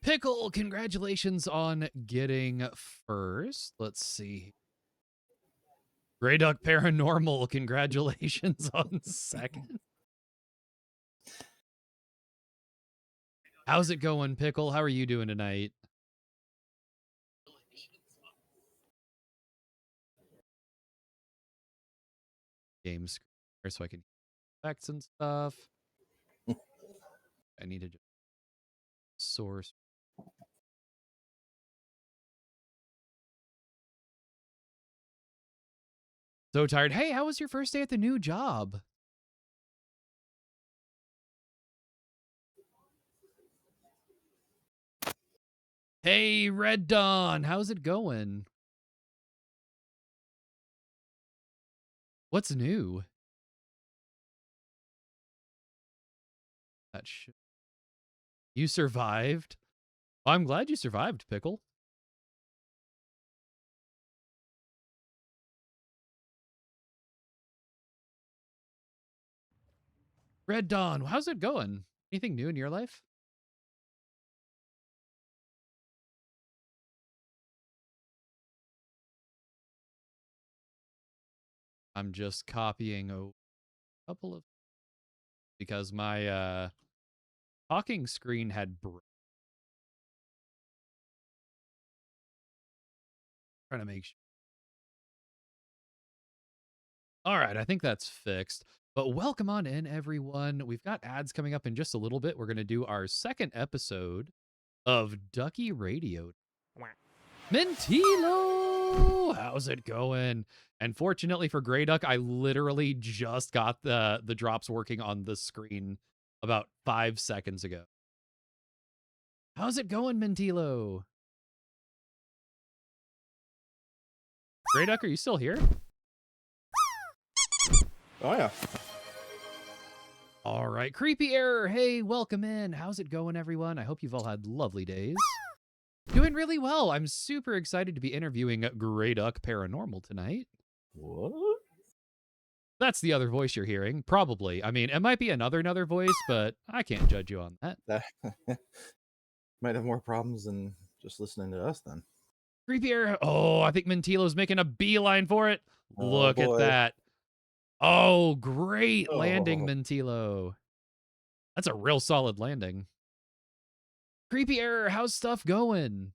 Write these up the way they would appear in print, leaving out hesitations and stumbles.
Pickle, congratulations on getting first. Let's see. GreyDuckParanormal, congratulations on second. How's it going, Pickle? How are you doing tonight? Games so I can effects and stuff. I need to just source. So tired. Hey, how was your first day at the new job? Hey, Red Dawn, how's it going? What's new? That shit. You survived? Oh, I'm glad you survived, Pickle. Red Dawn, how's it going? Anything new in your life? I'm just copying a couple of because my talking screen had broke. Trying to make sure. All right, I think that's fixed. But welcome on in, everyone. We've got ads coming up in just a little bit. We're going to do our second episode of Duckie Radio. Mintilo! How's it going? And fortunately for GreyDuck, I literally just got the drops working on the screen about 5 seconds ago. How's it going, Mintilo? GreyDuck, are you still here? Oh, yeah. All right. Creepy Error. Hey, welcome in. How's it going, everyone? I hope you've all had lovely days. Doing really well. I'm super excited to be interviewing GreyDuckParanormal tonight. What? That's the other voice you're hearing. Probably. I mean, it might be another voice, but I can't judge you on that. That might have more problems than just listening to us then. Creepy Error. Oh, I think Mintilo's making a beeline for it. Look at that. Oh, great landing, Mintilo. That's a real solid landing. Creepy Error, how's stuff going?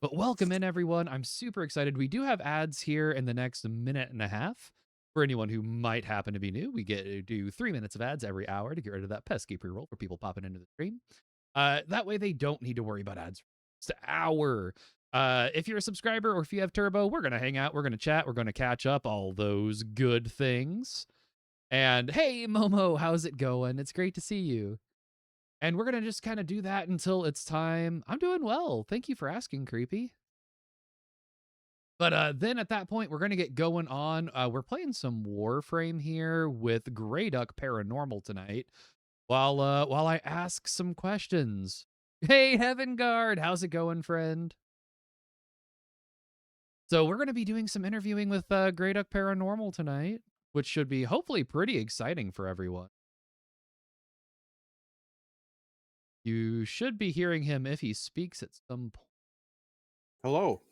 But welcome in, everyone. I'm super excited. We do have ads here in the next minute and a half. For anyone who might happen to be new, we get to do 3 minutes of ads every hour to get rid of that pesky pre-roll for people popping into the stream. That way they don't need to worry about ads for the next hour. If you're a subscriber or if you have Turbo, we're going to hang out, we're going to chat, we're going to catch up, all those good things. And hey, Momo, how's it going? It's great to see you. And we're going to just kind of do that until it's time. I'm doing well. Thank you for asking, Creepy. But then at that point, we're going to get going on. We're playing some Warframe here with GreyDuckParanormal tonight while I ask some questions. Hey, Heaven Guard, how's it going, friend? So we're going to be doing some interviewing with GreyDuckParanormal tonight, which should be hopefully pretty exciting for everyone. You should be hearing him if he speaks at some point. Hello.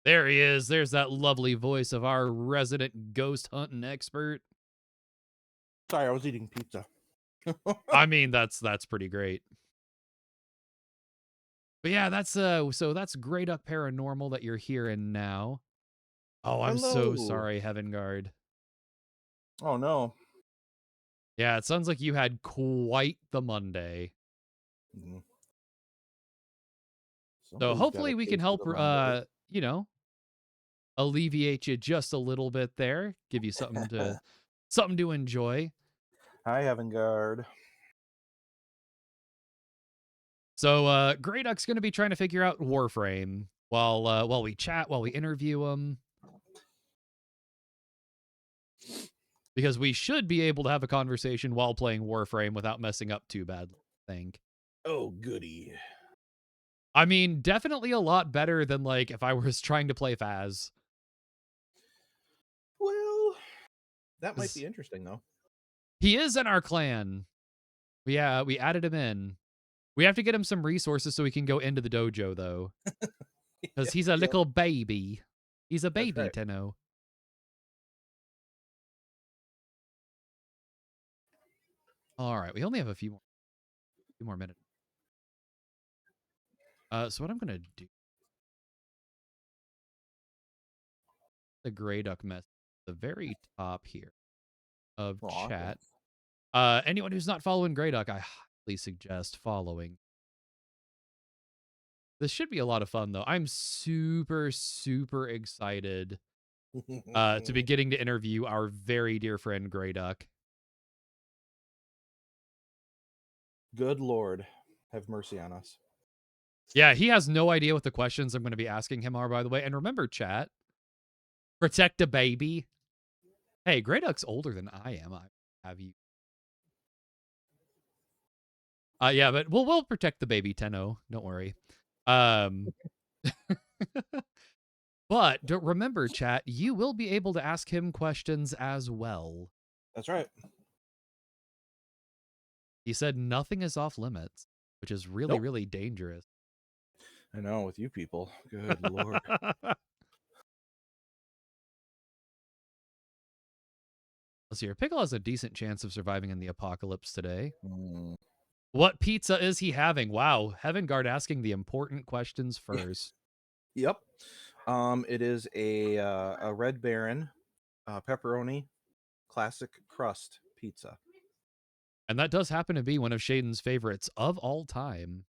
There he is. There's that lovely voice of our resident ghost hunting expert. Sorry, I was eating pizza. I mean, that's pretty great. But yeah, that's so that's GreyDuckParanormal that you're hearing now. Oh, I'm so sorry, Heaven Guard. Oh no. Yeah, it sounds like you had quite the Monday. Mm-hmm. So hopefully we can help you know, alleviate you just a little bit there, give you something to enjoy. Hi, Heaven Guard. So GreyDuck's going to be trying to figure out Warframe while we chat, while we interview him. because we should be able to have a conversation while playing Warframe without messing up too bad, I think. Oh, goody. I mean, definitely a lot better than, like, if I was trying to play Faz. Well, that might be interesting, though. He is in our clan. Yeah, we added him in. We have to get him some resources so he can go into the dojo, though. Because he's a little baby. He's a baby, right. Tenno. All right, we only have a few more minutes. So what I'm going to do... The GreyDuck message at the very top here of chat. Anyone who's not following GreyDuck, I highly suggest following. This should be a lot of fun, though. I'm super, super excited to be getting to interview our very dear friend GreyDuck. Good Lord, have mercy on us. Yeah, he has no idea what the questions I'm going to be asking him are, by the way. And remember, chat, protect a baby. Hey, GreyDuck's older than I am. I have you. Yeah, but we'll protect the baby, Tenno. Don't worry. But remember, chat, you will be able to ask him questions as well. That's right. He said nothing is off limits, which is really, really dangerous. I know, with you people. Good Lord. Let's see here. Pickle has a decent chance of surviving in the apocalypse today. Mm. What pizza is he having? Wow, Heaven Guard asking the important questions first. Yep. It is a Red Baron pepperoni classic crust pizza. And that does happen to be one of Shaden's favorites of all time.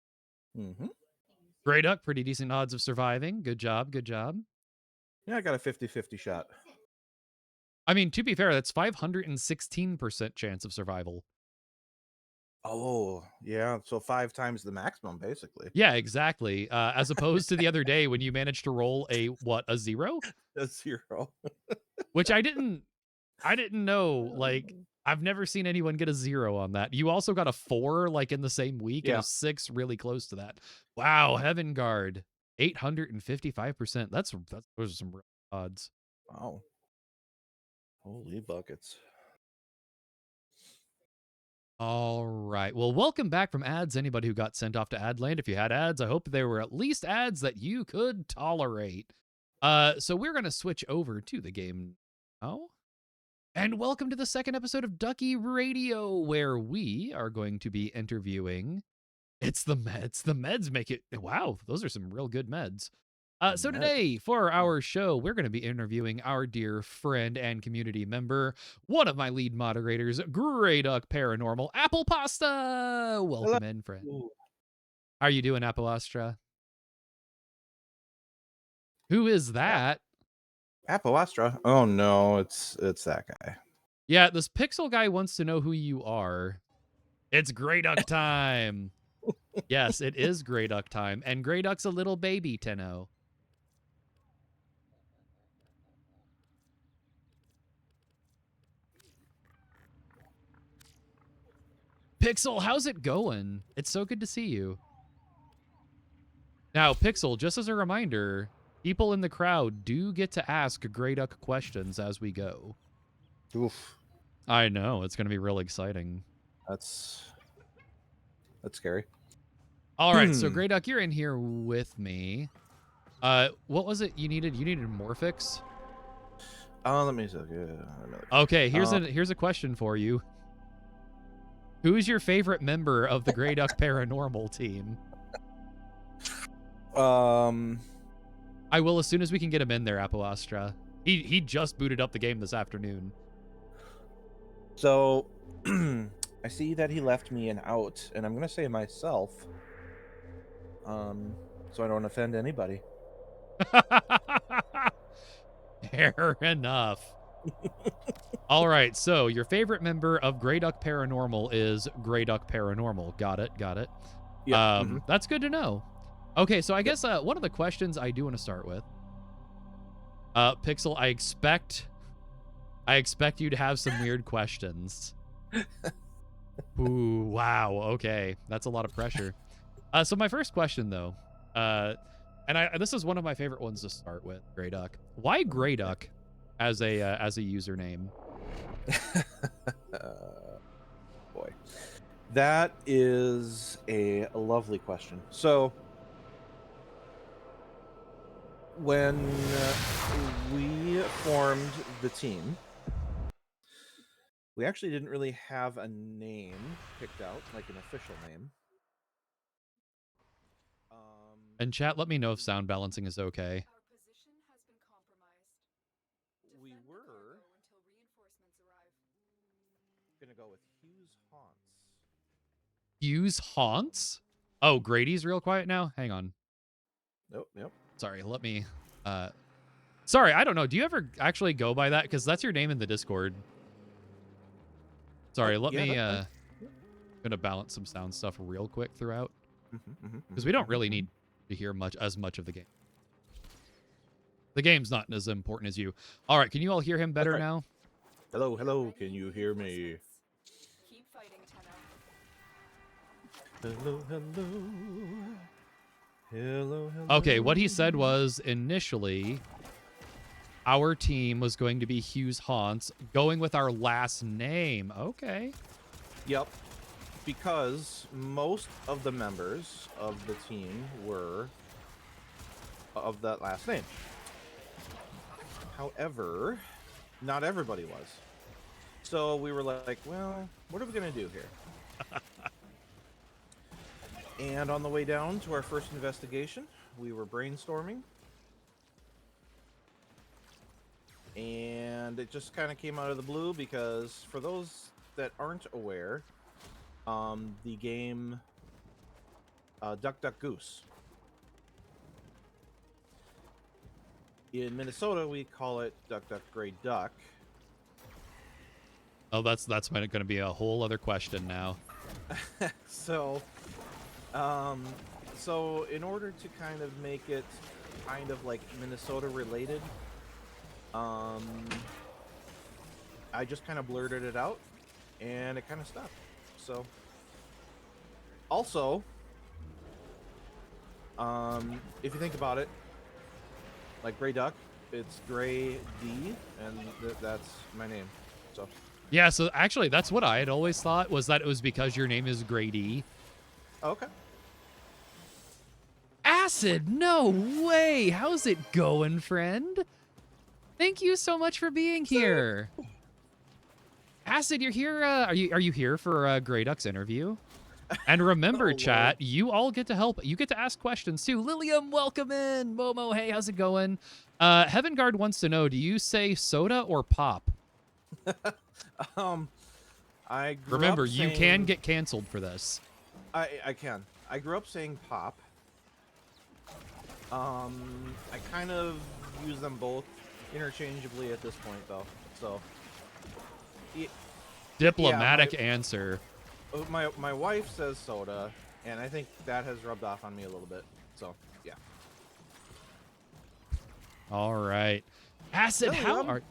Mm-hmm. GreyDuck, pretty decent odds of surviving. Good job, good job. Yeah, I got a 50-50 shot. I mean, to be fair, that's 516% chance of survival. Oh, yeah. So 5 times the maximum, basically. Yeah, exactly. As opposed to the other day when you managed to roll a 0? A 0. Which I didn't know. Like, I've never seen anyone get a 0 on that. You also got a 4 like in the same week, and a 6 really close to that. Wow, Heaven Guard, 855%. Those are some real odds. Wow. Holy buckets. All right. Well, welcome back from ads. Anybody who got sent off to Adland, if you had ads, I hope they were at least ads that you could tolerate. So we're going to switch over to the game now. And welcome to the second episode of Duckie Radio, where we are going to be interviewing... It's the meds. The meds make it... Wow, those are some real good meds. So today, for our show, we're going to be interviewing our dear friend and community member, one of my lead moderators, GreyDuckParanormal, Apple Pasta. Welcome in, friend. How are you doing, Apple Astra? Who is that? Apple Astra. Oh no, it's that guy. Yeah, this pixel guy wants to know who you are. It's GreyDuck time. Yes, it is GreyDuck time, and GreyDuck's a little baby, Tenno. Pixel, how's it going? It's so good to see you. Now, Pixel, just as a reminder, people in the crowd do get to ask GreyDuck questions as we go. Oof. I know, it's going to be real exciting. That's scary. All right, so GreyDuck, you're in here with me. What was it you needed? You needed Morphix? Let me see. Okay, here's a question for you. Who's your favorite member of the GreyDuck Paranormal team? I will as soon as we can get him in there, Apple Astra. He just booted up the game this afternoon. So, I see that he left me an out, and I'm going to say myself, so I don't offend anybody. Fair enough. All right, so your favorite member of GreyDuck Paranormal is GreyDuck Paranormal. Got it. Yeah. That's good to know. Okay, so I guess one of the questions I do want to start with, Pixel, I expect I expect you to have some weird questions. Ooh, wow. Okay, that's a lot of pressure. So my first question, though, and this is one of my favorite ones to start with, GreyDuck. Why GreyDuck as a username? Boy, that is a lovely question. So, when we formed the team, we actually didn't really have a name picked out, like an official name. And chat, let me know if sound balancing is okay. We were gonna go with Hughes Haunts. Hughes Haunts? Oh, Grady's real quiet now? Hang on. Nope, yep. Sorry, let me... Sorry, I don't know. Do you ever actually go by that? Because that's your name in the Discord. Sorry, let me... I'm going to balance some sound stuff real quick throughout. Because we don't really need to hear as much of the game. The game's not as important as you. All right, can you all hear him better now? Hello, hello. Can you hear me? Keep fighting, Tenno. Hello, hello. Hello, hello. Okay, what he said was initially our team was going to be Hughes Haunts, going with our last name. Okay. Yep. Because most of the members of the team were of that last name. However, not everybody was. So we were like, well, what are we going to do here? And on the way down to our first investigation, we were brainstorming. And it just kind of came out of the blue because for those that aren't aware, the game Duck, Duck, Goose. In Minnesota, we call it Duck, Duck, Grey Duck. Oh, that's going to be a whole other question now. So in order to kind of make it kind of like Minnesota related, I just kind of blurted it out, and it kind of stuck. So, also, if you think about it, like Grey Duck, it's Grey D, and that's my name. So. Yeah, so actually, that's what I had always thought, was that it was because your name is Grady. Okay. Acid, no way! How's it going, friend? Thank you so much for being here. Acid, you're here. Are you here for GreyDuck's interview? And remember, chat, you all get to help. You get to ask questions too. Lilium, welcome in. Momo, hey, how's it going? Heaven Guard wants to know: do you say soda or pop? I grew Remember, up you saying, can get canceled for this. I can. I grew up saying pop. I kind of use them both interchangeably at this point, though. So, Diplomatic answer. My wife says soda, and I think that has rubbed off on me a little bit. So, yeah. All right, Acid, how are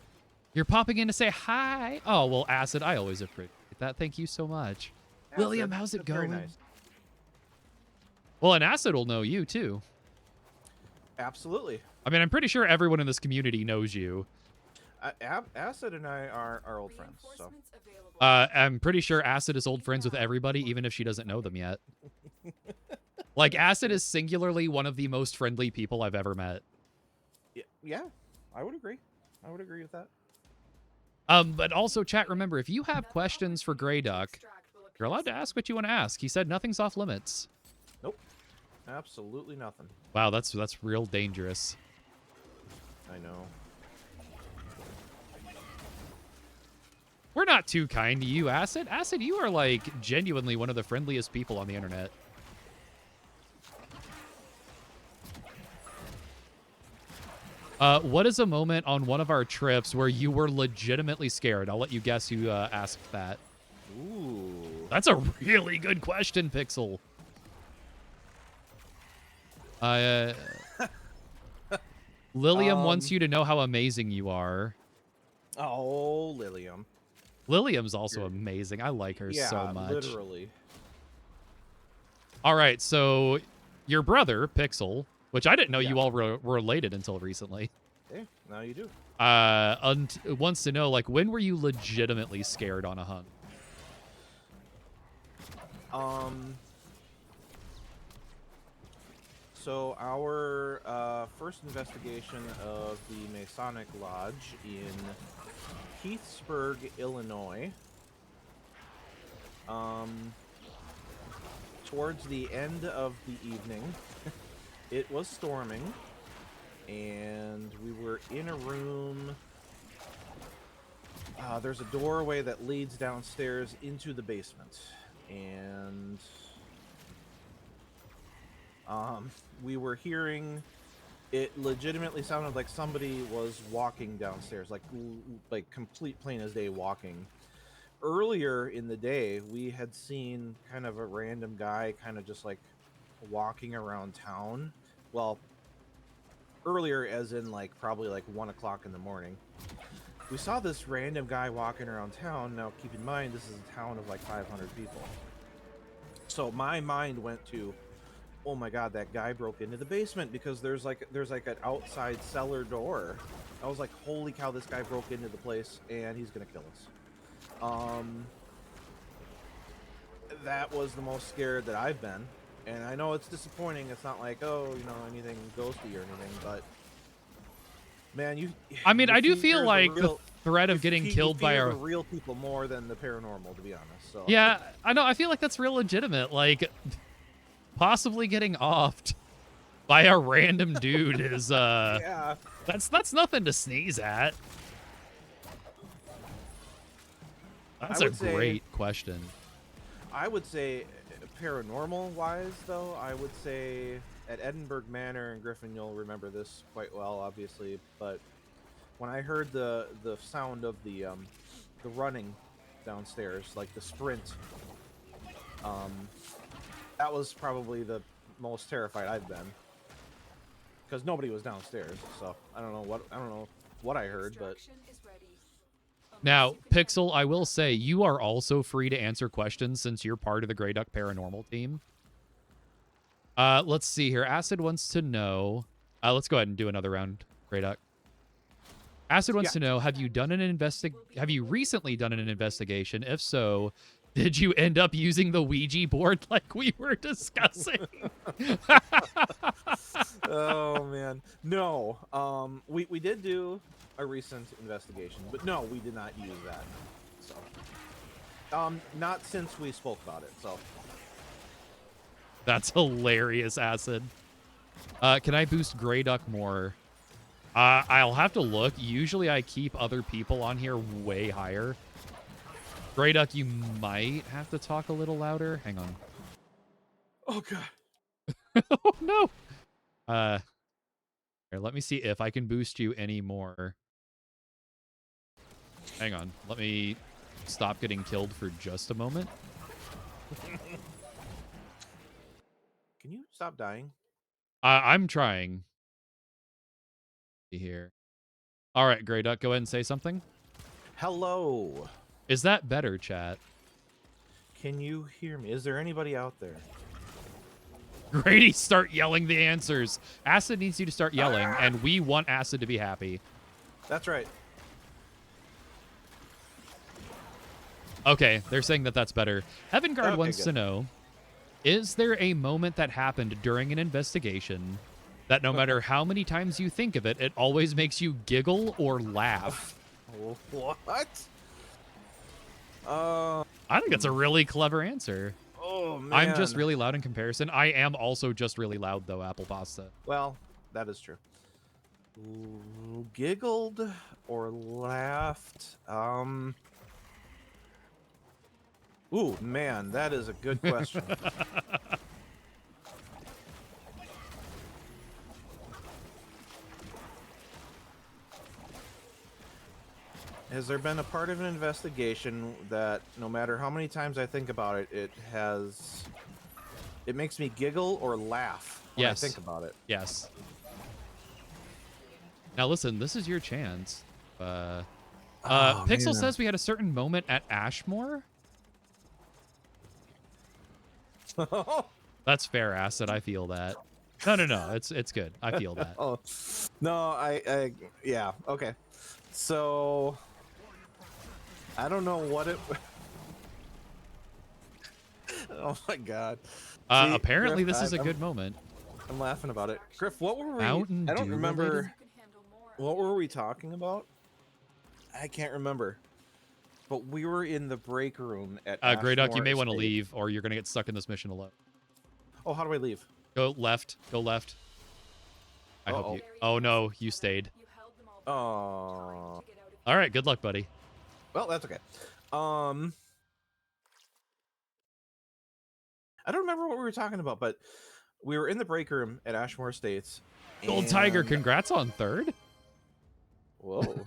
you're popping in to say hi? Oh well, Acid, I always appreciate that. Thank you so much. Acid, William, how's it going? Very nice. Well, and Acid will know you too. Absolutely. I mean, I'm pretty sure everyone in this community knows you. Acid and I are old friends, so. I'm pretty sure Acid is old friends with everybody, even if she doesn't know them yet. Like, Acid is singularly one of the most friendly people I've ever met. Yeah, I would agree. I would agree with that. But also, chat, remember, if you have questions for GreyDuck, you're allowed to ask what you want to ask. He said nothing's off limits. Nope. Absolutely nothing. Wow, that's real dangerous. I know. We're not too kind to you, Acid. Acid, you are, like, genuinely one of the friendliest people on the internet. What is a moment on one of our trips where you were legitimately scared? I'll let you guess who asked that. Ooh. That's a really good question, Pixel. Lilium wants you to know how amazing you are. Oh, Lilium. Lilium's also amazing. I like her so much. Literally. All right, so your brother, Pixel, which I didn't know you all were related until recently. Yeah, now you do. Wants to know, like, when were you legitimately scared on a hunt? So our first investigation of the Masonic Lodge in Keithsburg, Illinois. Towards the end of the evening, it was storming, and we were in a room. There's a doorway that leads downstairs into the basement, and we were hearing. It legitimately sounded like somebody was walking downstairs, like complete plain as day walking. Earlier in the day, we had seen kind of a random guy kind of just like walking around town. Well, earlier as in like probably like 1 o'clock in the morning. We saw this random guy walking around town. Now, keep in mind, this is a town of like 500 people. So my mind went to, oh my God, that guy broke into the basement because there's like an outside cellar door. I was like, holy cow, this guy broke into the place and he's gonna kill us. That was the most scared that I've been, and I know it's disappointing. It's not like, oh, you know, anything ghosty or anything, but man, I do feel like the threat of getting killed by the real people more than the paranormal, to be honest. So yeah, I know. I feel like that's real legitimate. Like, possibly getting offed by a random dude is yeah, that's nothing to sneeze at. That's a great question. I would say, paranormal-wise, though, I would say at Edinburgh Manor in Griffin, you'll remember this quite well, obviously. But when I heard the sound of the running downstairs, like the sprint, that was probably the most terrified I've been, because nobody was downstairs. So I don't know what I heard, but. Now, Pixel, I will say, you are also free to answer questions since you're part of the Grey Duck Paranormal team. Let's see here. Acid wants to know... let's go ahead and do another round, Grey Duck. Acid wants to know, have you recently done an investigation? If so, did you end up using the Ouija board like we were discussing? Oh, man. No. We did do a recent investigation, but no, we did not use that. So, not since we spoke about it. So, that's hilarious, Acid. Can I boost Grey Duck more? I'll have to look. Usually, I keep other people on here way higher. Grey Duck, you might have to talk a little louder. Hang on. Oh God. Oh no. Here, let me see if I can boost you any more. Hang on. Let me stop getting killed for just a moment. Can you stop dying? I'm trying. See here. All right, Grey Duck, go ahead and say something. Hello. Is that better, chat? Can you hear me? Is there anybody out there? Grady, start yelling the answers. Acid needs you to start yelling, and we want Acid to be happy. That's right. Okay, they're saying that that's better. Heaven Guard wants to know, is there a moment that happened during an investigation that no matter how many times you think of it, it always makes you giggle or laugh? What? I think that's a really clever answer. Oh, man. I'm just really loud in comparison. I am also just really loud, though, Apple Pasta. Well, that is true. Giggled or laughed? Ooh, man, that is a good question. Has there been a part of an investigation that no matter how many times I think about it, it makes me giggle or laugh when I think about it? Yes. Now listen, this is your chance. Oh, Pixel man. says we had a certain moment at Ashmore. That's fair, Acid. I feel that. No. It's good. I feel that. Oh, no, yeah, okay. So, I don't know what it... Oh my god. See, Apparently, Griff, this is a I'm- good moment. I'm laughing about it. Griff, what were we... Mountain I don't Dew remember... related? What were we talking about? I can't remember. But we were in the break room at GreyDuck, you Ashmore may want to Estate. leave, or you're gonna get stuck in this mission alone. Oh, how do I leave? Go left. Go left. I hope you... Oh, no. You stayed. Oh. All right. Good luck, buddy. Well, that's okay. I don't remember what we were talking about, but we were in the break room at Ashmore Estates. Gold Tiger, and- congrats on 3rd. Whoa.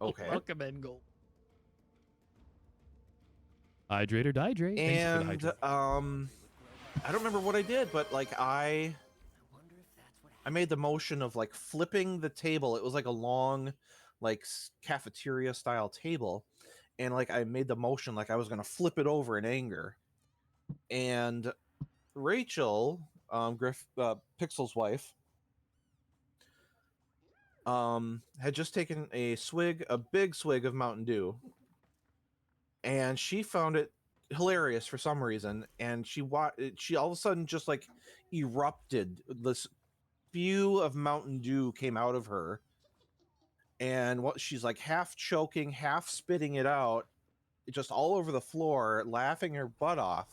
Okay. Welcome in, Gold. Hydrate or dihydrate. Thanks for the And hydrate. I don't remember what I did, but like I made the motion of like flipping the table. It was like a long, like cafeteria style table, and like I made the motion like I was gonna flip it over in anger. And Rachel, Pixel's wife, had just taken a big swig of Mountain Dew, and she found it hilarious for some reason, and she all of a sudden just like erupted. This spew of Mountain Dew came out of her, and what she's like half choking, half spitting it out, just all over the floor, laughing her butt off.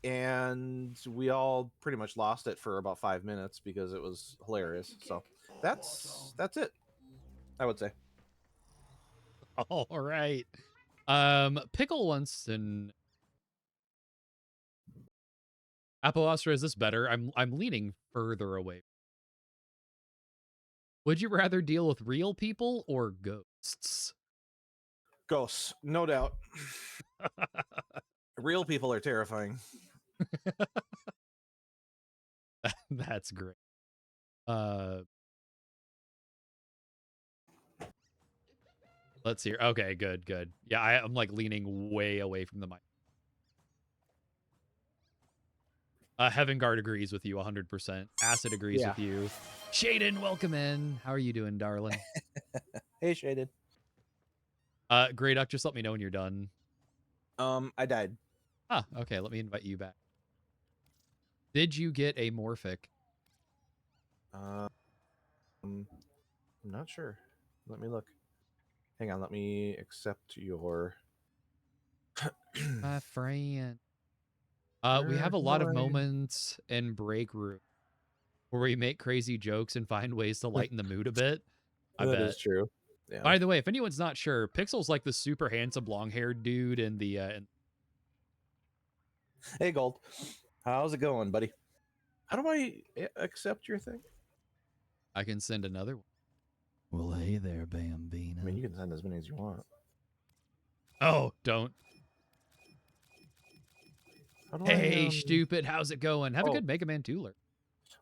And we all pretty much lost it for about 5 minutes because it was hilarious. So that's it, I would say. All right. Pickle wants and Apoastra, is this better? I'm leaning further away. Would you rather deal with real people or ghosts? Ghosts, no doubt. Real people are terrifying. That's great. Let's hear. Okay, good. Yeah, I'm like leaning way away from the mic. Heaven Guard agrees with you 100%. Acid agrees with you. Shaden, welcome in. How are you doing, darling? Hey, Shaded. GreyDuck, just let me know when you're done. I died. Ah, okay. Let me invite you back. Did you get a Morphic? I'm not sure. Let me look. Hang on. Let me accept your. My friend. We have a lot of moments in break room where we make crazy jokes and find ways to lighten the mood a bit. I bet. That is true. Yeah. By the way, if anyone's not sure, Pixel's like the super handsome long-haired dude in the Hey, Gold. How's it going, buddy? How do I accept your thing? I can send another one. Well, hey there, Bambina. I mean, you can send as many as you want. Oh, don't. How do Hey, I, stupid. How's it going? Have a Oh. good Mega Man Tooler.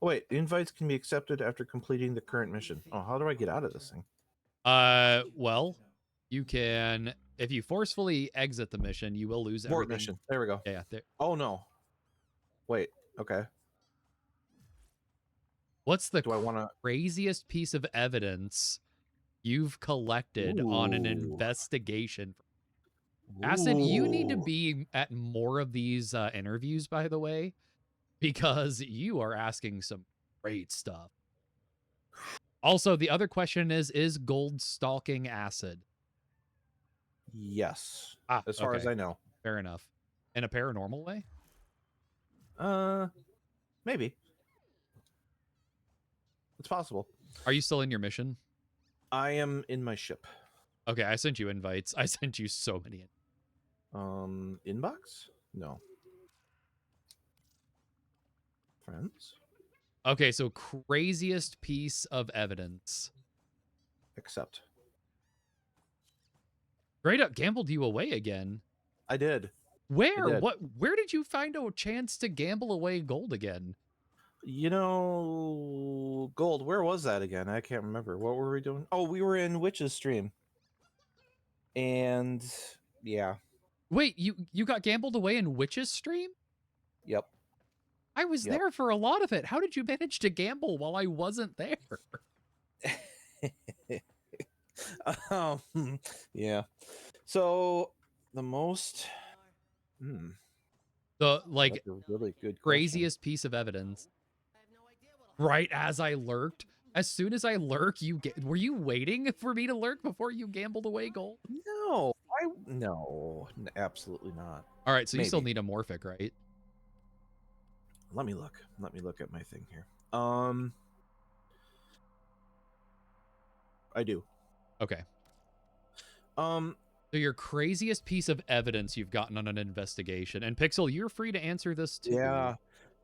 Oh, wait, invites can be accepted after completing the current mission. Oh, how do I get out of this thing? Well, you can, if you forcefully exit the mission, you will lose Abort everything. mission. There we go. Yeah, there. Oh, no. Wait, okay. What's the Do I want to... craziest piece of evidence you've collected on an Ooh. investigation? Acid, you need to Ooh. be at more of these interviews, by the way, because you are asking some great stuff. Also, the other question is Gold stalking Acid? Yes. Ah, As far as okay. I know. Fair enough. In a paranormal way? Maybe. It's possible. Are you still in your mission? I am in my ship. Okay, I sent you invites. I sent you so many. Inbox? No. Friends? Okay, so craziest piece of evidence. Accept. GreyDuck gambled you away again. I did. Where? did. Where did you find a chance to gamble away gold again? You know, Gold, where was that again? I can't remember. What were we doing? Oh, we were in Witch's stream. And yeah. Wait, you got gambled away in Witch's stream? Yep. I was there for a lot of it. How did you manage to gamble while I wasn't there? Yeah. So the most The like that's a really good question. craziest piece of evidence. Right as I lurked. As soon as I lurk, were you waiting for me to lurk before you gambled away gold? No, absolutely not. All right, so you still Maybe. need a morphic, right? Let me look. Let me look at my thing here. I do. Okay. Um, So your craziest piece of evidence you've gotten on an investigation, and Pixel, you're free to answer this too. yeah.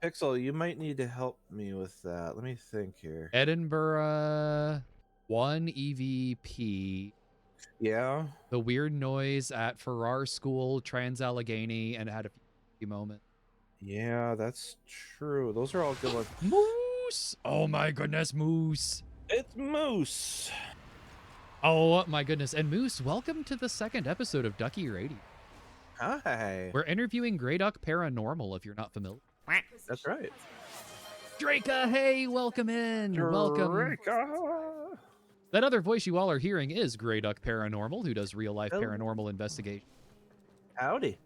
Pixel, you might need to help me with that. Let me think here. Edinburgh 1 EVP. Yeah. The weird noise at Farrar School, Trans-Allegheny, and it had a few moments. Yeah, that's true. Those are all good ones. Moose! Oh my goodness, Moose. It's Moose. Oh my goodness. And Moose, welcome to the second episode of Duckie Radio. Hi. We're interviewing GreyDuckParanormal, if you're not familiar. That's right. Draca, hey, welcome in. Welcome. Draca. That other voice you all are hearing is GreyDuckParanormal, who does real-life Hello. paranormal investigation. Howdy.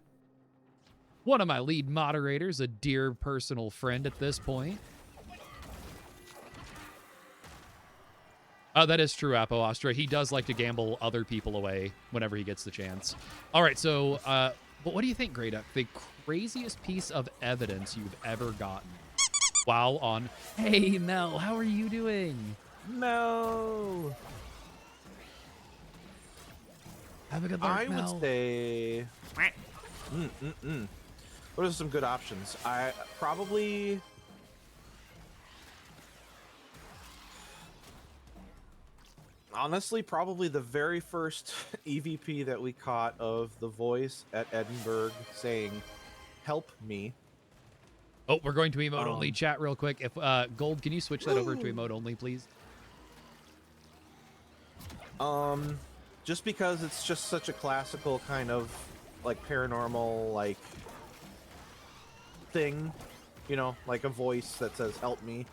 One of my lead moderators, a dear personal friend at this point. That is true, Apo Ostra. He does like to gamble other people away whenever he gets the chance. All right, so but what do you think, GreyDuck? The craziest piece of evidence you've ever gotten while on... Hey, Mel, how are you doing? No. Have a good luck, I Mel. would say... What are some good options? I probably... Honestly, probably the very first EVP that we caught of the voice at Edinburgh saying, "Help me." Oh, we're going to emote only chat real quick. If Gold, can you switch that over to emote only, please? Just because it's just such a classical kind of like paranormal like thing, you know, like a voice that says "Help me."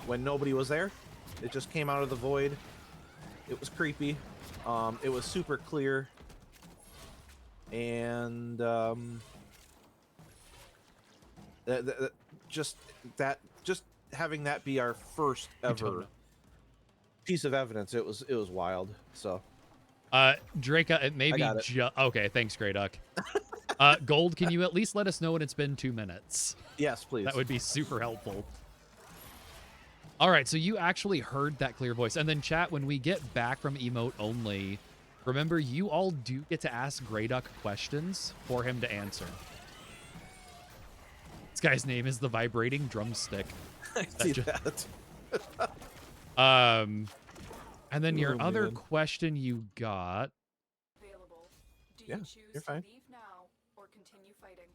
When nobody was there, it just came out of the void. It was creepy. It was super clear, and just having that be our first ever piece of evidence, it was wild. So Draca, it may be okay, thanks, GreyDuck. Gold, can you at least let us know when it's been 2 minutes? Yes, please. That would be super helpful. All right, so you actually heard that clear voice. And then chat, when we get back from emote only, remember, you all do get to ask GreyDuck questions for him to answer. This guy's name is the Vibrating Drumstick. I see that. And then your other question you got. Do you choose you're fine. to leave now or continue fighting?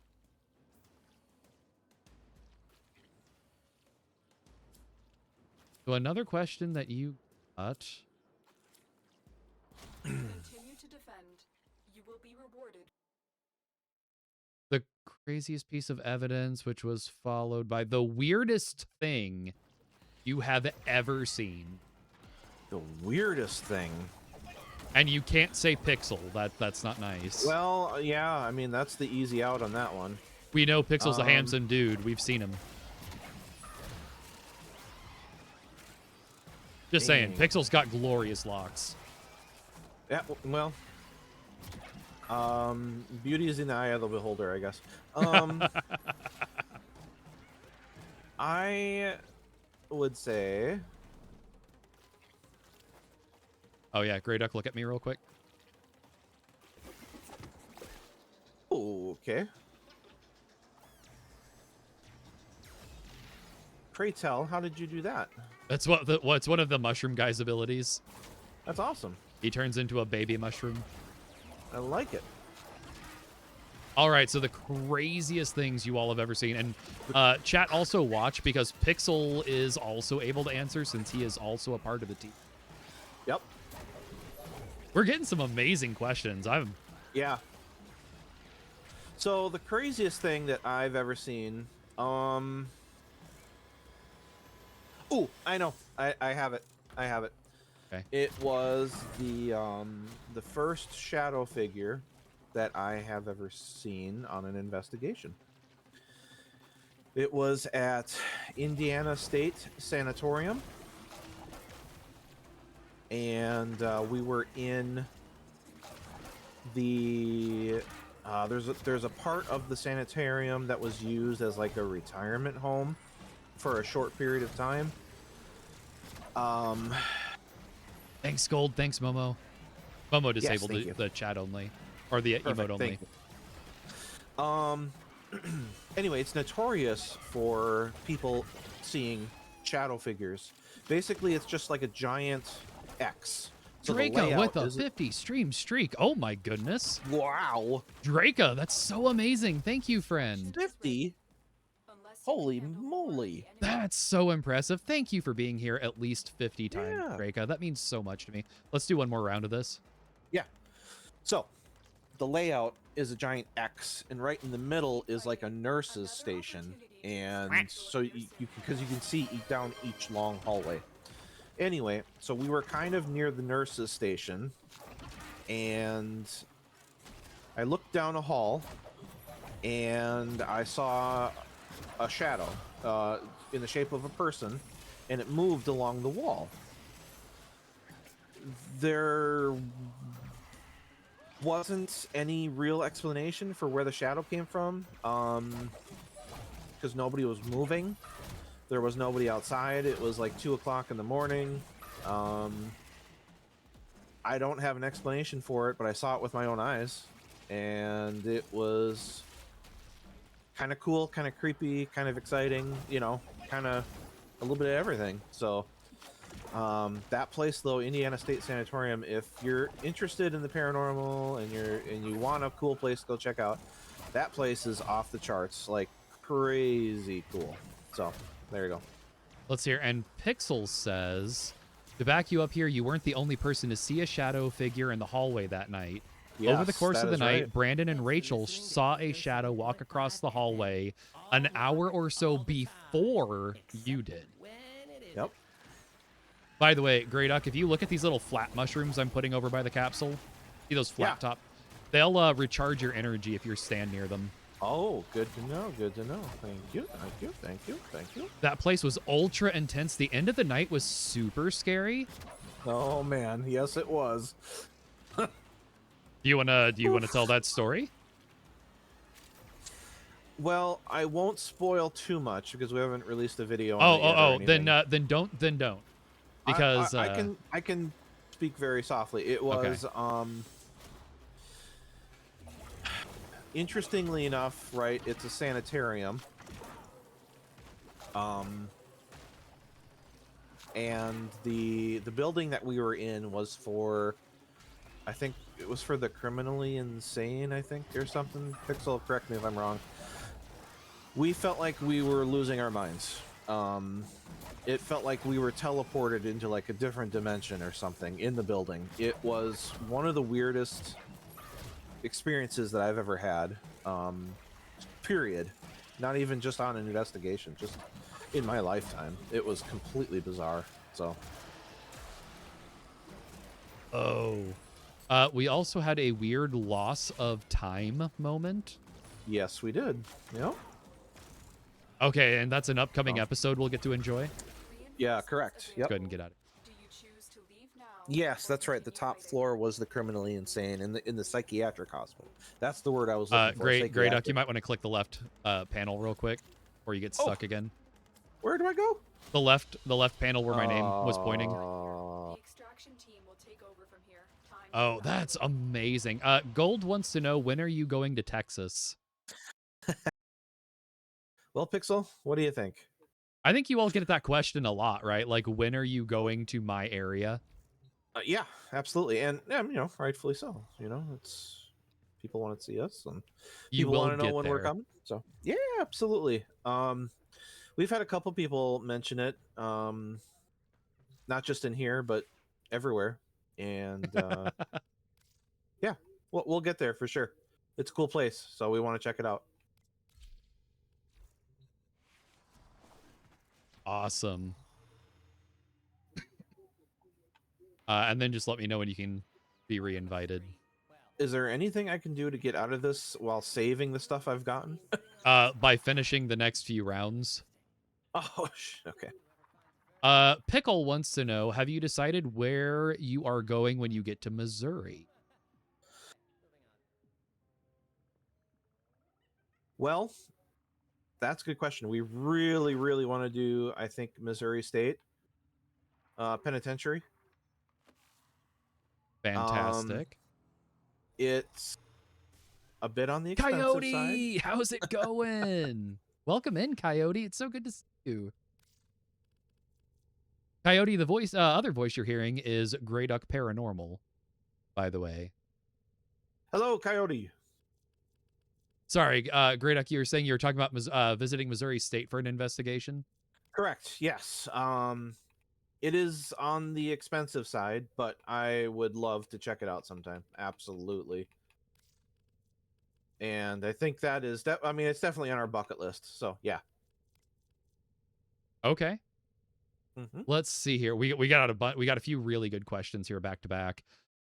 So another question that you got. Continue to defend. You will be rewarded. The craziest piece of evidence, which was followed by the weirdest thing you have ever seen. The weirdest thing. And you can't say Pixel. That's not nice. Well, yeah, I mean, that's the easy out on that one. We know Pixel's a handsome dude. We've seen him. Just saying, Pixel's got glorious locks. Yeah, well, beauty is in the eye of the beholder, I guess. I would say... Oh yeah, GreyDuck, look at me real quick. Okay. Pray tell, how did you do that? That's what's one of the mushroom guy's abilities. That's awesome. He turns into a baby mushroom. I like it. All right, so the craziest things you all have ever seen. And chat, also watch, because Pixel is also able to answer since he is also a part of the team. Yep. We're getting some amazing questions. Yeah. So the craziest thing that I've ever seen, oh, I know. I have it. I have it. Okay. It was the first shadow figure that I have ever seen on an investigation. It was at Indiana State Sanatorium, and we were in the there's a part of the sanitarium that was used as like a retirement home for a short period of time. Thanks, Gold. Thanks, Momo. Momo disabled thank the chat only, or the Perfect, emote only. thank you. Anyway, it's notorious for people seeing shadow figures. Basically, it's just like a giant X. So the Draco layout with a is- 50 stream streak. Oh my goodness. Wow. Draco, that's so amazing. Thank you, friend. 50? Unless you Holy can handle more of the moly. enemy. That's so impressive. Thank you for being here at least 50 times, Yeah. Draco. That means so much to me. Let's do one more round of this. Yeah. So, the layout is a giant X, and right in the middle is like a nurse's station. And so you can see down each long hallway. Anyway, so we were kind of near the nurse's station, and I looked down a hall, and I saw a shadow in the shape of a person, and it moved along the wall. There wasn't any real explanation for where the shadow came from, because nobody was moving. There was nobody outside. It was like 2 o'clock in the morning. I don't have an explanation for it, but I saw it with my own eyes, and it was kind of cool, kind of creepy, kind of exciting, you know, kind of a little bit of everything. So that place, though, Indiana State Sanatorium, if you're interested in the paranormal and you want a cool place to go check out, that place is off the charts, like crazy cool. So there you go. Let's hear. And Pixel says, to back you up here, you weren't the only person to see a shadow figure in the hallway that night. Over the Yes, course that of the is night, right. Brandon and Rachel saw a shadow walk across the hallway an hour or so before you did. Yep. By the way, Grey Duck, if you look at these little flat mushrooms I'm putting over by the capsule, see those flat Yeah. top? They'll recharge your energy if you stand near them. Oh, good to know. Good to know. Thank you. Thank you. Thank you. Thank you. That place was ultra intense. The end of the night was super scary. Oh man, yes, it was. Do you wanna tell that story? Well, I won't spoil too much because we haven't released a video. On it yet or Then don't. Because I can speak very softly. It was interestingly enough, right? It's a sanitarium. And the building that we were in was for, I think it was for the criminally insane, I think, or something. Pixel, correct me if I'm wrong. We felt like we were losing our minds. It felt like we were teleported into like a different dimension or something in the building. It was one of the weirdest experiences that I've ever had. Period. Not even just on an investigation, just in my lifetime. It was completely bizarre. So. We also had a weird loss of time moment. Yes, we did. Yep. Okay, and that's an upcoming episode we'll get to enjoy. Yeah, correct. Yep. Go ahead and get out of it. Do you choose to leave now? Yes, that's right. The top floor was the criminally insane in the psychiatric hospital. That's the word I was looking for. Grey Duck, psychiatric. you might want to click the left panel real quick, or you get stuck again. Where do I go? The left panel where my name was pointing. The extraction team will take over from here. Time to Oh, evaluate. that's amazing. Gold wants to know, when are you going to Texas? Well, Pixel, what do you think? I think you all get that question a lot, right? Like, when are you going to my area? Yeah, absolutely, and rightfully so. It's people want to see us, and You people will want to know get when we're there. coming. So yeah, absolutely. We've had a couple people mention it, not just in here, but everywhere. And yeah, we'll get there for sure. It's a cool place, so we want to check it out. Awesome. And then just let me know when you can be reinvited. Is there anything I can do to get out of this while saving the stuff I've gotten? By finishing the next few rounds. Oh, okay. Pickle wants to know, have you decided where you are going when you get to Missouri? Well, that's a good question. We really, really want to do, I think, Missouri State Penitentiary. Fantastic. It's a bit on the expensive Coyote, side. how's it going? Welcome in, Coyote. It's so good to see you. Coyote, the voice, other voice you're hearing is GreyDuckParanormal, by the way. Hello, Coyote. Sorry, GreyDuck, you were saying you were talking about visiting Missouri State for an investigation? Correct. Yes. It is on the expensive side, but I would love to check it out sometime. Absolutely. And I think that is I mean, it's definitely on our bucket list. So yeah. Okay. Mm-hmm. Let's see here. We got a few really good questions here back to back.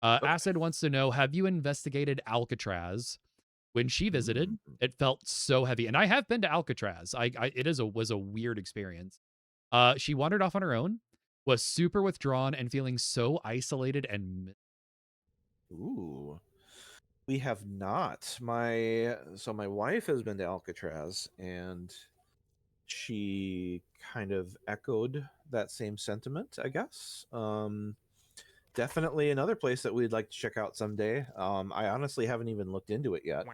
Okay. Acid wants to know, have you investigated Alcatraz? When she visited, it felt so heavy. And I have been to Alcatraz. Was a weird experience. She wandered off on her own, was super withdrawn and feeling so isolated and Ooh. We have not. My wife has been to Alcatraz, and she kind of echoed that same sentiment, I guess. Definitely another place that we'd like to check out someday. I honestly haven't even looked into it yet,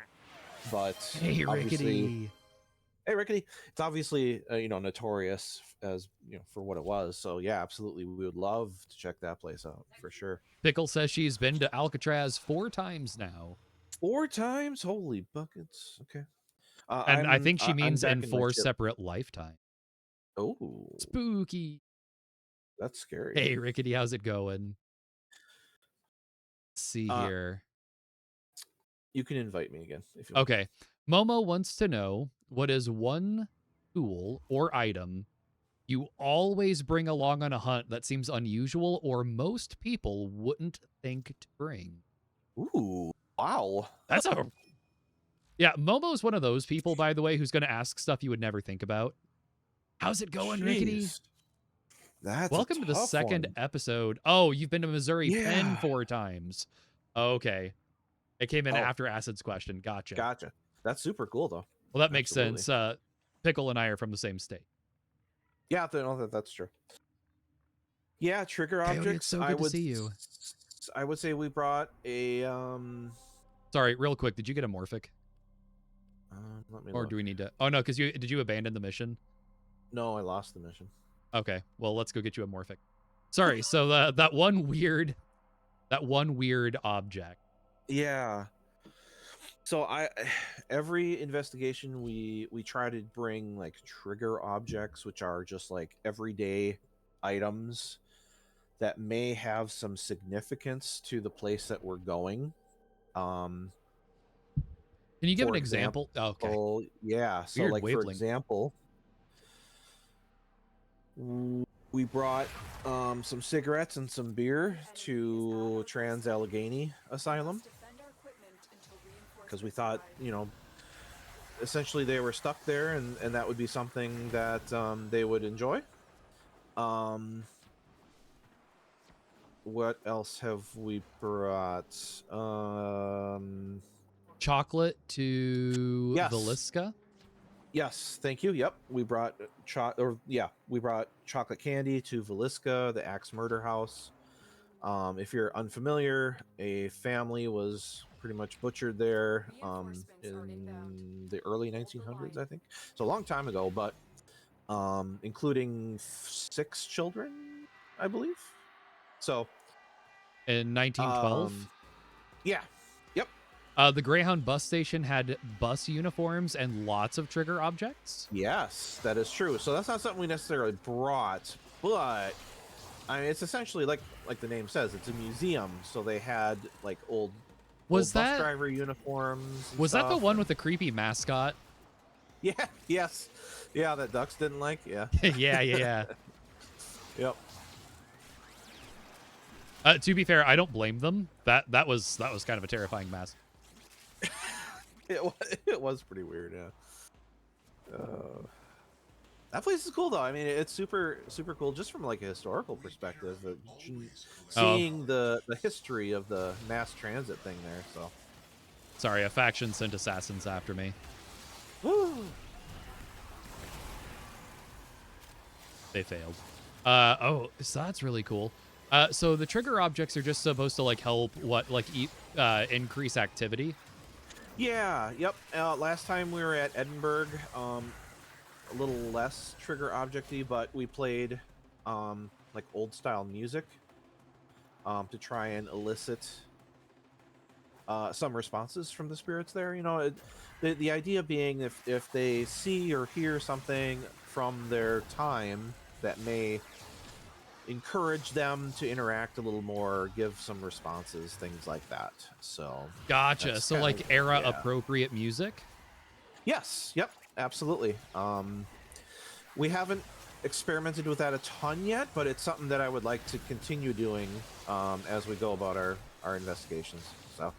but Hey, Rickety. Hey, Rickety. It's obviously notorious as for what it was. So yeah, absolutely, we would love to check that place out for sure. Pickle says she's been to Alcatraz 4 times now. 4 times? Holy buckets! Okay. And I think she means back in in my 4 ship. separate lifetimes. Oh, Spooky. that's scary. Hey, Rickety, how's it going? Let's see here. You can invite me again if you want. Okay. Momo wants to know, what is one tool or item you always bring along on a hunt that seems unusual or most people wouldn't think to bring? Ooh, wow. That's a... Yeah, Momo's one of those people, by the way, who's going to ask stuff you would never think about. How's it going, Rickety? That's Welcome to the second episode. Oh, you've been to Missouri Penn 4 times. Okay. It came in after Acid's question. Gotcha. That's super cool, though. Well, that makes sense. Pickle and I are from the same state. Yeah, that's true. Yeah, trigger Coyote, objects. it's so good to see you. I would say we brought a Sorry, real quick. Did you get a Morphic? Let me Or look. do we need to... Oh, no, because did you abandon the mission? No, I lost the mission. Okay, well, let's go get you a Morphic. Sorry, so that one weird object. Yeah. So every investigation we try to bring like trigger objects, which are just like everyday items that may have some significance to the place that we're going. Can you give an example? Okay. Yeah. So Weird like wavelength. for example, we brought some cigarettes and some beer to Trans-Allegheny Asylum because we thought, essentially they were stuck there, and that would be something that they would enjoy. What else have we brought? Chocolate to Velisca? Yes, thank you. Yep, we brought chocolate candy to Velisca, the Axe Murder House. If you're unfamiliar, a family was pretty much butchered there in the early 1900s, I think. So a long time ago, but including 6 children, I believe. So in 1912. Yeah. Yep. The Greyhound bus station had bus uniforms and lots of trigger objects. Yes, that is true. So that's not something we necessarily brought, but I mean, it's essentially like the name says, it's a museum. So they had like old bus driver uniforms. Was that the one with the creepy mascot? Yeah. Yes. Yeah, that ducks didn't like. Yeah. yeah. Yep. To be fair, I don't blame them. That was kind of a terrifying mask. It was pretty weird, yeah. That place is cool though. I mean, it's super cool just from like a historical perspective. Seeing the history of the mass transit thing there. So sorry, a faction sent assassins after me. Woo. They failed. So that's really cool. So the trigger objects are just supposed to like help increase activity. Yeah. Yep. Last time we were at Edinburgh, a little less trigger objecty, but we played like old style music to try and elicit some responses from the spirits there. You know, the idea being if they see or hear something from their time that may encourage them to interact a little more, give some responses, things like that. So gotcha. So like era appropriate music. Yes. Yep. Absolutely. We haven't experimented with that a ton yet, but it's something that I would like to continue doing as we go about our investigations. So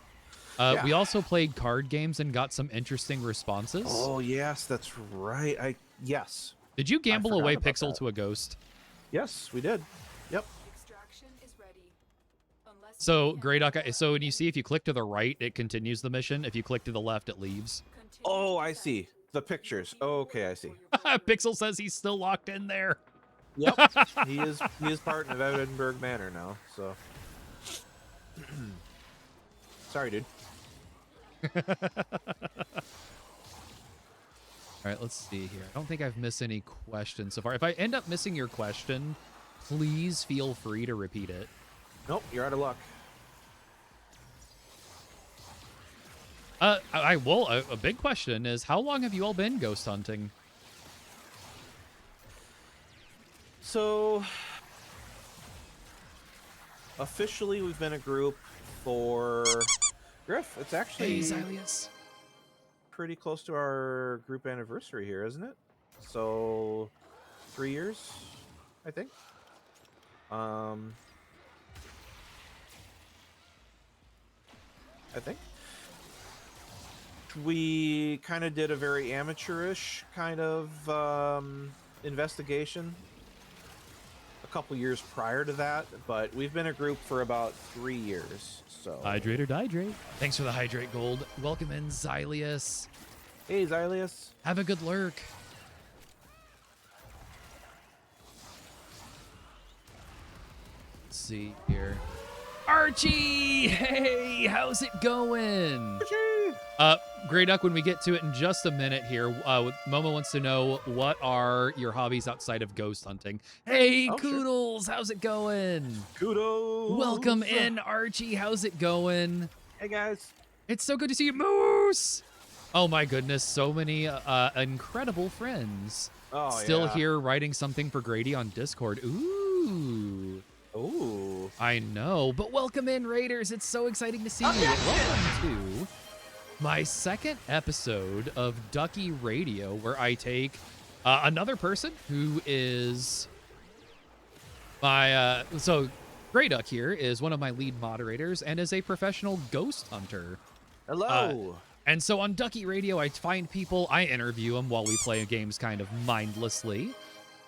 we also played card games and got some interesting responses. Oh yes, that's right. Yes. Did you gamble away Pixel to a ghost? Yes, we did. Yep. Extraction is ready. Unless So GreyDuck, so when you see if you click to the right, it continues the mission. If you click to the left, it leaves. Oh, I see. The pictures. Okay, I see. Pixel says he's still locked in there. Yep. he is part of Edinburgh Manor now, so sorry, dude. All right, let's see here. I don't think I've missed any questions so far. If I end up missing your question, please feel free to repeat it. Nope, you're out of luck. A big question is, how long have you all been ghost hunting? So, officially, we've been a group for Griff. It's actually pretty close to our group anniversary here, isn't it? So, 3 years, I think. I think. We kind of did a very amateurish kind of investigation a couple years prior to that, but we've been a group for about 3 years. So hydrate or dihydrate. Thanks for the hydrate gold. Welcome in, Xylius. Hey, Xylius. Have a good lurk. Let's see here. Archie! Hey, how's it going? Archie! GreyDuck, when we get to it in just a minute here, Momo wants to know, what are your hobbies outside of ghost hunting? Hey, Koodles, how's it going? Kudos! Welcome in, Archie. How's it going? Hey, guys. It's so good to see you, Moose! Oh my goodness, so many incredible friends. Oh, Still here writing something for Grady on Discord. Ooh. Ooh. I know, but welcome in, Raiders. It's so exciting to see you. Welcome to my second episode of Duckie Radio, where I take another person who is my... so GreyDuck here is one of my lead moderators and is a professional ghost hunter. Hello. And so on Duckie Radio, I find people, I interview them while we play games kind of mindlessly.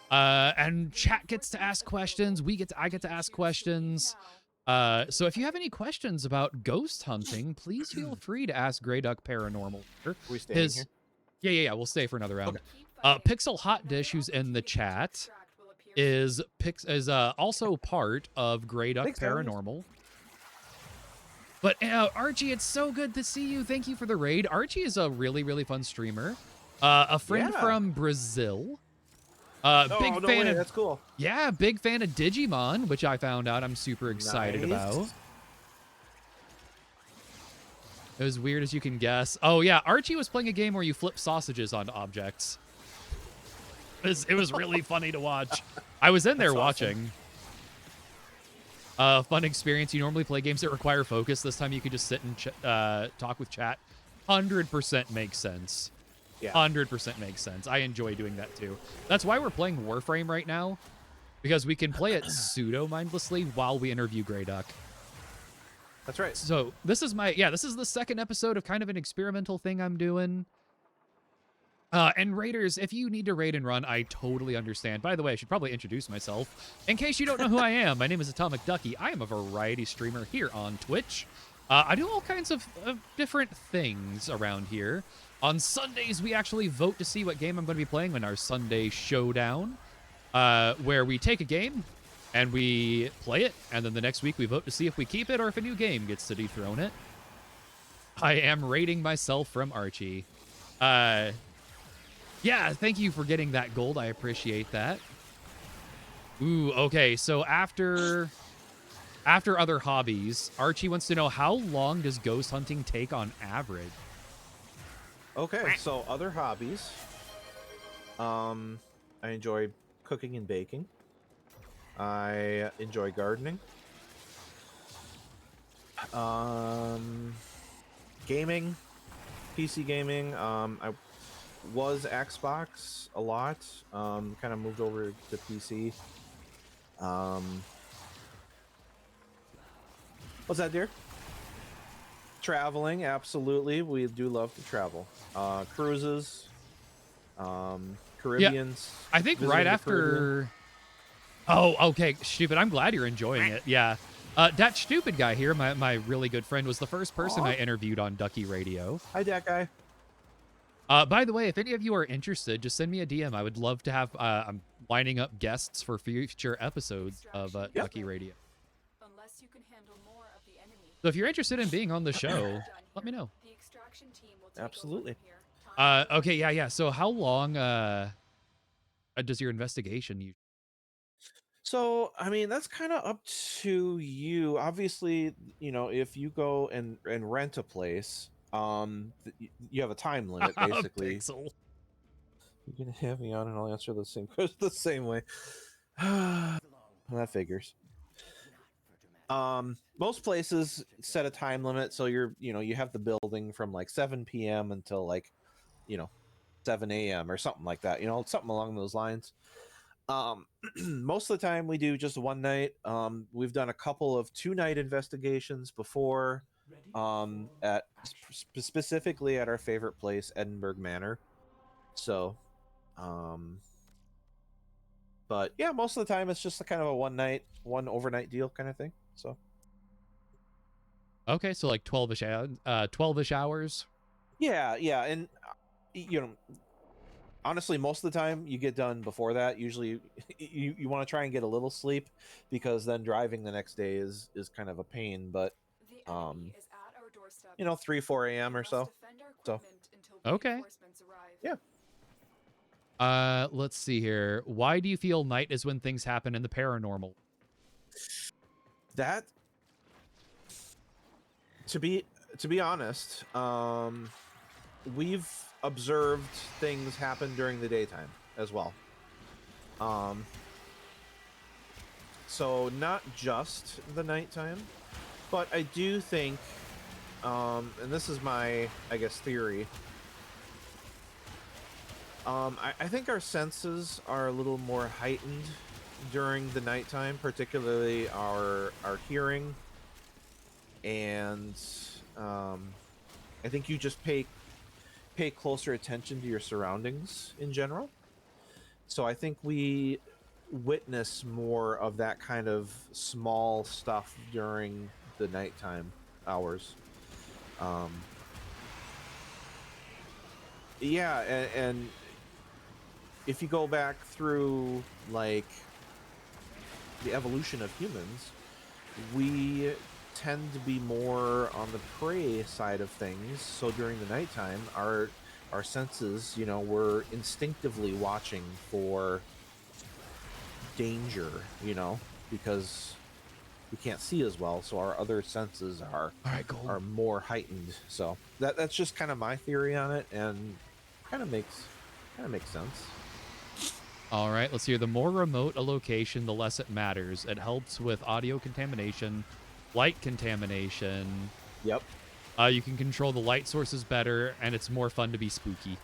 And chat gets to ask questions. I get to ask questions. So if you have any questions about ghost hunting, please feel free to ask GreyDuckParanormal. We staying here? Yeah. We'll stay for another round. Pixel Hot Dish, who's in the chat, is also part of GreyDuckParanormal. But Archie, it's so good to see you. Thank you for the raid. Archie is a really, really fun streamer. A friend from Brazil. Big fan of, that's cool. Yeah, big fan of Digimon, which I found out I'm super excited about. As weird as you can guess. Oh yeah, Archie was playing a game where you flip sausages onto objects. It was really funny to watch. I was in there That's watching. Fun experience. You normally play games that require focus. This time you could just sit and talk with chat. 100% makes sense. Yeah. 100% makes sense. I enjoy doing that too. That's why we're playing Warframe right now, because we can play it pseudo-mindlessly while we interview GreyDuck. That's right. So this is this is the second episode of kind of an experimental thing I'm doing. And raiders, if you need to raid and run, I totally understand. By the way, I should probably introduce myself. In case you don't know who I am, my name is Atomic Ducky. I am a variety streamer here on Twitch. I do all kinds of different things around here. On Sundays, we actually vote to see what game I'm going to be playing in our Sunday Showdown, where we take a game and we play it, and then the next week we vote to see if we keep it or if a new game gets to dethrone it. I am rating myself from Archie. Yeah, thank you for getting that gold. I appreciate that. Ooh, okay. So after other hobbies, Archie wants to know, how long does ghost hunting take on average? Okay, so other hobbies. I enjoy cooking and baking. I enjoy gardening. Gaming, PC gaming. I was Xbox a lot. Kind of moved over to PC. What's that, dear? Traveling, absolutely. We do love to travel. Cruises, Caribbeans. I think right after. Oh, okay, stupid. I'm glad you're enjoying it. Yeah. That stupid guy here, my really good friend, was the first person I interviewed on Duckie Radio. Hi, that guy. By the way, if any of you are interested, just send me a DM. I would love to have. I'm lining up guests for future episodes of Duckie Radio. Unless you can handle more of the enemy. So if you're interested in being on the show, let me know. The extraction team will take Absolutely. over from here. Okay, yeah. So how long does your investigation usually? So, I mean, that's kind of up to you. Obviously, you know, if you go and rent a place, you have a time limit, basically. Pixel. You can have me on and I'll answer the same question the same way. That figures. Most places set a time limit, so you have the building from like 7 p.m. until like, 7 a.m. or something like that. Something along those lines. Most of the time we do just one night. We've done a couple of 2-night investigations before, specifically at our favorite place, Edinburgh Manor. So, but yeah, most of the time it's just a kind of a one overnight deal kind of thing. So, okay, so like 12-ish hours. Yeah, and honestly, most of the time you get done before that. Usually, you want to try and get a little sleep, because then driving the next day is kind of a pain. But The enemy is at our doorstep. 3-4 a.m. or We so. must defend our So. equipment until Okay. reinforcements arrive. Yeah. Let's see here. Why do you feel night is when things happen in the paranormal? That, to be honest, we've observed things happen during the daytime as well. So not just the nighttime, but I do think, and this is my, I guess, theory. I think our senses are a little more heightened during the nighttime, particularly our hearing, and I think you just pay closer attention to your surroundings in general. So I think we witness more of that kind of small stuff during the nighttime hours. Yeah, and if you go back through like the evolution of humans, we tend to be more on the prey side of things. So during the nighttime, our senses, we're instinctively watching for danger, because we can't see as well, so our other senses All right, gold. are more heightened. So that's just kind of my theory on it, and kind of makes sense. All right, let's hear. The more remote a location, the less it matters. It helps with audio contamination, light contamination. Yep. You can control the light sources better, and it's more fun to be spooky.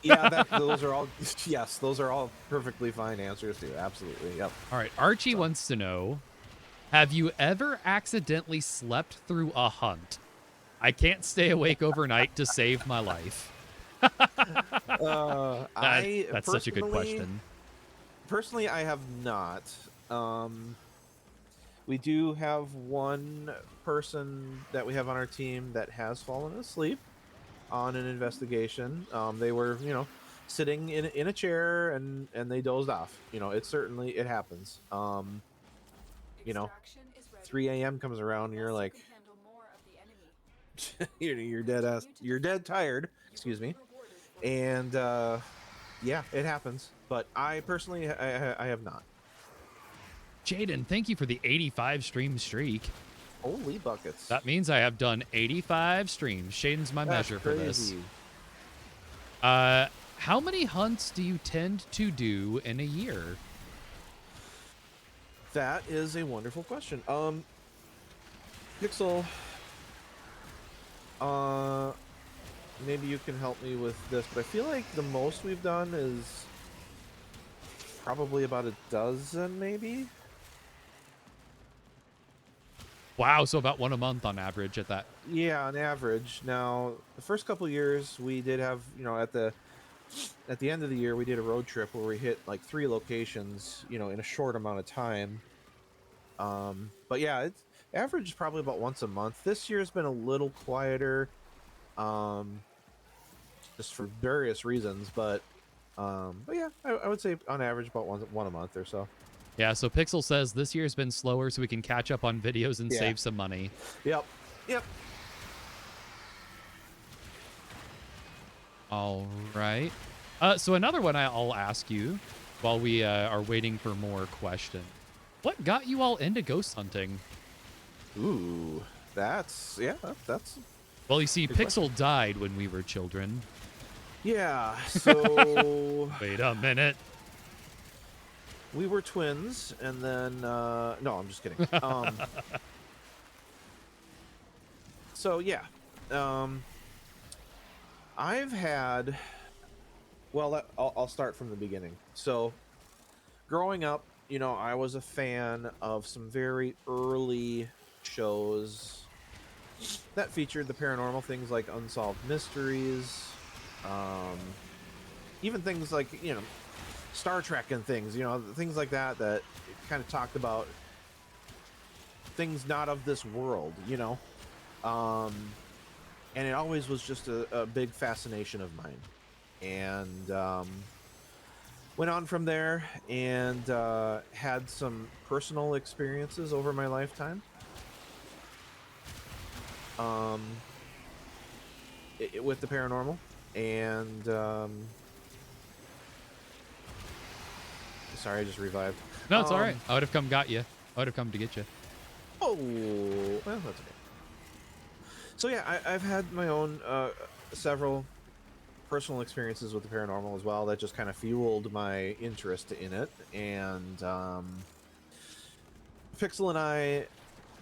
Yeah, those are all yes, those are all perfectly fine answers too. Absolutely. Yep. All right, Archie wants to know, have you ever accidentally slept through a hunt? I can't stay awake overnight to save my life. That's such a good question. Personally, I have not. We do have one person that we have on our team that has fallen asleep on an investigation. They were, sitting in a chair and they dozed off. It happens. 3 a.m. comes around and you're like, you're dead tired. Excuse me. And yeah, it happens. But I personally, I have not. Jaden, thank you for the 85 stream streak. Holy buckets. That means I have done 85 streams. Shaden's my measure for this. How many hunts do you tend to do in a year? That is a wonderful question. Pixel, maybe you can help me with this, but I feel like the most we've done is probably about a dozen, maybe. Wow, so about one a month on average at that. Yeah, on average. Now, the first couple years we did have, at the end of the year we did a road trip where we hit like 3 locations, in a short amount of time. But yeah, it's average probably about once a month. This year's been a little quieter, just for various reasons, but yeah, I would say on average about one a month or so. Yeah, so Pixel says this year's been slower so we can catch up on videos and save some money. Yep. All right. So another one I'll ask you while we are waiting for more questions. What got you all into ghost hunting? Ooh, that's... Well, you see, Pixel died when we were children. Yeah, so... Wait a minute. We were twins, and then... no, I'm just kidding. So, yeah. I've had... Well, I'll start from the beginning. So, growing up, I was a fan of some very early shows that featured the paranormal, things like Unsolved Mysteries, even things like, Star Trek and things, things like that kind of talked about things not of this world, and it always was just a big fascination of mine. And went on from there and had some personal experiences over my lifetime. With the paranormal. And sorry, I just revived. No, it's all right. I would have come got you. I would have come to get you. Oh, well, that's okay. So yeah, I've had my own several personal experiences with the paranormal as well that just kind of fueled my interest in it. And Pixel and I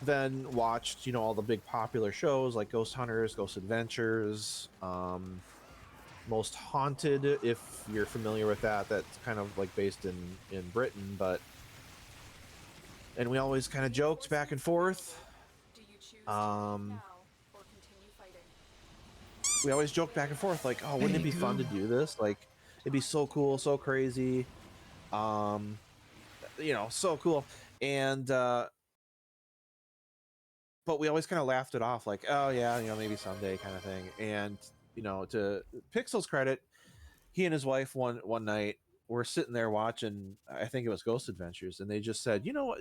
then watched, all the big popular shows like Ghost Hunters, Ghost Adventures, Most Haunted, if you're familiar with that. That's kind of like based in Britain, and we always kind of joked back and forth. We always joke back and forth like, oh, wouldn't it be fun to do this? Like, it'd be so cool, so crazy, so cool. And but we always kind of laughed it off like, oh yeah, maybe someday kind of thing. And to Pixel's credit, he and his wife one night were sitting there watching, I think it was Ghost Adventures, and they just said, you know what,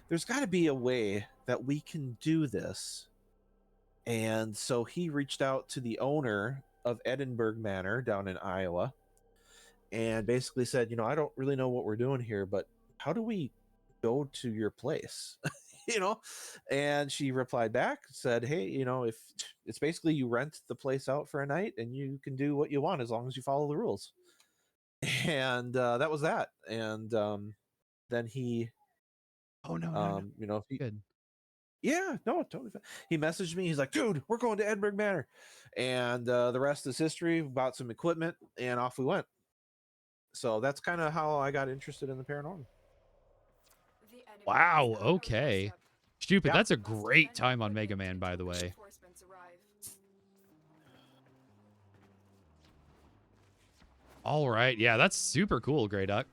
there's got to be a way that we can do this. And so he reached out to the owner of Edinburgh Manor down in Iowa and basically said, I don't really know what we're doing here, but how do we go to your place? And she replied back, said, hey, if it's basically you rent the place out for a night and you can do what you want as long as you follow the rules. And that was that. And then he Oh no. Good. yeah, no, totally fine. He messaged me. He's like, dude, we're going to Edinburgh Manor. And the rest is history. Bought some equipment and off we went. So that's kind of how I got interested in the paranormal. The enemy Wow. is on our Okay. doorstep. Stupid. Yeah. That's a We must great defend time on equipment Mega Man, by the until way. reinforcements arrive. All right. Yeah, that's super cool, Grey Duck.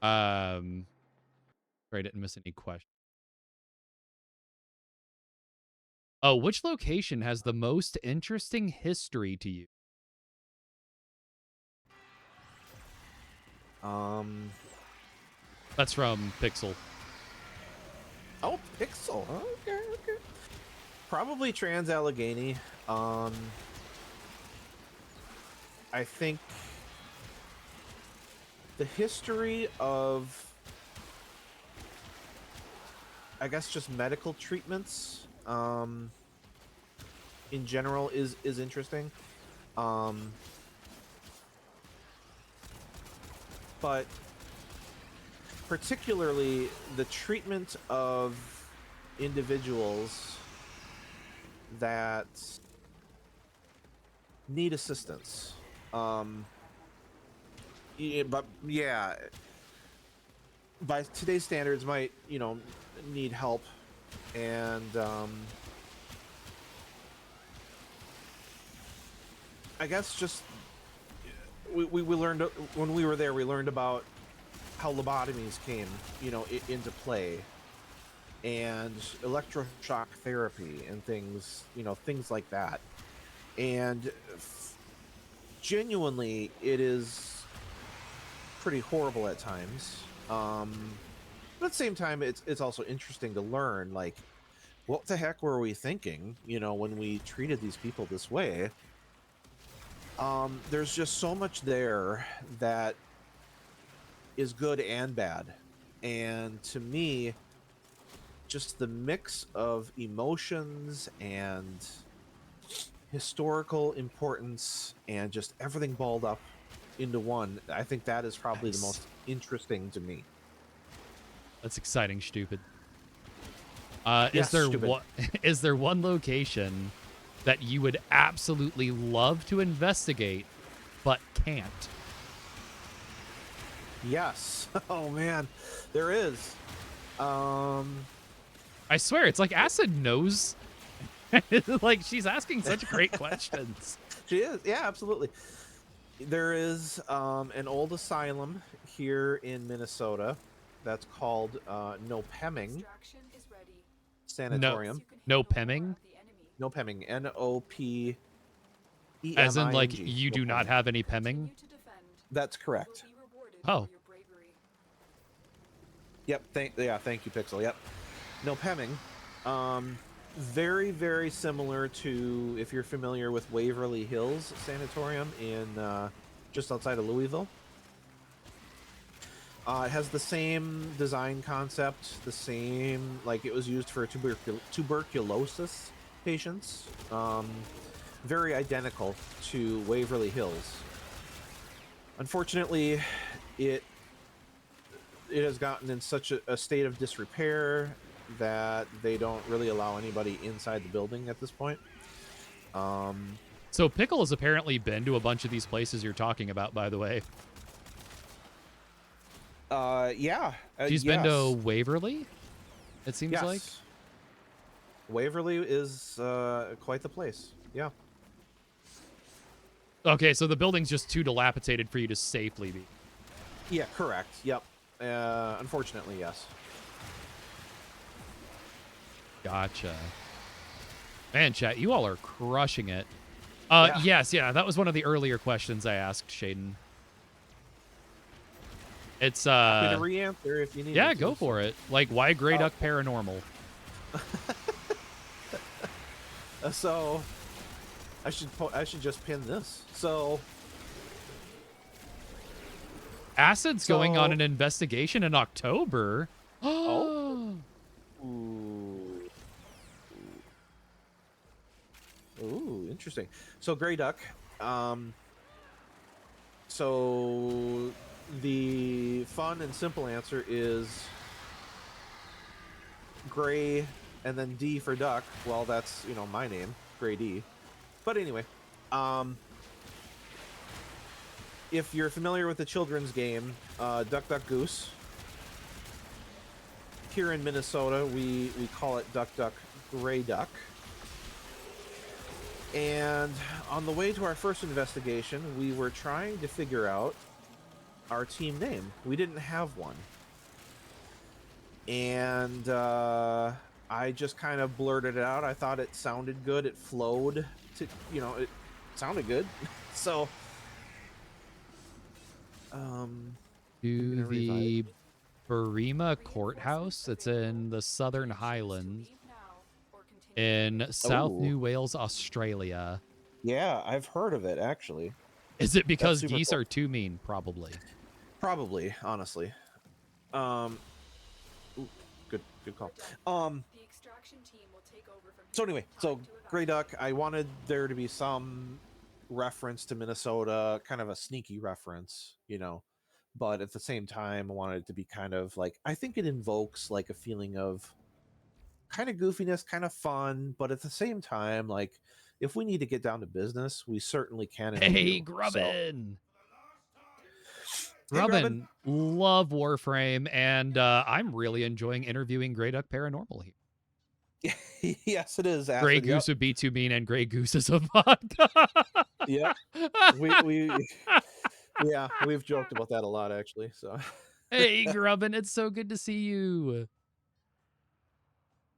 Sorry, I didn't miss any questions. Oh, which location has the most interesting history to you? That's from Pixel. Oh, Pixel. Okay. Probably Trans-Allegheny. I think the history of, I guess, just medical treatments in general is interesting. But particularly the treatment of individuals that need assistance. But yeah, by today's standards, might need help, and I guess just we learned when we were there. We learned about how lobotomies came, into play, and electroshock therapy and things, things like that. And genuinely, it is pretty horrible at times. But at the same time, it's also interesting to learn, like, what the heck were we thinking, when we treated these people this way? There's just so much there that is good and bad. And to me, just the mix of emotions and historical importance and just everything balled up into one, I think that is probably the most interesting to me. That's exciting, stupid. Yes, stupid. Is there one location that you would absolutely love to investigate but can't? Yes. Oh man, there is. I swear, it's like Acid knows. Like, she's asking such great questions. She is. Yeah, absolutely. There is an old asylum here in Minnesota that's called Nopeming Extraction is ready. Sanatorium. No Pemming? Nopeming. N-O-P-E-M-I-N-G. As in, like, you do not have any Pemming? Continue to defend. That's correct. You will be rewarded Oh. for your bravery. Yep. Thank you, Pixel. Yep. Nopeming. Very, very similar to, if you're familiar with Waverly Hills Sanatorium in just outside of Louisville. It has the same design concept, the same, like, it was used for tuberculosis patients. Very identical to Waverly Hills. Unfortunately, it has gotten in such a state of disrepair that they don't really allow anybody inside the building at this point. So Pickle has apparently been to a bunch of these places you're talking about, by the way. Yeah. She's been to Waverly, it seems Yes. like. Waverly is quite the place. Yeah. Okay, so the building's just too dilapidated for you to safely be. Yeah, correct. Yep. Unfortunately, yes. Gotcha. Man, chat, you all are crushing it. Yeah. Yes, yeah, that was one of the earlier questions I asked Shaden. It's Happy to re-answer if you need. yeah, go for it. Like, why GreyDuckParanormal? So, I should just pin this. So, Acid's going on an investigation in October. Oh, Ooh. Ooh, interesting. So Grey Duck. So the fun and simple answer is Gray and then D for Duck. Well, that's, my name, Gray D. But anyway, if you're familiar with the children's game, Duck Duck Goose, here in Minnesota, we call it Duck Duck Gray Duck. And on the way to our first investigation, we were trying to figure out our team name. We didn't have one. And I just kind of blurted it out. I thought it sounded good. It flowed. It sounded good. So, to the Barima Courthouse. It's in the Southern Highlands in South New Wales, Australia. Yeah, I've heard of it, actually. Is it because geese are too mean? Probably. Probably, honestly. Good call. The extraction team will take over from So here. anyway, Time so to Grey evacuate. Duck, I wanted there to be some reference to Minnesota, kind of a sneaky reference, but at the same time, I wanted it to be kind of like, I think it invokes like a feeling of kind of goofiness, kind of fun, but at the same time, like, if we need to get down to business, we certainly can. And we Hey, do. Grubbin. Hey, Grubbin, love Warframe, and I'm really enjoying interviewing GreyDuckParanormal here. Yes, it is. Acid. Grey Goose would be too mean, and Grey Goose is a vodka. Yep. Yeah, we've joked about that a lot, actually. So, hey, Grubbin, it's so good to see you.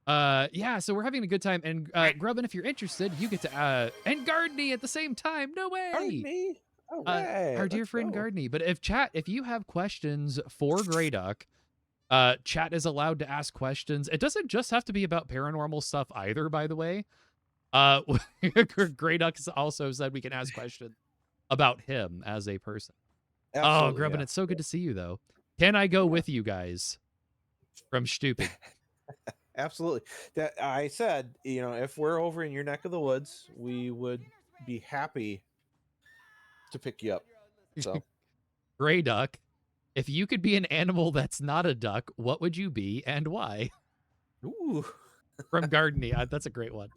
Yeah, so we're having a good time, and Grubbin, if you're interested, you get to and Gardney at the same time. No way. pardon me. All right, Our dear friend Gardney. But if you have questions for Grey Duck, chat is allowed to ask questions. It doesn't just have to be about paranormal stuff either, by the way. Grey Duck also said we can ask questions about him as a person. Absolutely, Oh, Grubbin, yeah. it's so good to see you, though. Can I go with you guys from Stupid? Absolutely. That I said, if we're over in your neck of the woods, we would be happy to pick you up. So, Grey Duck, if you could be an animal that's not a duck, what would you be and why? ooh, From Gardney. That's a great one.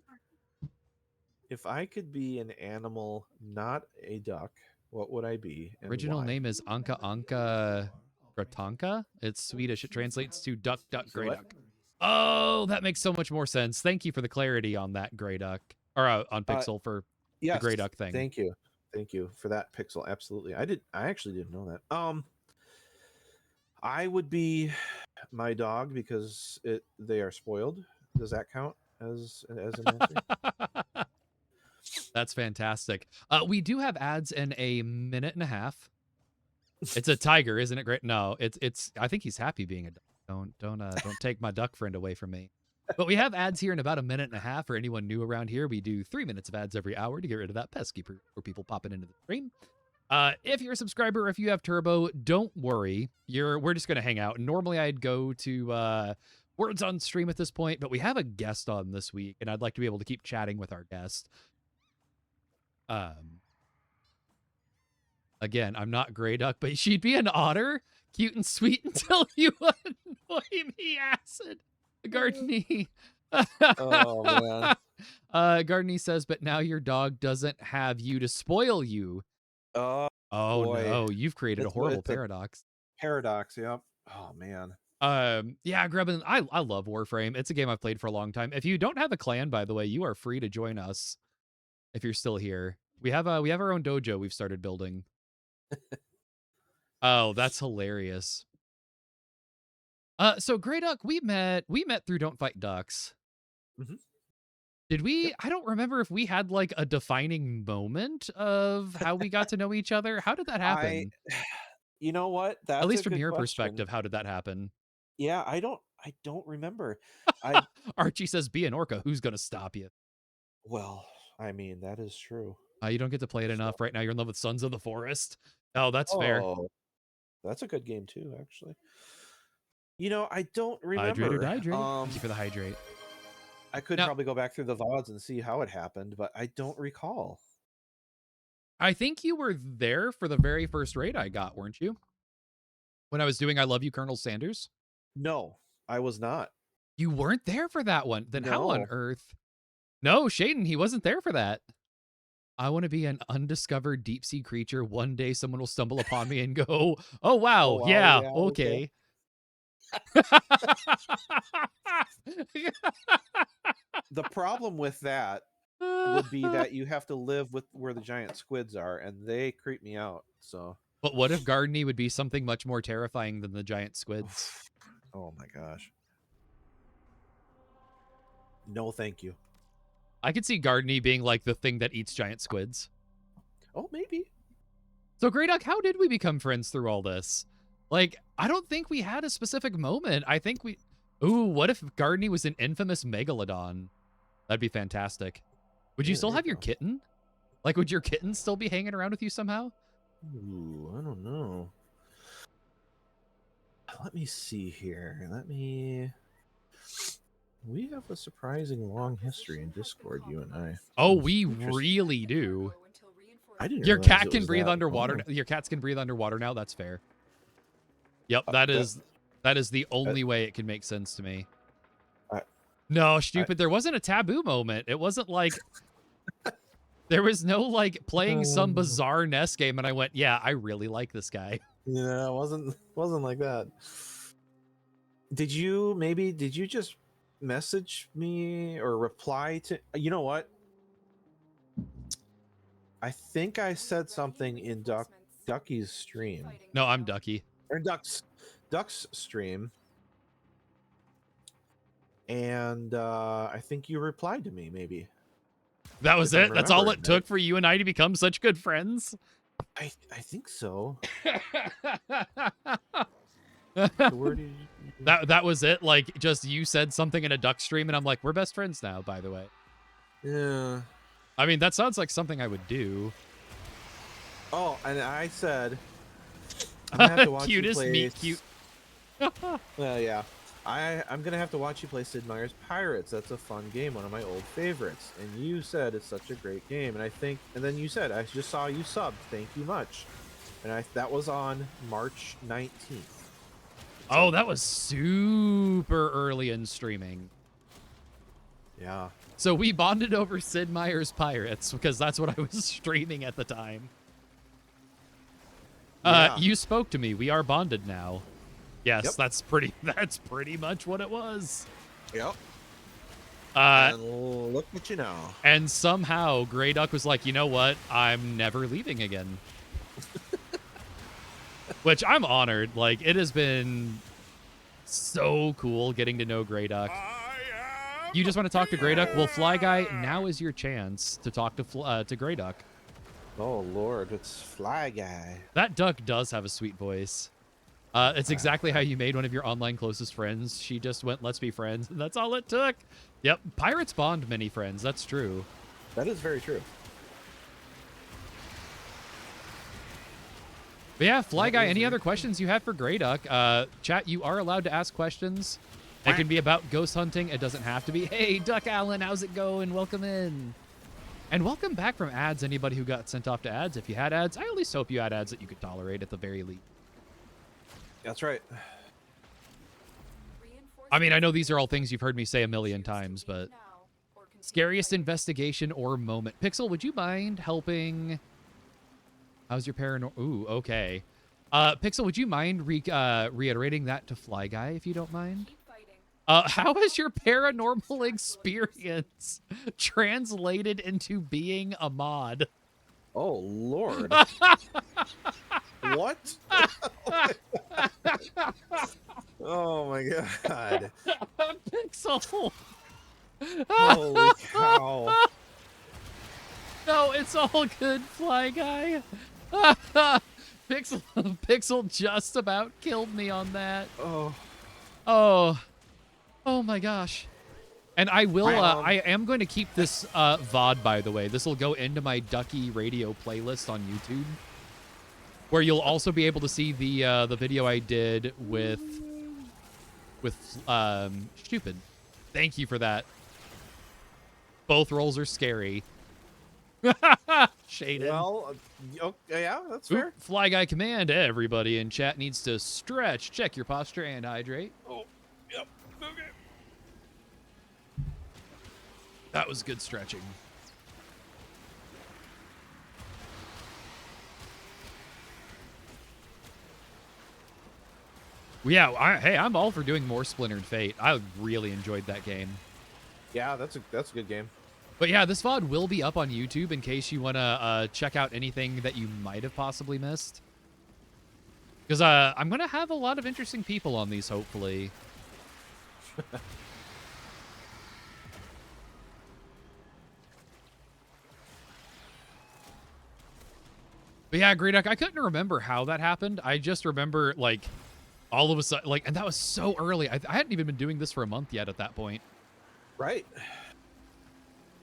if I could be an animal, not a duck, what would I be? And Original why? name is Anka Anka Gratanka. It's Swedish. It translates to Duck Duck Grey What? Duck. Oh, that makes so much more sense. Thank you for the clarity on that, Grey Duck. Or on Pixel for the Yes, Grey Duck thing. Thank you for that, Pixel. Absolutely. I actually didn't know that. I would be my dog because they are spoiled. Does that count as an answer? That's fantastic. We do have ads in a minute and a half. It's a tiger, isn't it great? No, it's I think he's happy being a duck. Don't take my duck friend away from me. But we have ads here in about a minute and a half. For anyone new around here, we do 3 minutes of ads every hour to get rid of that pesky for people popping into the stream. If you're a subscriber, if you have Turbo, don't worry. We're just gonna hang out. Normally I'd go to words on stream at this point, but we have a guest on this week, and I'd like to be able to keep chatting with our guest. Again, I'm not Grey Duck, but she'd be an otter, cute and sweet until you annoy me, Acid. Gardney. Oh man. Gardney says, but now your dog doesn't have you to spoil you. Oh boy. No, you've created a horrible paradox. Paradox, yep. Oh man. Yeah, Grubbin, I love Warframe. It's a game I've played for a long time. If you don't have a clan, by the way, you are free to join us if you're still here. We have our own dojo we've started building. Oh, that's hilarious. So Grey Duck, we met through Don't Fight Ducks. Mm-hmm. Did we? Yep. I don't remember if we had like a defining moment of how we got to know each other. How did that happen? You know what? That's at least from good your question. perspective. How did that happen? Yeah, I don't remember. Archie says, "Be an orca. Who's gonna stop you?" Well, I mean that is true. You don't get to play it enough right now. You're in love with Sons of the Forest. Oh, that's fair. That's a good game too, actually. You know, I don't Hydrate or remember. dehydrate. Thank you for the hydrate. I could Now, probably go back through the VODs and see how it happened, but I don't recall. I think you were there for the very first raid I got, weren't you? When I was doing I Love You, Colonel Sanders? No, I was not. You weren't there for that one. Then how on No. earth? No, Shaden, he wasn't there for that. I want to be an undiscovered deep sea creature. One day someone will stumble upon me and go, oh, wow, wow, yeah, yeah, okay. The problem with that would be that you have to live with where the giant squids are, and they creep me out. So, But what if Gardeny would be something much more terrifying than the giant squids? oh my gosh. No, thank you. I could see Gardeny being like the thing that eats giant squids. Oh, maybe. So, GreyDuck, how did we become friends through all this? Like, I don't think we had a specific moment. I think we... Ooh, what if Gardeny was an infamous megalodon? That'd be fantastic. Would you Yeah, still there have you your go. kitten? Like, would your kitten still be hanging around with you somehow? Ooh, I don't know. Let me see here. We have a surprising long history in Discord, you and I. Oh, we Interesting. really do. I didn't Your realize cat it can was breathe that underwater. long. Your cats can breathe underwater now. That's fair. Yep, that that- is the only way it can make sense to me. I- No, stupid. There wasn't a taboo moment. It wasn't like there was no like playing some bizarre NES game, and I went, yeah, I really like this guy. Yeah, it wasn't like that. Did you just message me or reply to? You know what? I think I said something in Ducky's stream No, I'm Ducky. or Duck's stream, and I think you replied to me. Maybe That was If I'm it. That's all it remembering took right. for you and I to become such good friends. I think so. that Where did you... that was it. Like, just you said something in a Duck stream, and I'm like, we're best friends now. By the way, Yeah. I mean that sounds like something I would do. Oh, and I said, I'm gonna have to watch you Cutest play. meet cute. Yeah. I'm gonna have to watch you play Sid Meier's Pirates. That's a fun game, one of my old favorites. And you said it's such a great game. And then you said, I just saw you subbed. Thank you much. And that was on March 19th. Oh, that was super early in streaming. Yeah. So we bonded over Sid Meier's Pirates because that's what I was streaming at the time. Yeah. You spoke to me. We are bonded now. Yes, Yep. that's pretty much what it was. Yep. Uh, And look what you know. and somehow GreyDuck was like, you know what? I'm never leaving again. Which I'm honored. Like, it has been so cool getting to know GreyDuck. You just want to talk to GreyDuck? Well, Fly Guy, now is your chance to talk to GreyDuck. Oh Lord, it's Fly Guy. That duck does have a sweet voice. It's exactly how you made one of your online closest friends. She just went, let's be friends. And that's all it took. Yep. Pirates bond many friends. That's true. That is very true. But yeah, Fly That Guy, is any very other questions you have for GreyDuck? Chat, you are allowed to ask questions. It can be about ghost hunting. It doesn't have to be, hey, Duck Allen, how's it going? Welcome in. And welcome back from ads, anybody who got sent off to ads. If you had ads, I at least hope you had ads that you could tolerate at the very least. That's right. I mean, I know these are all things you've heard me say a million times, but scariest investigation or moment. Pixel, would you mind helping? How's your paranormal? Ooh, okay. Pixel, would you mind reiterating that to Fly Guy if you don't mind? How has your paranormal experience translated into being a mod? Oh Lord. What? Oh my God. Pixel. Holy cow. No, it's all good, Fly Guy. Pixel just about killed me on that. Oh my gosh. And I will, I am going to keep this VOD, by the way. This will go into my Duckie Radio playlist on YouTube, where you'll also be able to see the video I did with with stupid. Thank you for that. Both rolls are scary. Shaden. Well, okay, yeah, that's fair. Fly Guy command. Everybody in chat needs to stretch, check your posture, and hydrate. Oh, yep. Okay. That was good stretching. Yeah, hey, I'm all for doing more Splintered Fate. I really enjoyed that game. Yeah, that's a good game. But yeah, this VOD will be up on YouTube in case you want to check out anything that you might have possibly missed. Because I'm going to have a lot of interesting people on these, hopefully. But yeah, GreyDuck, I couldn't remember how that happened. I just remember, like, all of a sudden, like, and that was so early. I hadn't even been doing this for a month yet at that point. Right.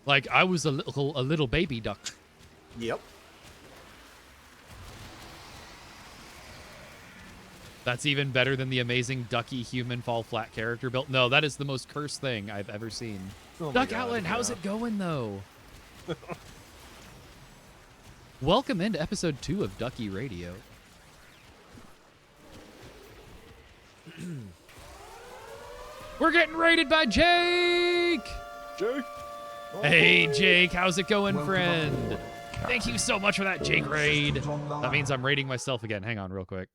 Like, I was a little baby duck. Yep. That's even better than the amazing Ducky human fall flat character built. No, that is the most cursed thing I've ever seen. Oh my Duck God, Outland, how's yeah. it going, though? Welcome into episode 2 of Duckie Radio. We're getting raided by Jake! Jake. Hey, Jake, how's it going, friend? Thank you so much for that Jake raid. That means I'm raiding myself again. Hang on real quick.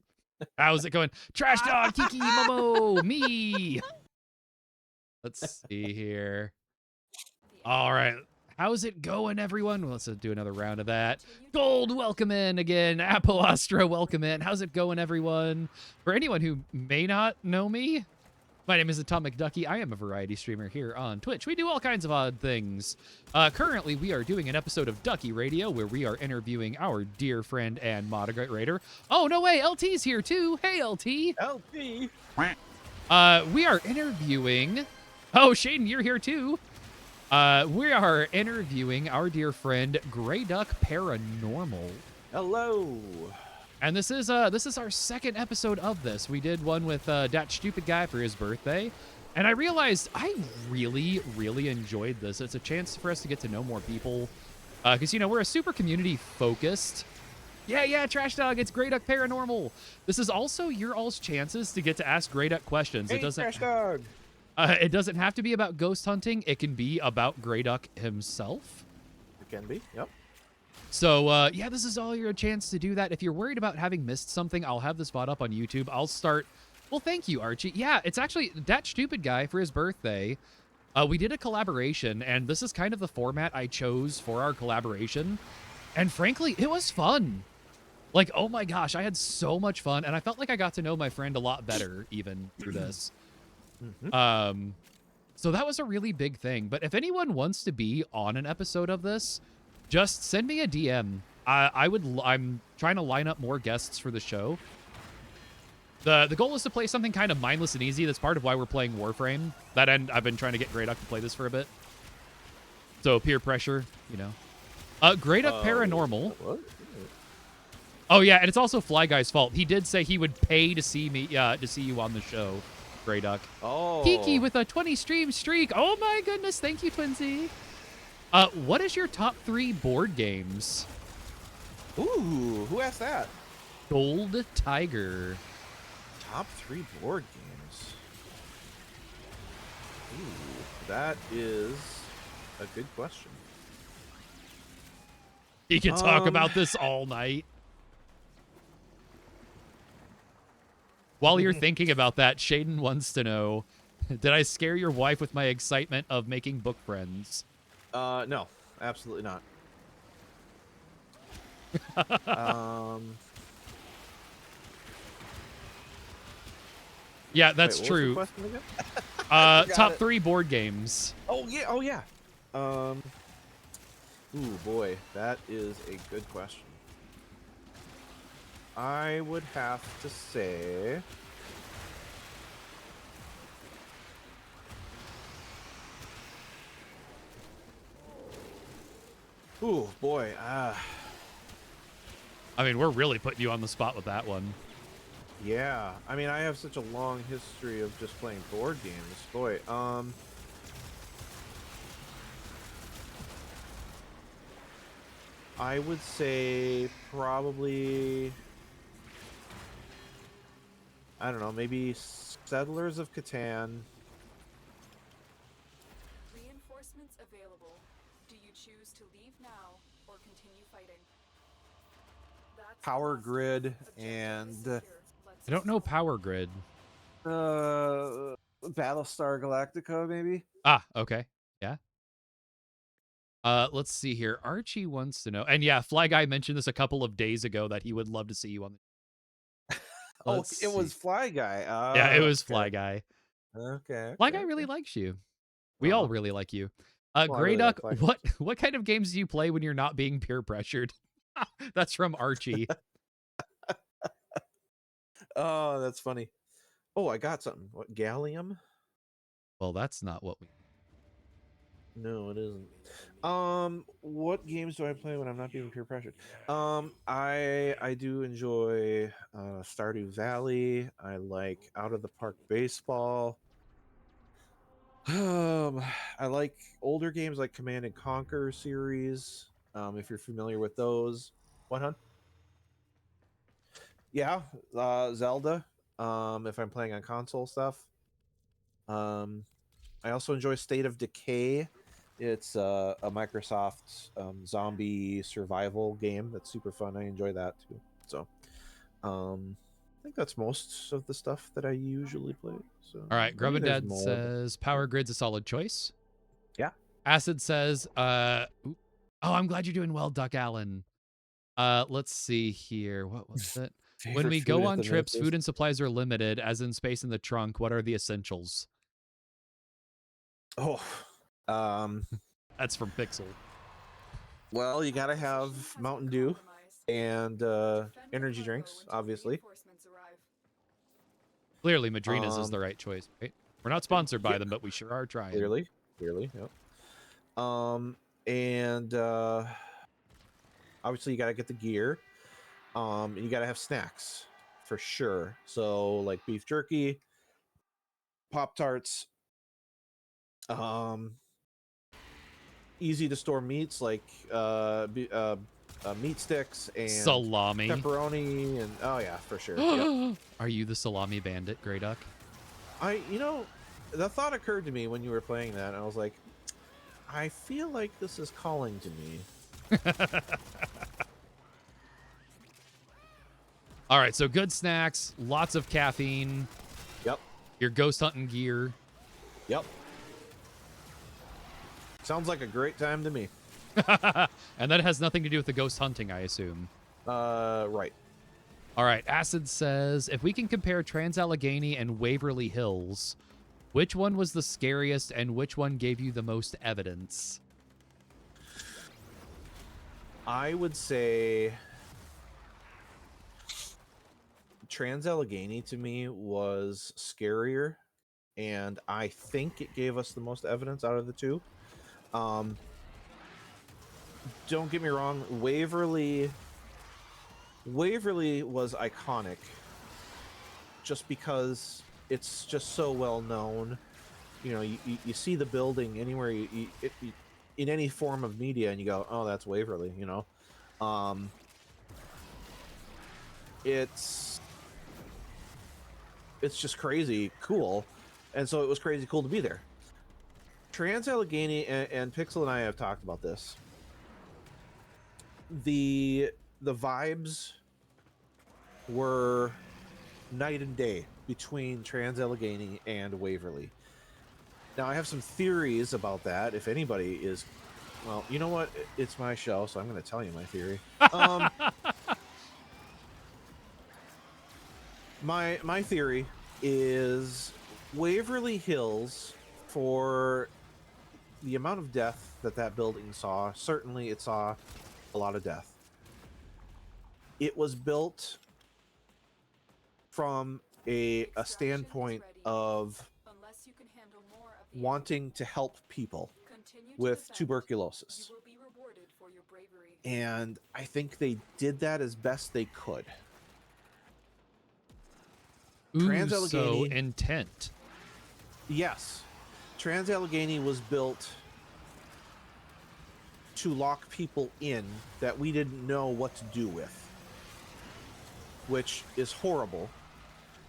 How's it going? Trash Dog, Kiki, Momo, me. Let's see here. All right. How's it going, everyone? Well, let's do another round of that. Gold, welcome in again. Apple Astra, welcome in. How's it going, everyone? For anyone who may not know me, my name is Atomic Ducky. I am a variety streamer here on Twitch. We do all kinds of odd things. Currently, we are doing an episode of Duckie Radio where we are interviewing our dear friend and moderator. Oh, no way. LT's here, too. Hey, LT. LP. We are interviewing... Oh, Shaden, you're here, too. We are interviewing our dear friend GreyDuckParanormal. Hello. And this is our second episode of this. We did one with that stupid guy for his birthday, and I realized I really, really enjoyed this. It's a chance for us to get to know more people, because you know we're a super community focused. Yeah, Trash Dog. It's GreyDuckParanormal. This is also your all's chances to get to ask GreyDuck questions. Hey, Trash Dog. It doesn't have to be about ghost hunting. It can be about GreyDuck himself. It can be. Yep. So, yeah, this is all your chance to do that. If you're worried about having missed something, I'll have this VOD up on YouTube. I'll start... Well, thank you, Archie. Yeah, it's actually that stupid guy for his birthday. We did a collaboration, and this is kind of the format I chose for our collaboration. And frankly, it was fun. Like, oh my gosh, I had so much fun, and I felt like I got to know my friend a lot better, even through this. Mm-hmm. So that was a really big thing. But if anyone wants to be on an episode of this... just send me a DM. I'm trying to line up more guests for the show. The goal is to play something kind of mindless and easy. That's part of why we're playing Warframe. That end, I've been trying to get GreyDuck to play this for a bit. So peer pressure, you know. GreyDuckParanormal. What? Oh yeah, and it's also Fly Guy's fault. He did say he would pay to see me, to see you on the show, GreyDuck. Oh. Kiki with a 20 stream streak. Oh my goodness, thank you, Twinsy. What is your top 3 board games? Ooh, who asked that? Gold Tiger. Top 3 board games. Ooh, that is a good question. You can talk about this all night. While you're thinking about that, Shaden wants to know, did I scare your wife with my excitement of making book friends? No, absolutely not. Yeah, that's wait, true. what was the question again? Top 3 board games. Oh yeah. Ooh boy, that is a good question. I would have to say ooh boy, I mean, we're really putting you on the spot with that one. Yeah, I mean, I have such a long history of just playing board games. Boy, I would say probably, I don't know, maybe Settlers of Catan. Reinforcements available. Do you choose to leave now or continue fighting? That's the Power last Grid, objective is and secure. Let's I don't know move on. Power Grid. Battlestar Galactica, maybe. Ah, okay. Yeah. Let's see here. Archie wants to know, and yeah, Fly Guy mentioned this a couple of days ago that he would love to see you on the. Oh, Let's it was see. Fly Guy. Yeah, it Ah, was Fly okay. Guy. Okay, Fly okay, Guy really okay. likes you. We all Aw. really like you. Well, I Grey really like Duck, Fly Guy. what kind of games do you play when you're not being peer pressured? That's from Archie. Oh, that's funny. Oh, I got something. What, Gallium? Well, that's not what we. No, it isn't. What games do I play when I'm not being peer pressured? I do enjoy Stardew Valley. I like Out of the Park Baseball. I like older games like Command and Conquer series. If you're familiar with those. What, huh? Yeah, Zelda. If I'm playing on console stuff. Um, I also enjoy State of Decay. It's a Microsoft zombie survival game that's super fun. I enjoy that too. So, I think that's most of the stuff that I usually play. So, All right, maybe there's Grubadad more. But says Power Grid's a solid choice. yeah. Acid says, oh, I'm glad you're doing well, Duck Allen. Let's see here. What was it? When Favorite we food go at on the trips, Northwest. food and supplies are limited, as in space in the trunk. What are the essentials? Oh, um, That's from Pixel. well, you gotta have Position has been Mountain Dew compromised. and Defend the energy cargo drinks, until obviously. reinforcements arrive. Clearly, Madrina's is Um, the right choice, right? We're not sponsored by yeah, them, but we sure are trying. clearly, yep. And obviously you gotta get the gear. And you gotta have snacks for sure. So like beef jerky, Pop Tarts, easy to store meats like meat sticks and Salami. pepperoni, and oh yeah, for sure. Yep. Are you the salami bandit, Grey Duck? The thought occurred to me when you were playing that, and I was like, I feel like this is calling to me. All right, so good snacks, lots of caffeine, Yep. your ghost hunting gear. Yep. Sounds like a great time to me. And that has nothing to do with the ghost hunting, I assume. Right. All right, Acid says, if we can compare Trans-Allegheny and Waverly Hills, which one was the scariest and which one gave you the most evidence? I would say Trans-Allegheny to me was scarier, and I think it gave us the most evidence out of the two. Don't get me wrong, Waverly was iconic just because it's just so well known. You know, you see the building anywhere in any form of media, and you go, oh, that's Waverly. You know, it's just crazy cool, and so it was crazy cool to be there. Trans-Allegheny, and Pixel and I have talked about this. The vibes were night and day between Trans-Allegheny and Waverly. Now, I have some theories about that. If anybody is, well, you know what? It's my show, so I'm going to tell you my theory. My theory is Waverly Hills, for the amount of death that building saw, certainly it saw a lot of death. It was built from a standpoint of Unless you can handle more of the wanting to help people Continue to with defend. tuberculosis. You will be rewarded for your bravery. And I think they did that as best they could. Ooh, so Trans-Allegheny, intent. yes, Trans-Allegheny was built to lock people in that we didn't know what to do with, which is horrible,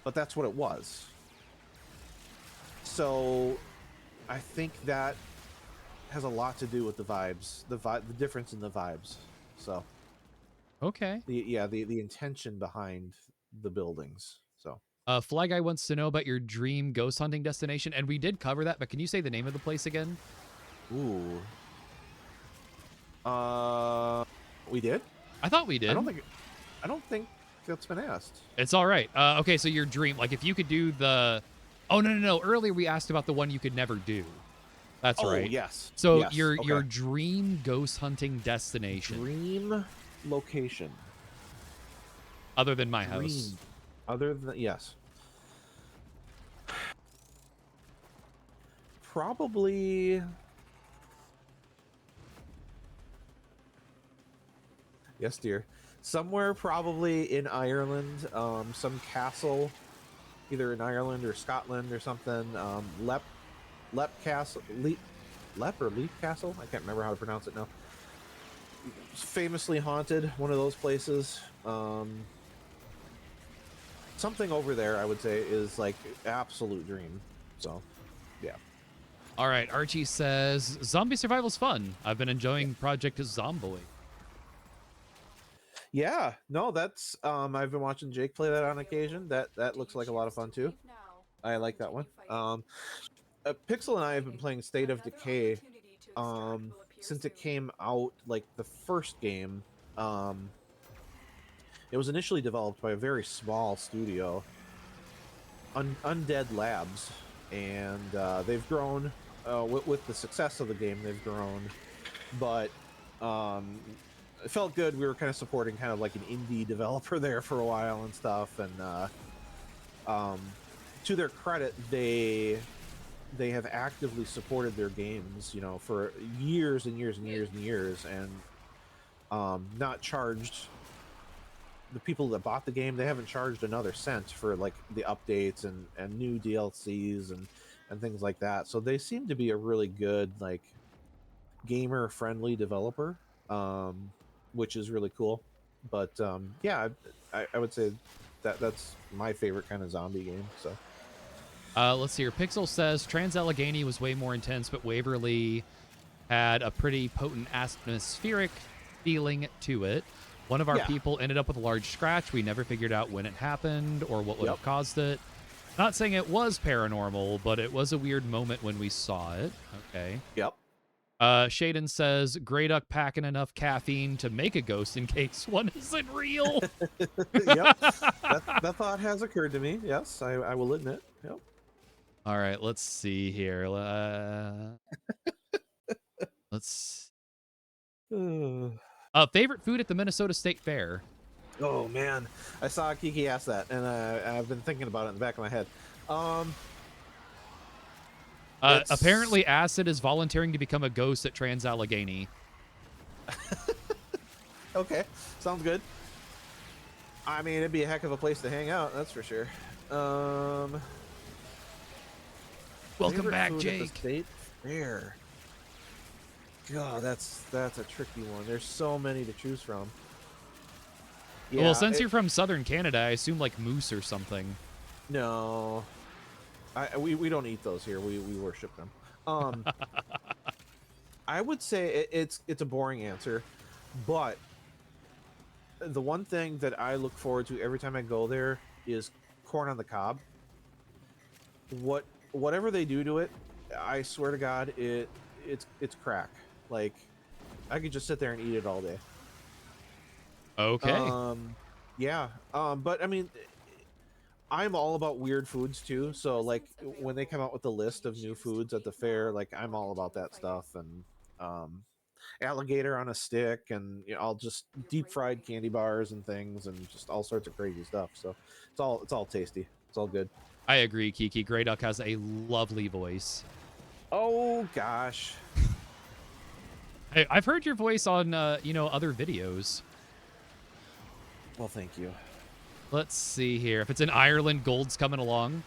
but that's what it was. So I think that has a lot to do with the vibes, the difference in the vibes. So Okay. the intention behind the buildings. So Fly Guy wants to know about your dream ghost hunting destination, and we did cover that, but can you say the name of the place again? ooh, we did. I thought we did. I don't think that's been asked. It's all right. Okay, so your dream, like if you could do the... Oh, no. Earlier we asked about the one you could never do. That's Oh, right. yes. So yes. your Okay. dream ghost hunting destination, Dream location. other than my house. Dream. Other than yes. Probably. Yes, dear. Somewhere probably in Ireland, some castle, either in Ireland or Scotland or something. Lep Castle, Lep or Leap Castle. I can't remember how to pronounce it now. It's famously haunted. One of those places. Something over there, I would say, is like absolute dream. So, yeah. All right, Archie says, zombie survival's fun. I've been enjoying Project Zomboid. Yeah, no, that's I've been watching Jake play that on occasion. That looks like a lot of fun too. I like that one. Pixel and I have been playing State of Decay since it came out, like the first game. It was initially developed by a very small studio, Undead Labs, and they've grown with the success of the game. They've grown, but it felt good. We were kind of supporting kind of like an indie developer there for a while and stuff. And to their credit, they have actively supported their games, you know, for years and years and years and years, and not charged the people that bought the game. They haven't charged another cent for like the updates and new DLCs and things like that. So they seem to be a really good, like, gamer friendly developer, which is really cool. But yeah, I would say that's my favorite kind of zombie game. So Let's see here. Pixel says Trans-Allegheny was way more intense, but Waverly had a pretty potent atmospheric feeling to it. One of our people ended up with a large scratch. We never figured out when it happened or what would have caused it. Not saying it was paranormal, but it was a weird moment when we saw it. Okay. Yep. Shaden says, GreyDuck packing enough caffeine to make a ghost in case one isn't real. Yep. That thought has occurred to me. Yes, I will admit. Yep. All right, let's see here. Let's. Favorite food at the Minnesota State Fair? Oh man, I saw Kiki ask that, and I've been thinking about it in the back of my head. Apparently, Acid is volunteering to become a ghost at Trans-Allegheny. Okay, sounds good. I mean, it'd be a heck of a place to hang out, that's for sure. Welcome back, food at the Jake. State Fair. God, that's a tricky one. There's so many to choose from. Yeah, Well, since you're from southern Canada, I assume like moose or something. No, we don't eat those here. We worship them. I would say it's a boring answer, but the one thing that I look forward to every time I go there is corn on the cob. Whatever they do to it, I swear to God, it's crack. Like, I could just sit there and eat it all day. Okay. Yeah. But I mean, I'm all about weird foods too. So like when they come out with the list of new foods at the fair, like I'm all about that stuff. And alligator on a stick, and you know, I'll just deep fried candy bars and things, and just all sorts of crazy stuff. So it's all tasty. It's all good. I agree, Kiki. GreyDuck has a lovely voice. Oh gosh. Hey, I've heard your voice on other videos. Well, thank you. Let's see here. If it's in Ireland, gold's coming along.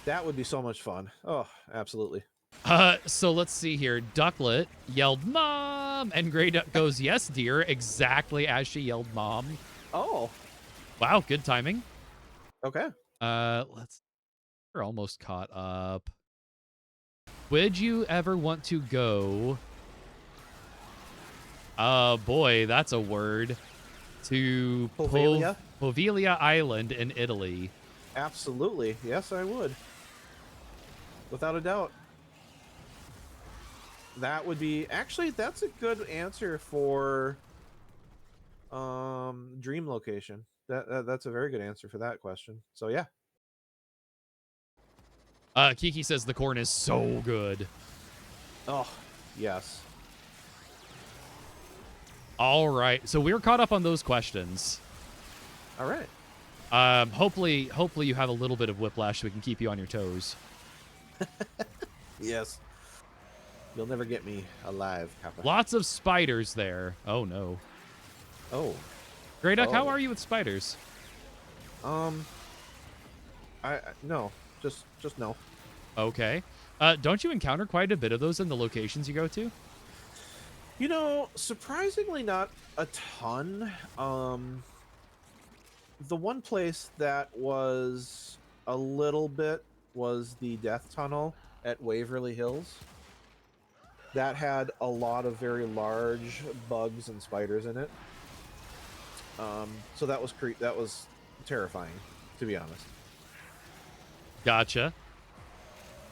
That would be so much fun. Oh, absolutely. So let's see here. Ducklet yelled, "Mom!" And GreyDuck goes, "Yes, dear," exactly as she yelled, "Mom." Oh, Wow, good timing. okay. We're almost caught up. Would you ever want to go? Boy, that's a word. To Poveglia? Poveglia Island in Italy. Absolutely. Yes, I would. Without a doubt. That would be actually that's a good answer for dream location. That's a very good answer for that question. So yeah. Kiki says the corn is so good. Oh, yes. All right, so we're caught up on those questions. All right. Hopefully you have a little bit of whiplash so we can keep you on your toes. Yes. You'll never get me alive, Kappa. Lots of spiders there. Oh no. Oh. GreyDuck, how Oh. are you with spiders? I no, just no. Okay. Don't you encounter quite a bit of those in the locations you go to? You know, surprisingly not a ton. The one place that was a little bit was the Death Tunnel at Waverly Hills. That had a lot of very large bugs and spiders in it. So that was terrifying, to be honest. Gotcha.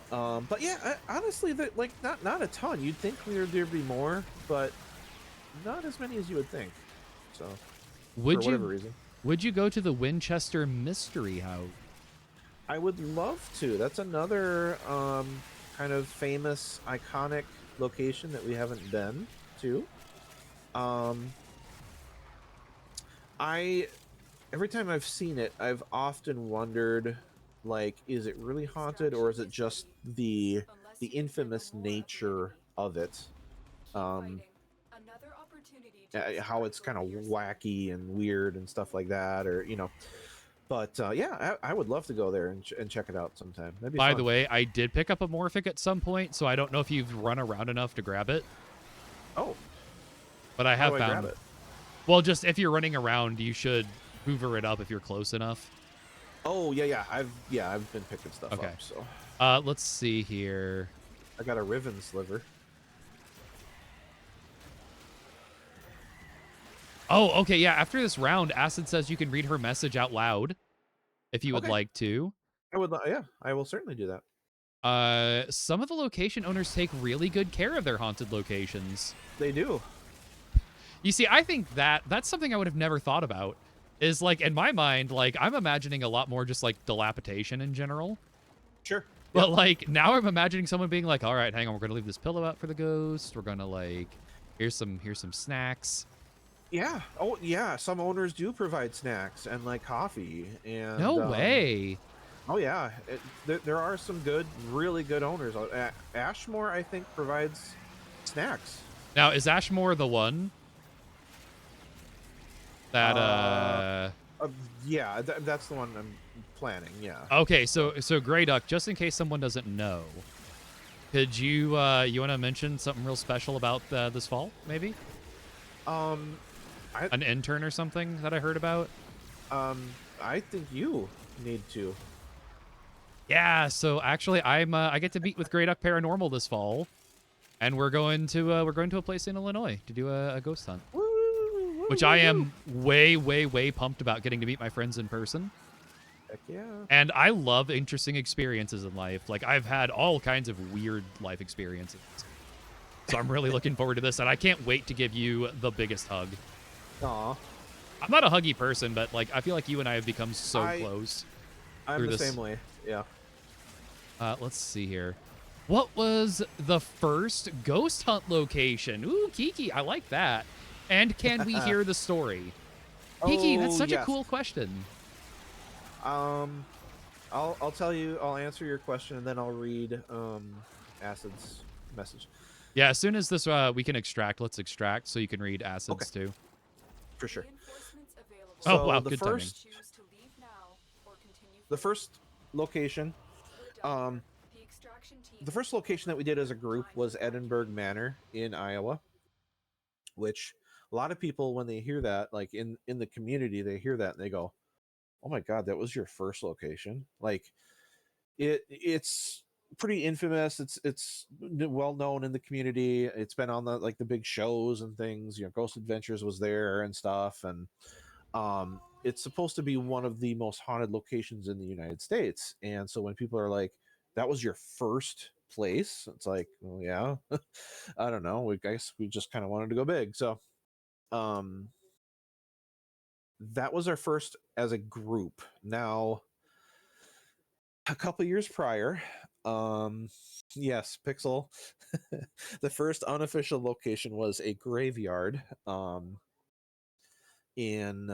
But yeah, honestly, not a ton. You'd think there'd be more, but not as many as you would think. So, for whatever reason, would you go to the Winchester Mystery House? I would love to. That's another kind of famous, iconic location that we haven't been to. Every time I've seen it, I've often wondered, like, is it really haunted, or is it just the infamous nature of it? How it's kind of wacky and weird and stuff like that, or But yeah, I would love to go there and check it out sometime. That'd be By fun. the way, I did pick up a Morphic at some point, so I don't know if you've run around enough to grab it. Oh, but I have how do I found grab it? Well, just if you're running around, you should hoover it up if you're close enough. Oh yeah. I've been picking stuff Okay. up. So let's see here. I got a Riven sliver. Oh, okay, yeah. After this round, Acid says you can read her message out loud if you would Okay. like to. I would. Yeah, I will certainly do that. Some of the location owners take really good care of their haunted locations. They do. You see, I think that's something I would have never thought about. Is like, in my mind, like, I'm imagining a lot more just like dilapidation in general. Sure. But like now I'm imagining someone being like, all right, hang on, we're gonna leave this pillow out for the ghost. We're gonna like here's some snacks. Yeah. Oh yeah. Some owners do provide snacks and like coffee and. No way. Oh yeah. There are some really good owners. Ashmore, I think, provides snacks. Now, is Ashmore the one that Yeah, that's the one I'm planning. Yeah. Okay, so GreyDuck, just in case someone doesn't know, could you you want to mention something real special about this fall, maybe? An intern or something that I heard about? I think you need to. Yeah, so actually I get to meet with GreyDuckParanormal this fall, and we're going to a place in Illinois to do a ghost hunt. Which I am way pumped about, getting to meet my friends in person. Heck yeah. And I love interesting experiences in life. Like, I've had all kinds of weird life experiences. So I'm really looking forward to this, and I can't wait to give you the biggest hug. Aw. I'm not a huggy person, but like I feel like you and I have become so close. I'm the same way. Yeah. Let's see here. What was the first ghost hunt location? Ooh, Kiki, I like that. And can we hear the story? Kiki, that's such a cool question. I'll tell you. I'll answer your question, and then I'll read Acid's message. Yeah, as soon as this we can extract, let's extract so you can read Acid's too. For sure. Oh, So wow, the good first, the first location, The extraction team the first location that we did as a group was Edinburgh Manor in Iowa, which a lot of people, when they hear that, like in the community, they hear that and they go, "Oh my God, that was your first location!" Like it's pretty infamous. It's well known in the community. It's been on the big shows and things. You know, Ghost Adventures was there and stuff, and it's supposed to be one of the most haunted locations in the United States. And so when people are like, "That was your first place," it's like, well, yeah. I don't know. I guess we just kind of wanted to go big. So that was our first as a group. Now, a couple years prior, yes, Pixel, the first unofficial location was a graveyard in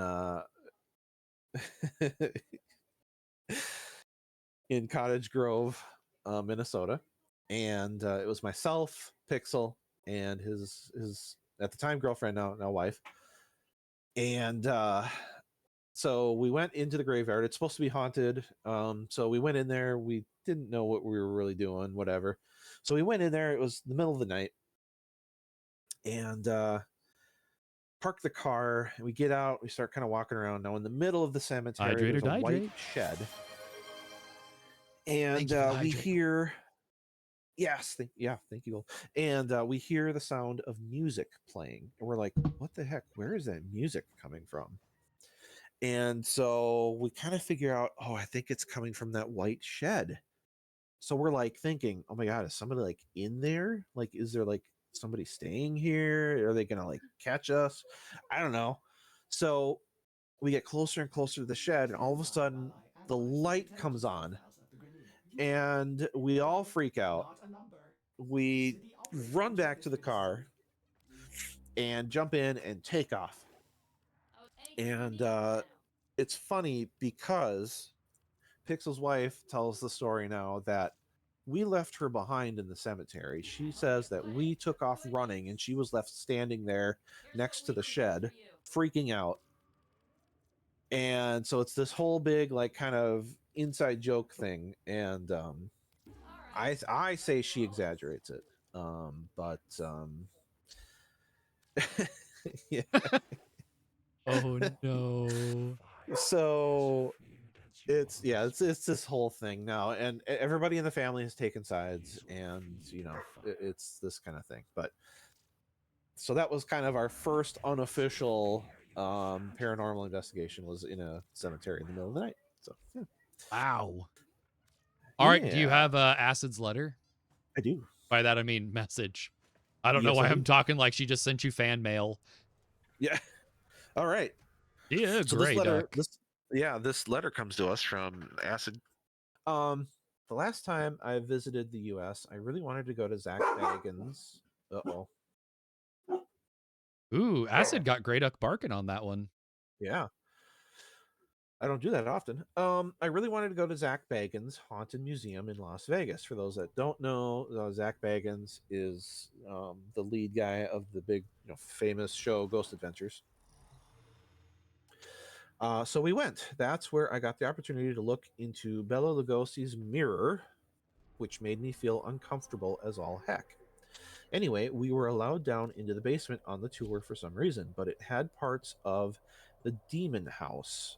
in Cottage Grove, Minnesota, and it was myself, Pixel, and his at the time girlfriend, now wife, and so we went into the graveyard. It's supposed to be haunted, so we went in there. We didn't know what we were really doing, whatever. So we went in there. It was the middle of the night, and park the car. We get out. We start kind of walking around. Now, in the middle of the cemetery, Hydrate or there's a white dihydrate. shed, and we hear. Yes, thank you. And we hear the sound of music playing, and we're like, "What the heck? Where is that music coming from?" And so we kind of figure out, oh, I think it's coming from that white shed. So we're like thinking, oh my God, is somebody like in there? Like, is there like somebody staying here? Are they gonna like catch us? I don't know. So we get closer and closer to the shed, and all of a sudden the light comes on, and we all freak out. We run back to the car and jump in and take off. And it's funny because Pixel's wife tells the story now that we left her behind in the cemetery. She says that we took off running and she was left standing there next to the shed, freaking out. And so it's this whole big, like, kind of inside joke thing. And I say she exaggerates it. But yeah. Oh no. So it's this whole thing now, and everybody in the family has taken sides, and it's this kind of thing. But so that was kind of our first unofficial paranormal investigation, was in a cemetery in the middle of the night. So Wow. All right. Do you yeah, have Acid's letter? I do. By that I mean message. I don't know Yes, I why do. I'm talking like she just sent you fan mail. Yeah. All right. Yeah, So Grey Duck. this letter comes to us from Acid. The last time I visited the U.S., I really wanted to go to Zach Bagans. Uh-oh. Ooh, Acid got Grey Duck barking on that one. Yeah. I don't do that often. I really wanted to go to Zach Bagans' Haunted Museum in Las Vegas. For those that don't know, Zach Bagans is the lead guy of the big, famous show Ghost Adventures. So we went. That's where I got the opportunity to look into Bela Lugosi's mirror, which made me feel uncomfortable as all heck. Anyway, we were allowed down into the basement on the tour for some reason, but it had parts of the Demon House,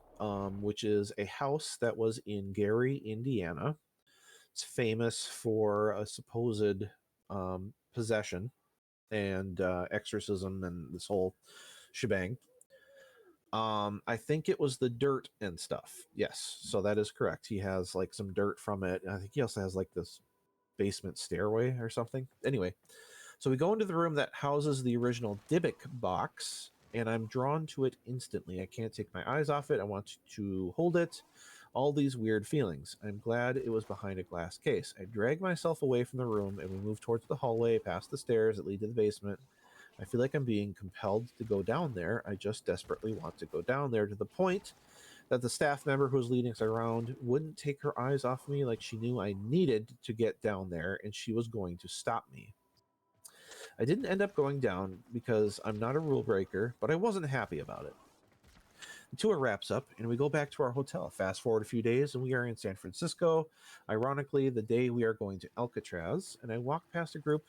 which is a house that was in Gary, Indiana. It's famous for a supposed possession and exorcism and this whole shebang. I think it was the dirt and stuff. Yes, so that is correct. He has like some dirt from it. I think he also has like this basement stairway or something. Anyway, so we go into the room that houses the original Dybbuk box, and I'm drawn to it instantly. I can't take my eyes off it. I want to hold it. All these weird feelings. I'm glad it was behind a glass case. I drag myself away from the room, and we move towards the hallway, past the stairs that lead to the basement. I feel like I'm being compelled to go down there. I just desperately want to go down there, to the point that the staff member who was leading us around wouldn't take her eyes off me, like she knew I needed to get down there and she was going to stop me. I didn't end up going down because I'm not a rule breaker, but I wasn't happy about it. The tour wraps up, and we go back to our hotel. Fast forward a few days, and we are in San Francisco. Ironically, the day we are going to Alcatraz, and I walk past a group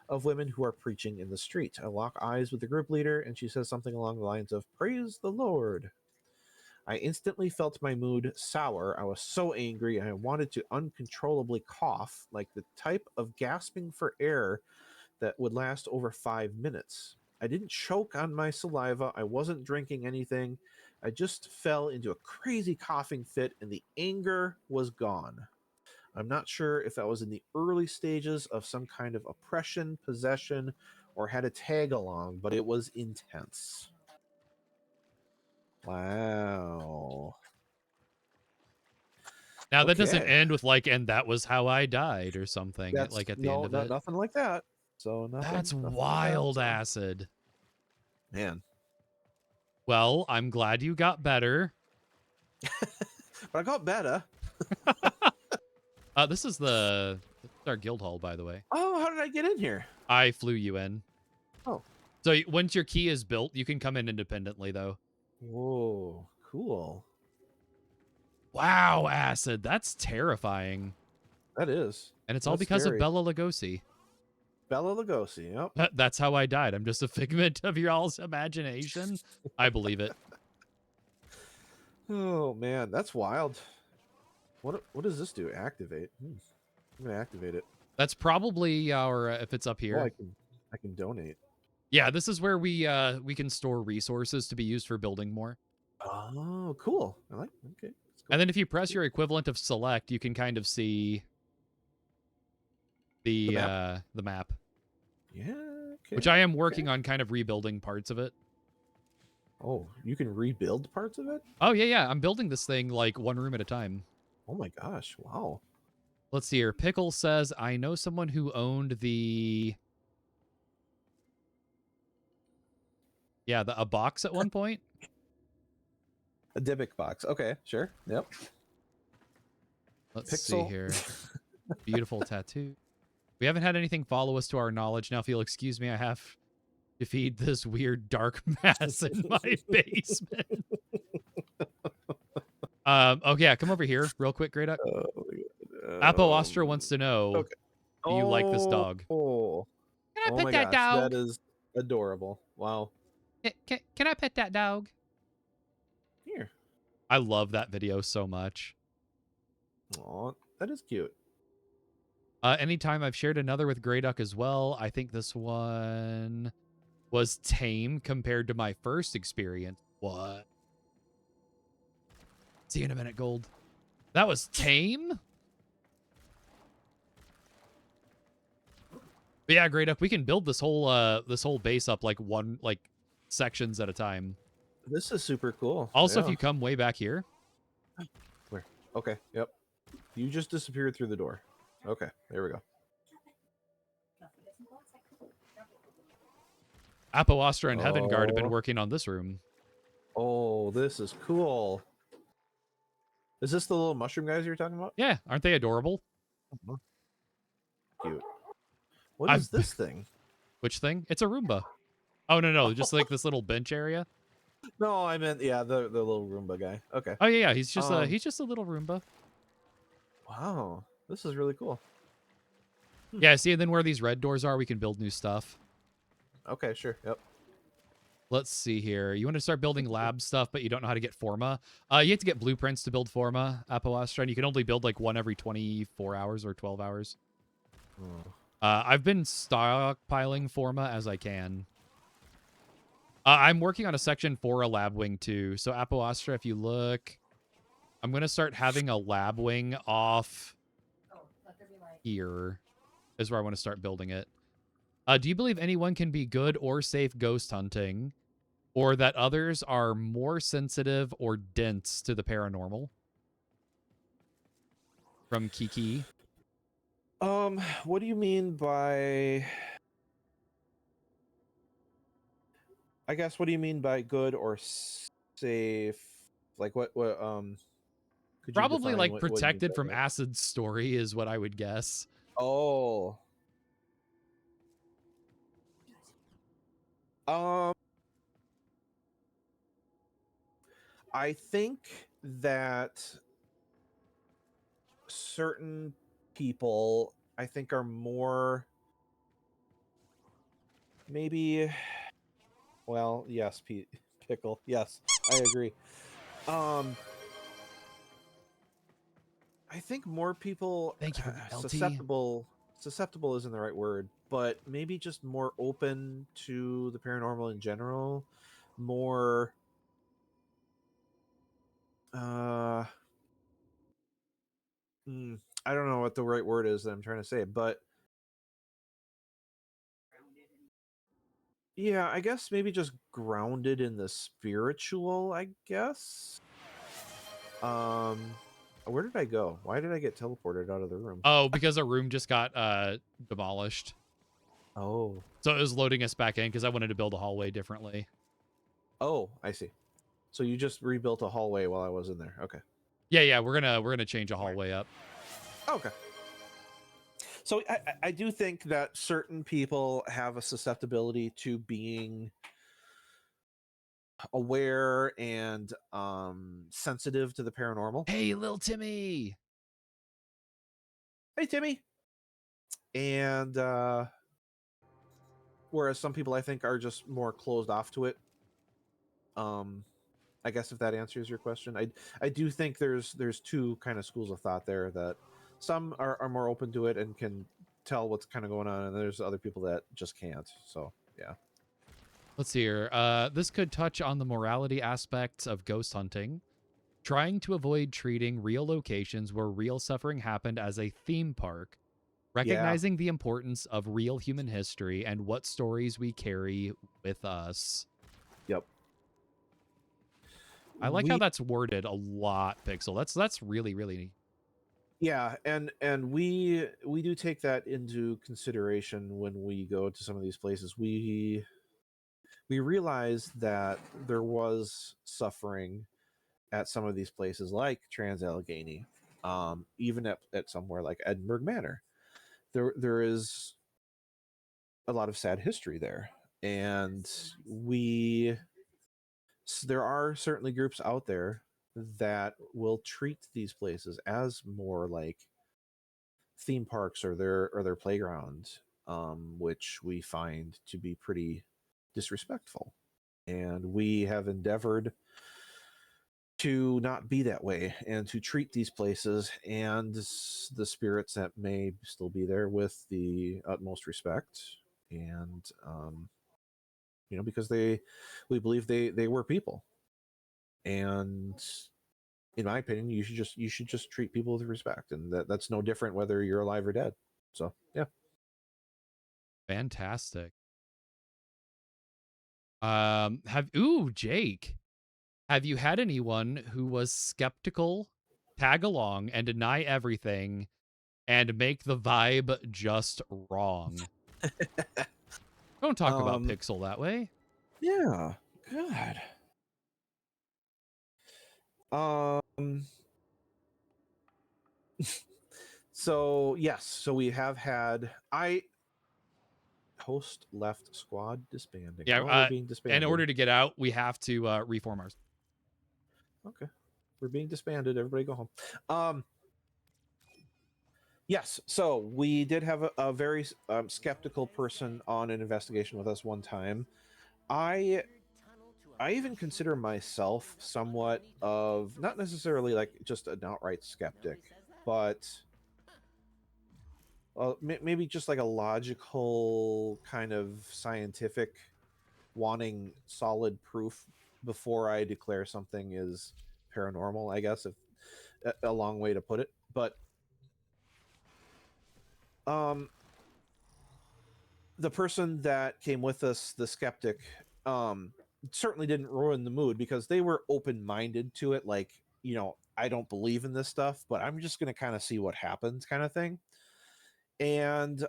of women who are preaching in the street. I lock eyes with the group leader, and she says something along the lines of, "Praise the Lord." I instantly felt my mood sour. I was so angry, and I wanted to uncontrollably cough, like the type of gasping for air that would last over 5 minutes. I didn't choke on my saliva. I wasn't drinking anything. I just fell into a crazy coughing fit, and the anger was gone. I'm not sure if I was in the early stages of some kind of oppression, possession, or had a tag along, but it was intense. Wow. Now that doesn't Okay. end with like, and that was how I died or something. That's Like at the end of it. nothing like that. So That's nothing like wild that, so. acid. Man. Well, I'm glad you got better. But I got better. This is our guild hall, by the way. Oh, how did I get in here? I flew you in. Oh. So once your key is built, you can come in independently, though. Whoa, cool. Wow, acid. That's terrifying. That is. And it's all That's because scary. of Bela Lugosi. Bela Lugosi, yep. That's how I died. I'm just a figment of y'all's imagination. I believe it. Oh man, that's wild. What does this do? Activate. I'm gonna activate it. That's probably our if it's up here. Oh, I can donate. Yeah, this is where we can store resources to be used for building more. Oh, cool. I like. Okay. Cool. And then if you press your equivalent of select, you can kind of see the map. Yeah. Okay. Which I am working on kind of rebuilding parts of it. Oh, you can rebuild parts of it? Oh, yeah. I'm building this thing like one room at a time. Oh my gosh. Wow. Let's see here. Pickle says, I know someone who owned the... Yeah, a box at one point. A Dybbuk box. Okay, sure. Yep. Let's see here. Beautiful tattoo. We haven't had anything follow us to our knowledge. Now, if you'll excuse me, I have to feed this weird dark mass in my basement. Oh, yeah, come over here real quick, GreyDuck. Apo Ostra wants to know, do you like this dog? Oh, Can I pet that dog? That is adorable. Wow. Can I pet that dog? Here. I love that video so much. Aw, that is cute. Anytime I've shared another with GreyDuck as well, I think this one was tame compared to my first experience. What? See you in a minute, Gold. That was tame? But yeah, GreyDuck, we can build this whole base up like sections at a time. This is super cool. Also, yeah. if you come way back here. Where? Okay, yep. You just disappeared through the door. Okay, there we go. Apo Ostra and Heaven Guard have been working on this room. Oh, this is cool. Is this the little mushroom guys you were talking about? Yeah, aren't they adorable? Cute. What is this thing? Which thing? It's a Roomba. Oh, no, just like this little bench area. No, I meant, yeah, the little Roomba guy. Okay. Oh, yeah, he's just a little Roomba. Wow, this is really cool. Yeah, see, and then where these red doors are, we can build new stuff. Okay, sure, yep. Let's see here. You want to start building lab stuff, but you don't know how to get Forma. You have to get blueprints to build Forma, Apo Ostra, and you can only build like one every 24 hours or 12 hours. Oh. I've been stockpiling Forma as I can. I'm working on a section for a lab wing too. So Apo Ostra, if you look, I'm going to start having a lab wing off here is where I want to start building it. Do you believe anyone can be good or safe ghost hunting, or that others are more sensitive or dense to the paranormal? From Kiki. What do you mean by... I guess, what do you mean by good or safe? Like, what could you Probably define like what you mean protected by from that? Acid's story is what I would guess. Oh. I think that certain people, I think, are more maybe. Well, yes, Pickle. Yes, I agree. I think more people Thank you for the LT. susceptible isn't the right word, but maybe just more open to the paranormal in general, more uh I don't know what the right word is that I'm trying to say, but yeah, I guess maybe just grounded in the spiritual, I guess. Where did I go? Why did I get teleported out of the room? Oh, because our room just got demolished. Oh. So it was loading us back in because I wanted to build a hallway differently. Oh, I see. So you just rebuilt a hallway while I was in there. Okay. Yeah, we're gonna change a hallway up. Okay. So I do think that certain people have a susceptibility to being aware and sensitive to the paranormal. Hey, little Timmy. Hey, Timmy. And whereas some people I think are just more closed off to it. I guess if that answers your question, I do think there's two kind of schools of thought there, that some are more open to it and can tell what's kind of going on, and there's other people that just can't. So yeah. Let's see here. This could touch on the morality aspects of ghost hunting. Trying to avoid treating real locations where real suffering happened as a theme park. Yeah. Recognizing the importance of real human history and what stories we carry with us. Yep. I like how that's worded a lot, Pixel. That's really, really. Yeah, and we do take that into consideration when we go to some of these places. We realize that there was suffering at some of these places, like Trans-Allegheny, even at somewhere like Edinburgh Manor. There is a lot of sad history there, and there are certainly groups out there that will treat these places as more like theme parks or their playground, which we find to be pretty disrespectful. And we have endeavored to not be that way and to treat these places and the spirits that may still be there with the utmost respect. And because we believe they were people, and in my opinion, you should just treat people with respect, and that's no different whether you're alive or dead. So yeah. Fantastic. Jake, have you had anyone who was skeptical tag along and deny everything and make the vibe just wrong? Don't talk about Pixel that way. Yeah, good. So yes, so we have had host left squad disbanding. Yeah, Well, we're being disbanded. in order to get out, we have to reform ours. Okay, we're being disbanded. Everybody go home. Yes, so we did have a very skeptical person on an investigation with us one time. I even consider myself somewhat of, not necessarily like just an outright skeptic, but maybe just like a logical kind of scientific, wanting solid proof before I declare something is paranormal, I guess, if a long way to put it. But the person that came with us, the skeptic, certainly didn't ruin the mood, because they were open-minded to it, like, I don't believe in this stuff, but I'm just going to kind of see what happens, kind of thing. And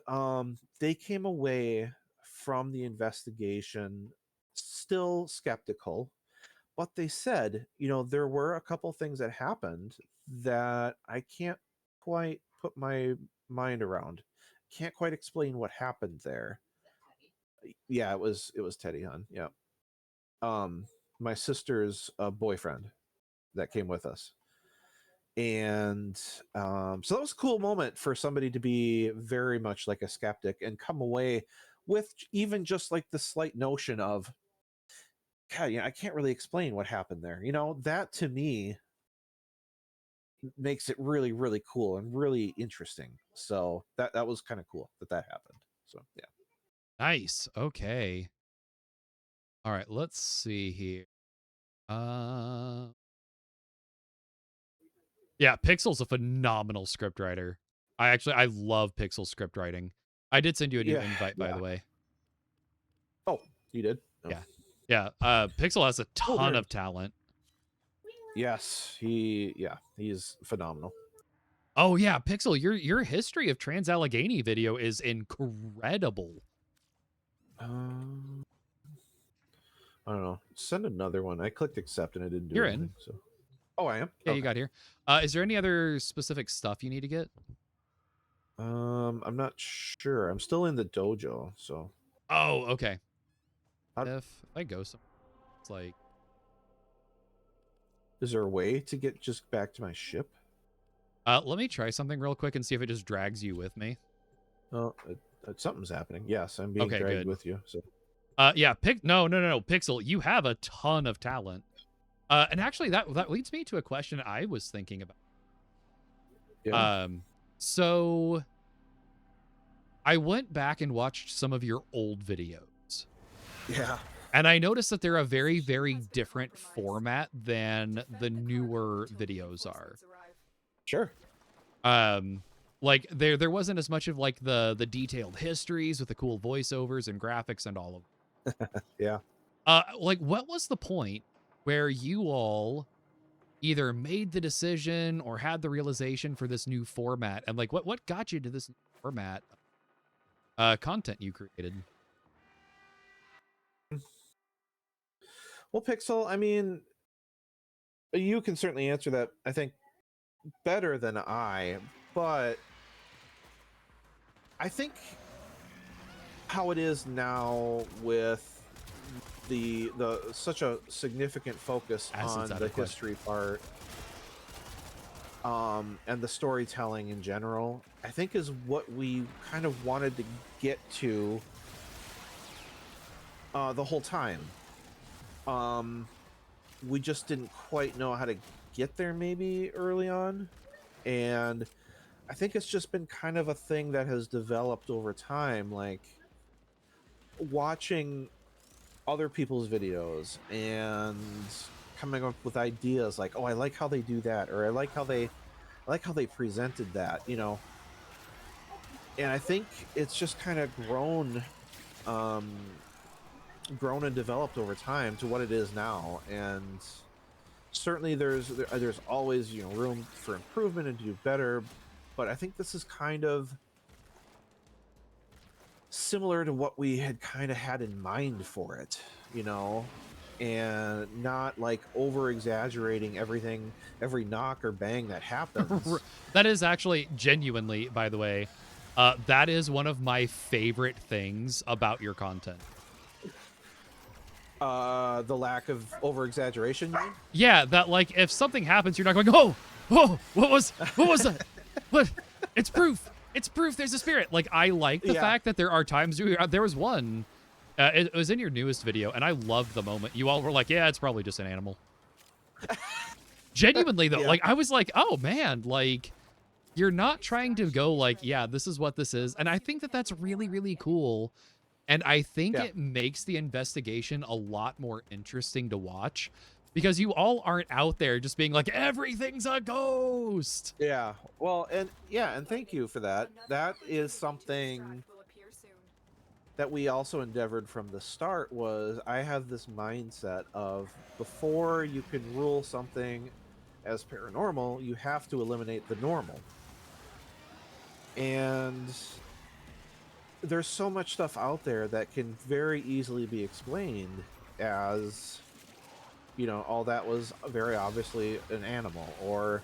they came away from the investigation still skeptical, but they said, there were a couple things that happened that I can't quite put my mind around. Can't quite explain what happened there. Yeah, it was Teddy Hun. Yeah. My sister's boyfriend. that came with us. And so that was a cool moment for somebody to be very much like a skeptic and come away with even just like the slight notion of, God, yeah, I can't really explain what happened there. That to me makes it really, really cool and really interesting. So that was kind of cool that happened. So yeah. Nice. Okay. All right, let's see here. Yeah, Pixel's a phenomenal script writer. I love Pixel script writing. I did send you a new invite, by the way. Oh, you did? Oh. Yeah. Pixel has a ton there. of talent. Yes, he's phenomenal. Oh yeah, Pixel, your history of Trans Allegheny video is incredible. I don't know. Send another one. I clicked accept and I didn't do You're anything. in. So. Oh, I am? Yeah, okay. You got here. Is there any other specific stuff you need to get? I'm not sure. I'm still in the dojo, so. Oh, okay. If I go somewhere, it's like. Is there a way to get just back to my ship? Let me try something real quick and see if it just drags you with me. Oh, something's happening. Yes, I'm being dragged with you. So. Yeah. No. Pixel, you have a ton of talent. And actually, that leads me to a question I was thinking about. Yeah. So I went back and watched some of your old videos. Yeah. And I noticed that they're a very, very different format than the newer videos are. Sure. Like there wasn't as much of like the detailed histories with the cool voiceovers and graphics and all of them. Yeah. Like what was the point where you all either made the decision or had the realization for this new format? And like what got you to this format content you created? Well, Pixel, I mean, you can certainly answer that, I think, better than I, but I think how it is now with the such a significant focus on the history part and the storytelling in general, I think is what we kind of wanted to get to the whole time. We just didn't quite know how to get there maybe early on, and I think it's just been kind of a thing that has developed over time, like watching other people's videos and coming up with ideas like, oh, I like how they do that, or I like how they presented that, and I think it's just kind of grown and developed over time to what it is now. And certainly there's always room for improvement and to do better, but I think this is kind of similar to what we had kind of had in mind for it, and not like over exaggerating everything, every knock or bang that happens. That is actually genuinely, by the way, that is one of my favorite things about your content. The lack of over exaggeration. Yeah, that like if something happens, you're not going, oh, what was that? What? It's proof. There's a spirit. Like I like the fact that there are times there was one. It was in your newest video, and I loved the moment you all were like, yeah, it's probably just an animal. Genuinely though, like I was like, oh man, like you're not trying to go like, yeah, this is what this is, and I think that that's really, really cool. And I think it makes the investigation a lot more interesting to watch because you all aren't out there just being like, everything's a ghost. Yeah. Well, and thank you for that. That is something that we also endeavored from the start. Was I have this mindset of before you can rule something as paranormal, you have to eliminate the normal. And there's so much stuff out there that can very easily be explained as, oh, that was very obviously an animal, or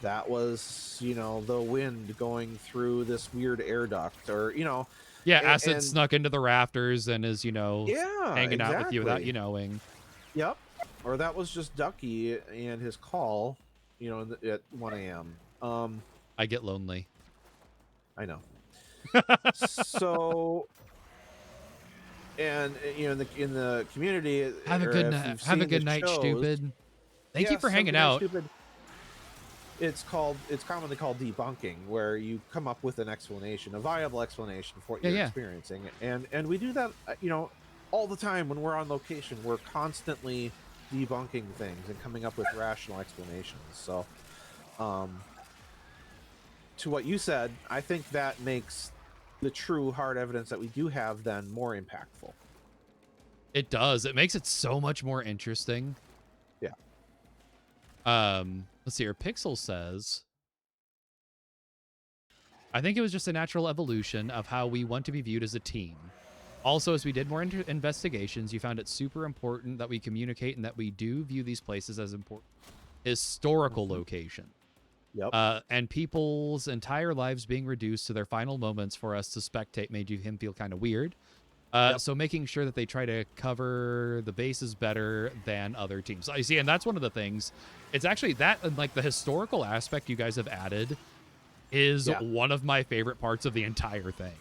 that was, the wind going through this weird air duct, or, acid snuck into the rafters and is, hanging out with you without you knowing. Yep. Or that was just Ducky and his call, at 1 a.m. I get lonely. I know. So, and in the community, Have a or good if night. you've Have a seen good the night, shows, stupid. Thank you yes, for have a hanging good night, out. stupid. It's commonly called debunking, where you come up with an explanation, a viable explanation for what you're experiencing, and we do that, all the time when we're on location. We're constantly debunking things and coming up with rational explanations. So, to what you said, I think that makes the true hard evidence that we do have then more impactful. It does. It makes it so much more interesting. Yeah. Let's see here. Pixel says, I think it was just a natural evolution of how we want to be viewed as a team. Also, as we did more investigations, you found it super important that we communicate and that we do view these places as important historical location. Yep. And people's entire lives being reduced to their final moments for us to spectate made him feel kind of weird. So making sure that they try to cover the bases better than other teams. I see, and that's one of the things. It's actually that, and like the historical aspect you guys have added is one of my favorite parts of the entire thing.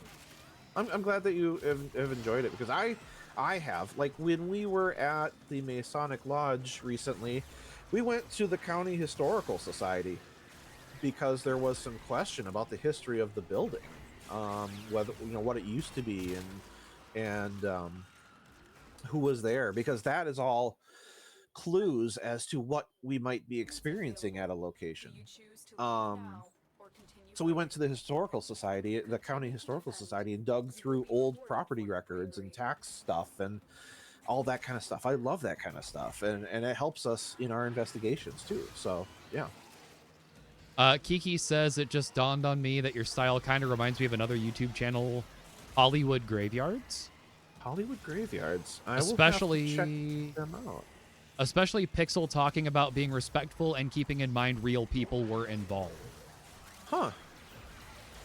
I'm glad that you have enjoyed it, because I have. Like, when we were at the Masonic Lodge recently, we went to the County Historical Society because there was some question about the history of the building, whether what it used to be, and who was there, because that is all clues as to what we might be experiencing at a location. So we went to the Historical Society, the County Historical Society, and dug through old property records and tax stuff and all that kind of stuff. I love that kind of stuff, and it helps us in our investigations too. So yeah. Kiki says, it just dawned on me that your style kind of reminds me of another YouTube channel, Hollywood Graveyards. Hollywood Graveyards. Especially, I will have to check them out. Especially Pixel talking about being respectful and keeping in mind real people were involved. Huh.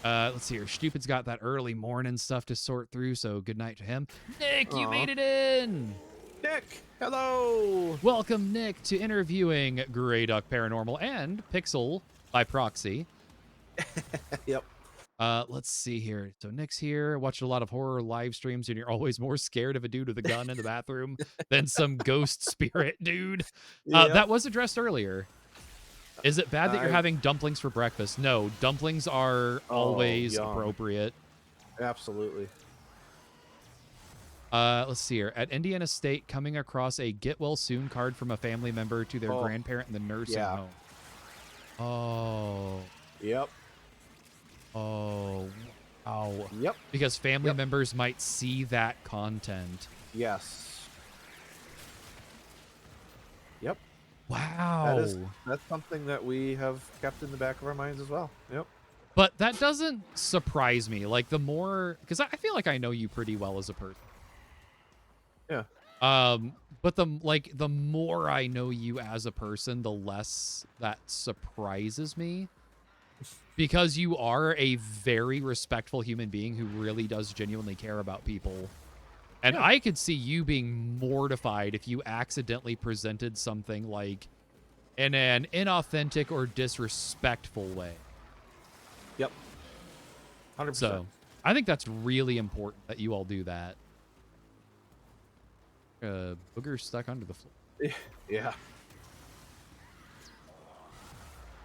Let's see here. Stupid's got that early morning stuff to sort through, so good night to him. Nick, you Aw. made it in! Nick, hello! Welcome, Nick, to interviewing GreyDuckParanormal and Pixel by proxy. Yep. Let's see here. So Nick's here, watched a lot of horror live streams, and you're always more scared of a dude with a gun in the bathroom than some ghost spirit dude. Yep. That was addressed earlier. Is it bad that you're having dumplings for breakfast? No, dumplings are always yum. appropriate. Absolutely. Let's see here. At Indiana State, coming across a get well soon card from a family member to their grandparent in the nursing home. Oh. Yep. Oh. Wow. Yep. Because family members might see that content. Yes. Yep. Wow. That's something that we have kept in the back of our minds as well. Yep. But that doesn't surprise me. Like, the more, because I feel like I know you pretty well as a person. Yeah. But the more I know you as a person, the less that surprises me. Because you are a very respectful human being who really does genuinely care about people. And I could see you being mortified if you accidentally presented something like in an inauthentic or disrespectful way. Yep. 100%. So I think that's really important that you all do that. Booger stuck under the floor. Yeah.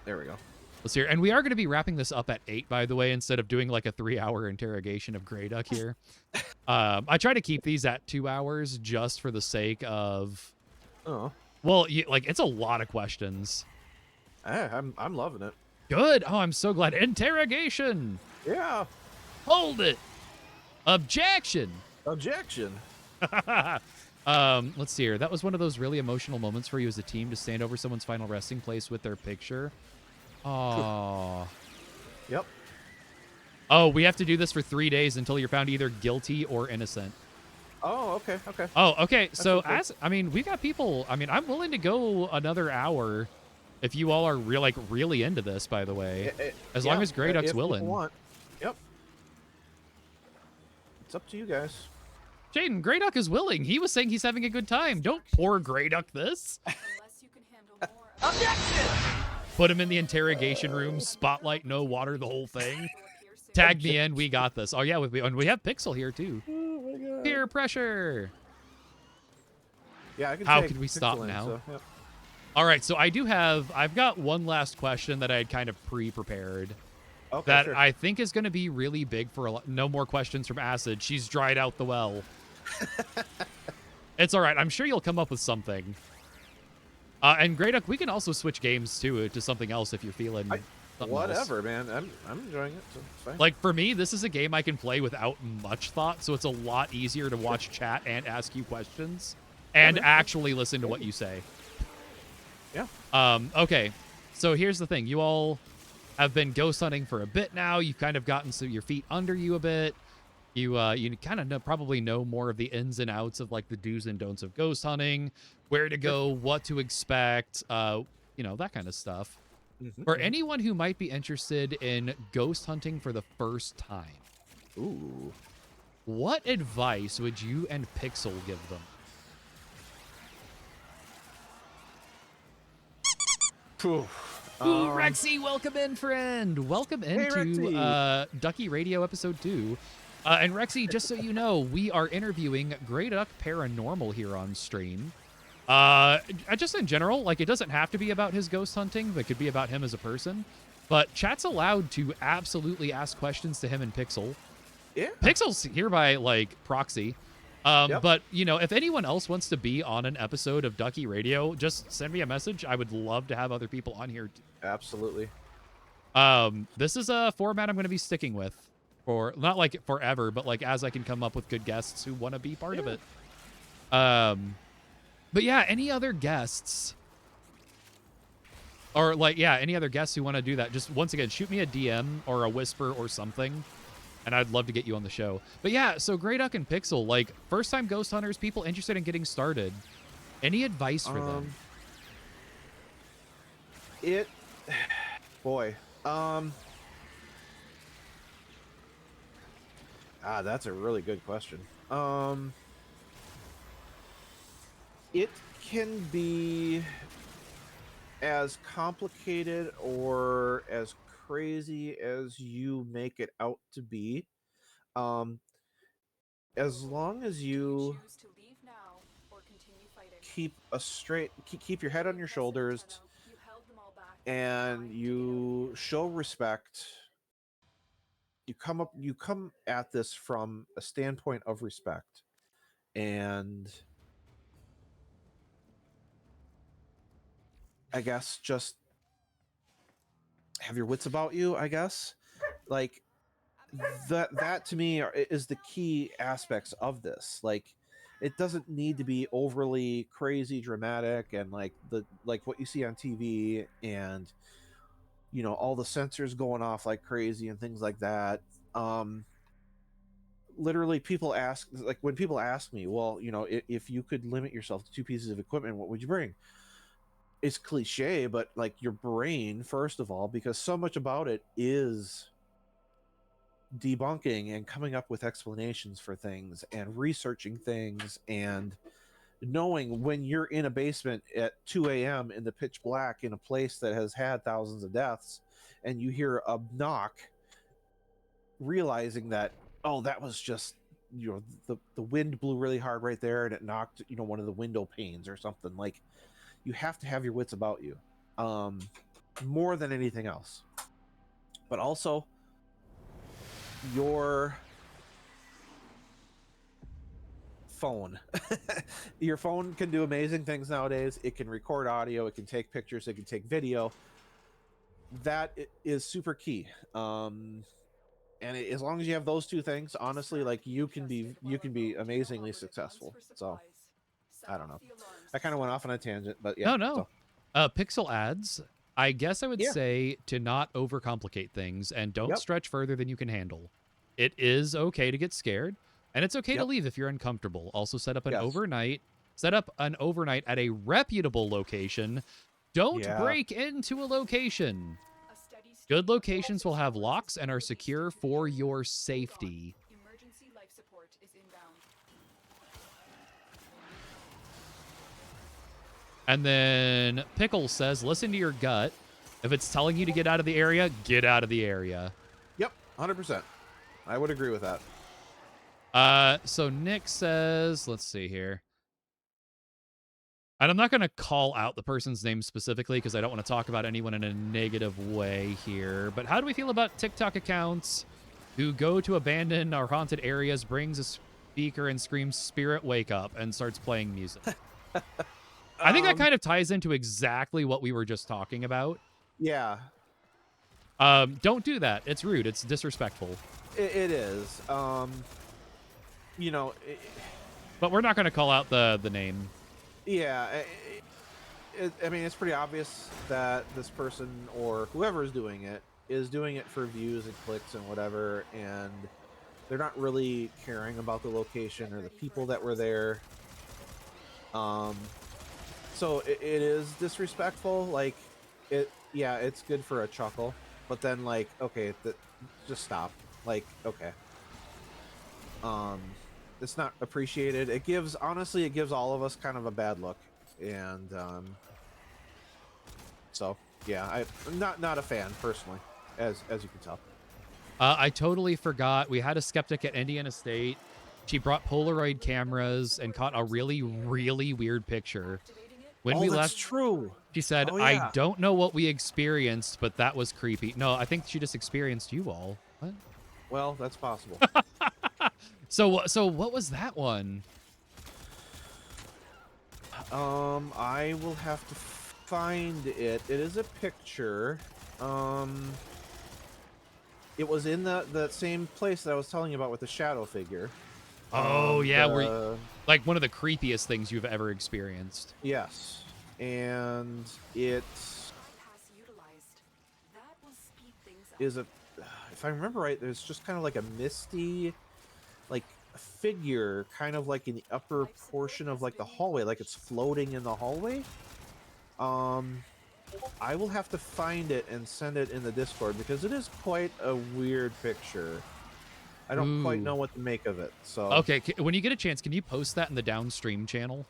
There we go. Let's hear. And we are going to be wrapping this up at 8, by the way, instead of doing like a 3-hour interrogation of GreyDuck here. I try to keep these at 2 hours just for the sake of. Oh. Well, it's a lot of questions. I'm loving it. Good. Oh, I'm so glad. Interrogation. Yeah. Hold it. Objection. Objection. Let's see here. That was one of those really emotional moments for you as a team to stand over someone's final resting place with their picture. Oh. Yep. Oh, we have to do this for 3 days until you're found either guilty or innocent. Oh, okay. Okay. Oh, okay. So okay. we got people. I mean, I'm willing to go another hour if you all are really into this, by the way. As long as GreyDuck's willing. Want. Yep. It's up to you guys. Jaden, GreyDuck is willing. He was saying he's having a good time. Don't pour GreyDuck this. Unless you can handle more. Put him in the interrogation room. Spotlight, no water, the whole thing. Tag me in. We got this. Oh, yeah. And we have Pixel here, too. Oh, my God. Peer pressure. Yeah, I can How take could we Pixel stop in, now? so, yep. All right. So I've got one last question that I had kind of pre-prepared. Okay, That sure. I think is going to be really big for a lot. No more questions from Acid. She's dried out the well. It's all right. I'm sure you'll come up with something. And GreyDuck, we can also switch games too to something else if you're feeling something else. Whatever, man. I'm enjoying it. So it's fine. Like for me, this is a game I can play without much thought, so it's a lot easier to watch chat and ask you questions and man. actually listen to what you say. Yeah. Okay. So here's the thing. You all have been ghost hunting for a bit now. You've kind of gotten your feet under you a bit. You kind of probably know more of the ins and outs of like the do's and don'ts of ghost hunting, where to go, what to expect, that kind of stuff. For anyone who might be interested in ghost hunting for the first time, Ooh. what advice would you and Pixel give them? Phew. Ooh, Rexy, welcome in, friend. Welcome into Rexy. Duckie Radio episode 2. And Rexy, just so you know, we are interviewing GreyDuckParanormal here on stream. Just in general, like it doesn't have to be about his ghost hunting, but it could be about him as a person. But chat's allowed to absolutely ask questions to him and Pixel. Yeah. Pixel's here by like proxy. Yep. But if anyone else wants to be on an episode of Duckie Radio, just send me a message. I would love to have other people on here. Absolutely. This is a format I'm going to be sticking with for not like forever, but like as I can come up with good guests who want to be part of it. But yeah, any other guests or any other guests who want to do that, just once again, shoot me a DM or a whisper or something. And I'd love to get you on the show. But yeah, so GreyDuck and Pixel, like first time ghost hunters, people interested in getting started. Any advice for them? That's a really good question. It can be as complicated or as crazy as you make it out to be. As long as you Choose to leave now or continue fighting. keep your head on your shoulders You held them all back. and you show respect. You come at this from a standpoint of respect, and I guess just have your wits about you, I guess. Like that to me is the key aspects of this. Like it doesn't need to be overly crazy dramatic and like what you see on TV and all the sensors going off like crazy and things like that. Literally people ask, like when people ask me, well, if you could limit yourself to 2 pieces of equipment, what would you bring? It's cliche, but like your brain, first of all, because so much about it is debunking and coming up with explanations for things and researching things and knowing when you're in a basement at 2 a.m. in the pitch black in a place that has had thousands of deaths and you hear a knock, realizing that, oh, that was just the wind blew really hard right there and it knocked one of the window panes or something. Like you have to have your wits about you, more than anything else. But also your phone. Your phone can do amazing things nowadays. It can record audio, it can take pictures, it can take video. That is super key. And as long as you have those 2 things, honestly, like you can be amazingly successful. So I don't know. I kind of went off on a tangent, but yeah. No. Pixel ads. I guess I would say to not overcomplicate things and don't stretch further than you can handle. It is okay to get scared, and it's okay to leave if you're uncomfortable. Also, set up an overnight at a reputable location. Don't break into a location. Good locations will have locks and are secure for your safety. Emergency life support is inbound. And then Pickle says, listen to your gut. If it's telling you to get out of the area, get out of the area. Yep, 100%. I would agree with that. So Nick says, let's see here. And I'm not going to call out the person's name specifically because I don't want to talk about anyone in a negative way here. But how do we feel about TikTok accounts who go to abandoned or haunted areas, brings a speaker and screams, "Spirit, wake up," and starts playing music? I think that kind of ties into exactly what we were just talking about. Yeah. Don't do that. It's rude. It's disrespectful. It is. You know... But we're not going to call out the name. Yeah, I mean, it's pretty obvious that this person or whoever is doing it for views and clicks and whatever, and they're not really caring about the location or the people that were there. So it is disrespectful. Like, yeah, it's good for a chuckle, but then, like, okay, just stop. Like, okay. It's not appreciated. It gives all of us kind of a bad look, and so yeah, I'm not a fan personally, as you can tell. I totally forgot. We had a skeptic at Indiana State. She brought Polaroid cameras and caught a really, really weird picture. When we left, true. She said, Oh, yeah. "I don't know what we experienced, but that was creepy." No, I think she just experienced you all. What? Well, that's possible. So what was that one? I will have to find it. It is a picture. It was in the same place that I was telling you about with the shadow figure. Oh, yeah, like one of the creepiest things you've ever experienced. Yes, and it is a. If I remember right, there's just kind of like a misty, like figure, kind of like in the upper portion of like the hallway, like it's floating in the hallway. I will have to find it and send it in the Discord because it is quite a weird picture. I don't quite know what to make of it. So okay, when you get a chance, can you post that in the downstream channel?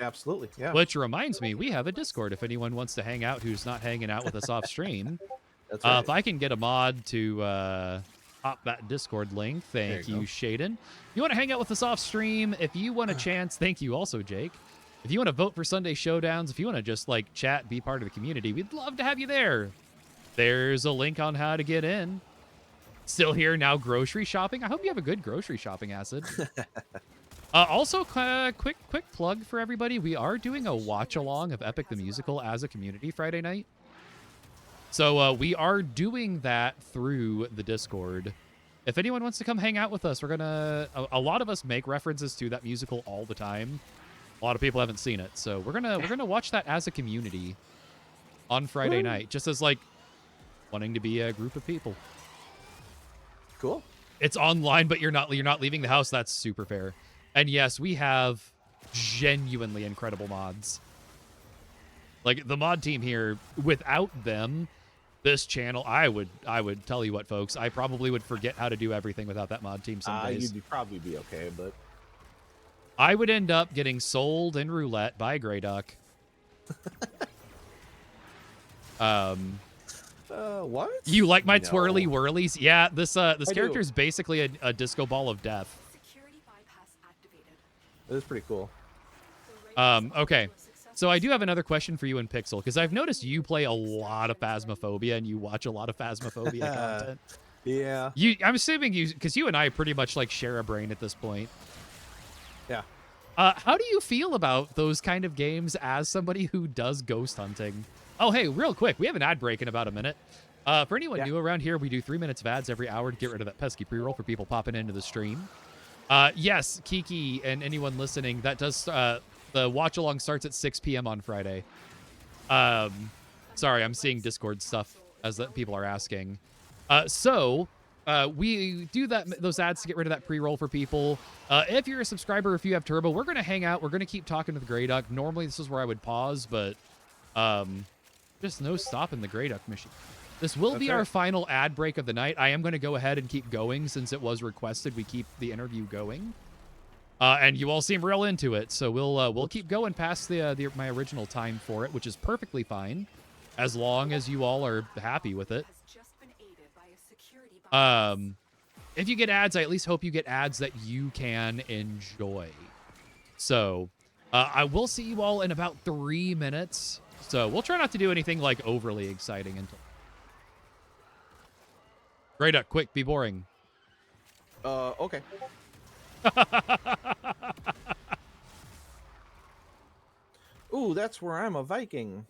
Absolutely, yeah. Which reminds me, we have a Discord if anyone wants to hang out who's not hanging out with us off stream. That's right. If I can get a mod to pop that Discord link, thank you, Shaden. You want to hang out with us off stream? If you want a chance, thank you also, Jake. If you want to vote for Sunday Showdowns, if you want to just like chat, be part of the community, we'd love to have you there. There's a link on how to get in. Still here now, grocery shopping. I hope you have a good grocery shopping, Acid. Also, quick plug for everybody. We are doing a watch along of Epic the Musical as a community Friday night. So we are doing that through the Discord. If anyone wants to come hang out with us, we're gonna. A lot of us make references to that musical all the time. A lot of people haven't seen it, so we're gonna watch that as a community on Friday night, just as like wanting to be a group of people. Cool. It's online, but you're not leaving the house. That's super fair. And yes, we have genuinely incredible mods. Like the mod team here, without them, this channel, I would tell you what, folks, I probably would forget how to do everything without that mod team some days. You'd probably be okay, but I would end up getting sold in roulette by GreyDuck. What? You like my twirly whirlies? Yeah, this character is do. basically a disco ball of death. Security bypass activated. It is pretty cool. Okay. So I do have another question for you in Pixel, because I've noticed you play a lot of Phasmophobia and you watch a lot of Phasmophobia content. Yeah. I'm assuming because you and I pretty much like share a brain at this point. Yeah. How do you feel about those kind of games as somebody who does ghost hunting? Oh, hey, real quick, we have an ad break in about a minute. For anyone new around here, we do 3 minutes of ads every hour to get rid of that pesky pre-roll for people popping into the stream. Yes, Kiki and anyone listening, that does the watch along starts at 6 p.m. on Friday. Sorry, I'm seeing Discord stuff as that people are asking. We do those ads to get rid of that pre-roll for people. If you're a subscriber, if you have Turbo, we're going to hang out. We're going to keep talking with GreyDuck. Normally, this is where I would pause, but just no stopping the GreyDuck machine. This will be our final ad break of the night. I am going to go ahead and keep going since it was requested we keep the interview going. And you all seem real into it, so we'll keep going past my original time for it, which is perfectly fine, as long as you all are happy with it. If you get ads, I at least hope you get ads that you can enjoy. So, I will see you all in about 3 minutes. So we'll try not to do anything like overly exciting until. GreyDuck, quick, be boring. Okay. Ooh, that's where I'm a Viking.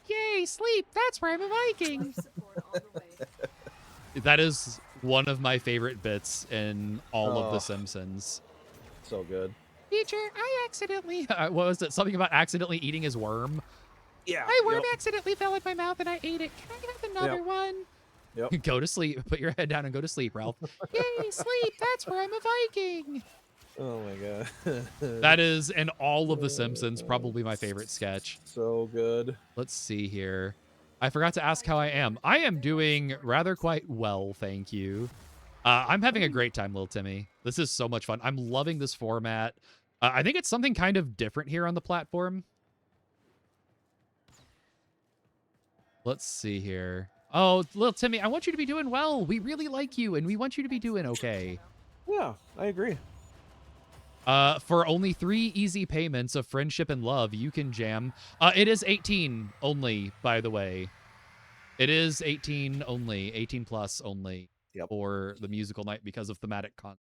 Yay, sleep! That's where I'm a Viking. That is one of my favorite bits in all of The Simpsons. So good. Teacher, I accidentally... what was it? Something about accidentally eating his worm? Yeah. My worm accidentally fell in my mouth and I ate it. Can I have another one? Yep. Go to sleep. Put your head down and go to sleep, Ralph. Yay, sleep! That's where I'm a Viking. Oh my god. That is, in all of The Simpsons, probably my favorite sketch. So good. Let's see here. I forgot to ask how I am. I am doing rather quite well, thank you. I'm having a great time, little Timmy. This is so much fun. I'm loving this format. I think it's something kind of different here on the platform. Let's see here. Oh, little Timmy, I want you to be doing well. We really like you, and we want you to be doing okay. Yeah, I agree. For only 3 easy payments of friendship and love, you can jam. It is 18 only, by the way. It is 18 only, 18 plus only for the musical night because of thematic content.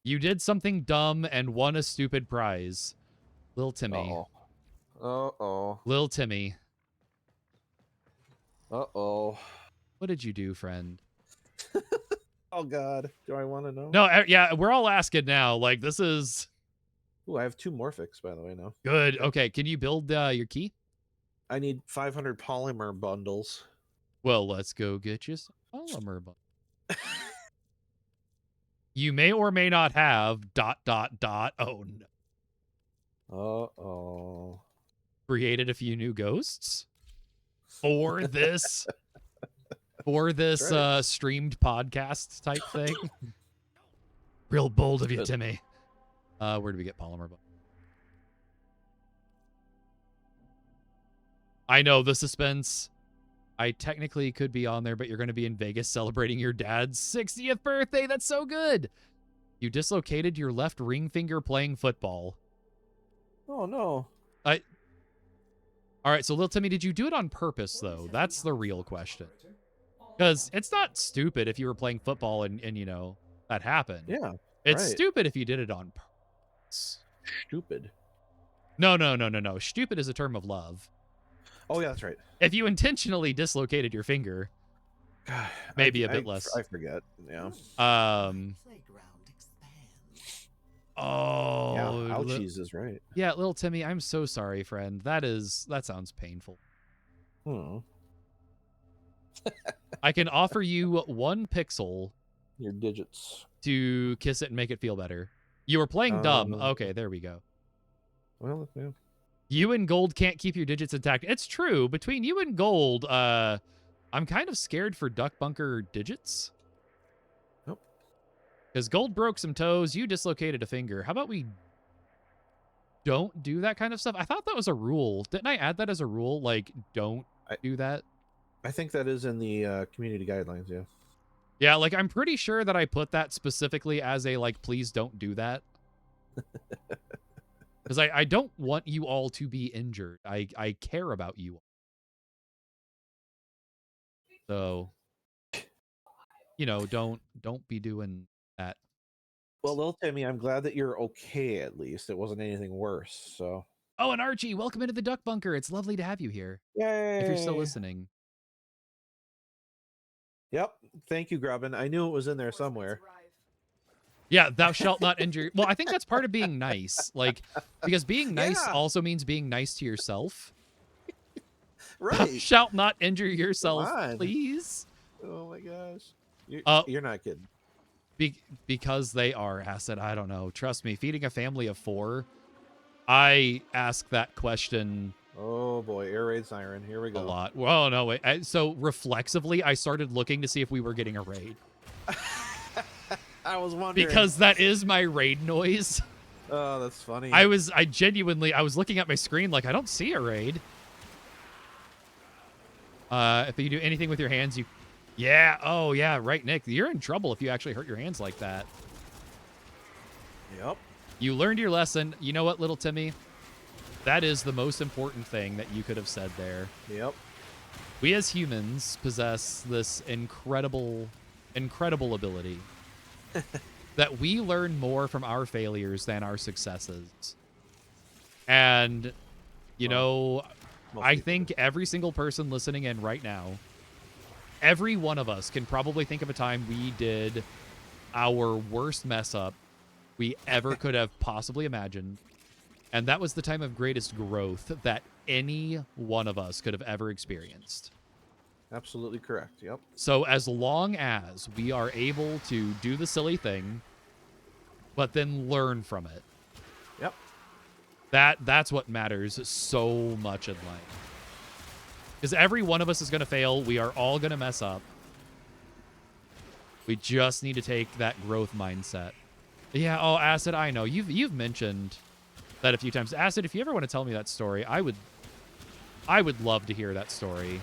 You did something dumb and won a stupid prize. Lil Timmy. Uh-oh. Lil Timmy. Uh-oh. What did you do, friend? Oh, God. Do I want to know? No, yeah, we're all asking now. Like, this is... Ooh, I have 2 Morphics, by the way, now. Good. Okay, can you build your key? I need 500 polymer bundles. Well, let's go get you some polymer bundles. You may or may not have ... Oh, no. Uh-oh. Created a few new ghosts for this... streamed podcast type thing. Real bold of you, Timmy. Where do we get polymer? I know the suspense. I technically could be on there, but you're going to be in Vegas celebrating your dad's 60th birthday. That's so good. You dislocated your left ring finger playing football. Oh, no. All right, so little Timmy, did you do it on purpose, though? That's the real question. Because it's not stupid if you were playing football and you know, that happened. Yeah. It's stupid if you did it on purpose. Stupid. No. Stupid is a term of love. Oh, yeah, that's right. If you intentionally dislocated your finger, maybe a bit less. I forget. Yeah. Oh. Yeah, ouchies is right. Yeah, little Timmy, I'm so sorry, friend. That sounds painful. I can offer you 1 pixel. Your digits. To kiss it and make it feel better. You were playing dumb. Okay, there we go. Well, yeah. You and Gold can't keep your digits intact. It's true. Between you and Gold, I'm kind of scared for Duck Bunker digits. Nope. Because Gold broke some toes. You dislocated a finger. How about we don't do that kind of stuff? I thought that was a rule. Didn't I add that as a rule? Like, don't do that? I think that is in the community guidelines, yeah. Yeah, like, I'm pretty sure that I put that specifically as a, like, please don't do that. Because I don't want you all to be injured. I care about you all. So, you know, don't be doing that. Well, little Timmy, I'm glad that you're okay at least. It wasn't anything worse, so. Oh, and Archie, welcome into the Duck Bunker. It's lovely to have you here. Yay! If you're still listening. Yep. Thank you, Grubbin. I knew it was in there somewhere. Yeah, thou shalt not injure. Well, I think that's part of being nice. Like, because being nice also means being nice to yourself. Right. Thou shalt not injure yourself, please. Oh my gosh. You're not kidding. Because they are acid. I don't know. Trust me, feeding a family of 4, I ask that question. Oh boy, air raid siren. Here we go. A lot. Well, no, wait. So reflexively, I started looking to see if we were getting a raid. I was wondering. Because that is my raid noise. Oh, that's funny. I was looking at my screen like, I don't see a raid. If you do anything with your hands, oh yeah, right, Nick. You're in trouble if you actually hurt your hands like that. Yep. You learned your lesson. You know what, little Timmy? That is the most important thing that you could have said there. Yep. We as humans possess this incredible ability that we learn more from our failures than our successes. And, I think every single person listening in right now, every one of us can probably think of a time we did our worst mess up we ever could have possibly imagined. And that was the time of greatest growth that any one of us could have ever experienced. Absolutely correct. Yep. So as long as we are able to do the silly thing, but then learn from it. Yep. That's what matters so much in life. Because every one of us is going to fail. We are all going to mess up. We just need to take that growth mindset. Yeah, oh, Acid, I know. You've mentioned that a few times. Acid, if you ever want to tell me that story, I would love to hear that story.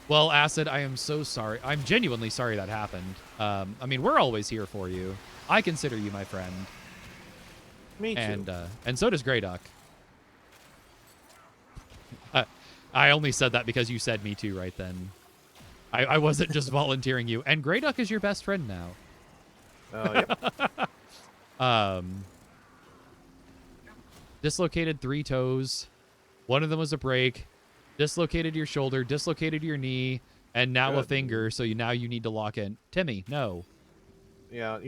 Well, Acid, I am so sorry. I'm genuinely sorry that happened. I mean, we're always here for you. I consider you my friend. Me too. And so does GreyDuck. I only said that because you said me too right then. I wasn't just volunteering you. And GreyDuck is your best friend now. Oh, yeah. Dislocated 3 toes. One of them was a break. Dislocated your shoulder. Dislocated your knee. And now a finger. So now you need to lock in. Timmy, no. Yeah.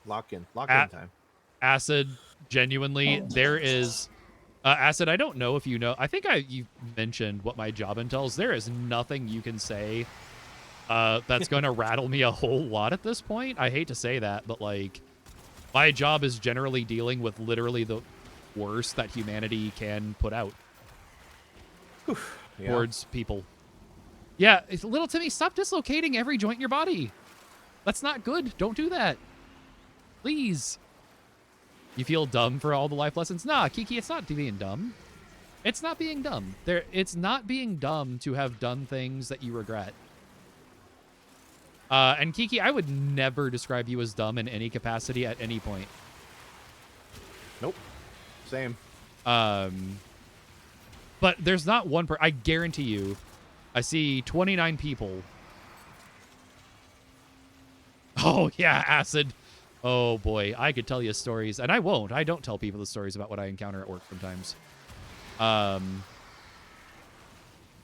Lock in time. Acid, genuinely, there is... Acid, I don't know if you know. I think you mentioned what my job entails. There is nothing you can say that's going to rattle me a whole lot at this point. I hate to say that, but like, my job is generally dealing with literally the worst that humanity can put out towards people. Yeah, little Timmy, stop dislocating every joint in your body. That's not good. Don't do that. Please. You feel dumb for all the life lessons? Nah, Kiki, it's not being dumb. It's not being dumb. It's not being dumb to have done things that you regret. And Kiki, I would never describe you as dumb in any capacity at any point. Nope. Same. But there's not one I guarantee you, I see 29 people. Oh, yeah, Acid. Oh, boy. I could tell you stories, and I won't. I don't tell people the stories about what I encounter at work sometimes.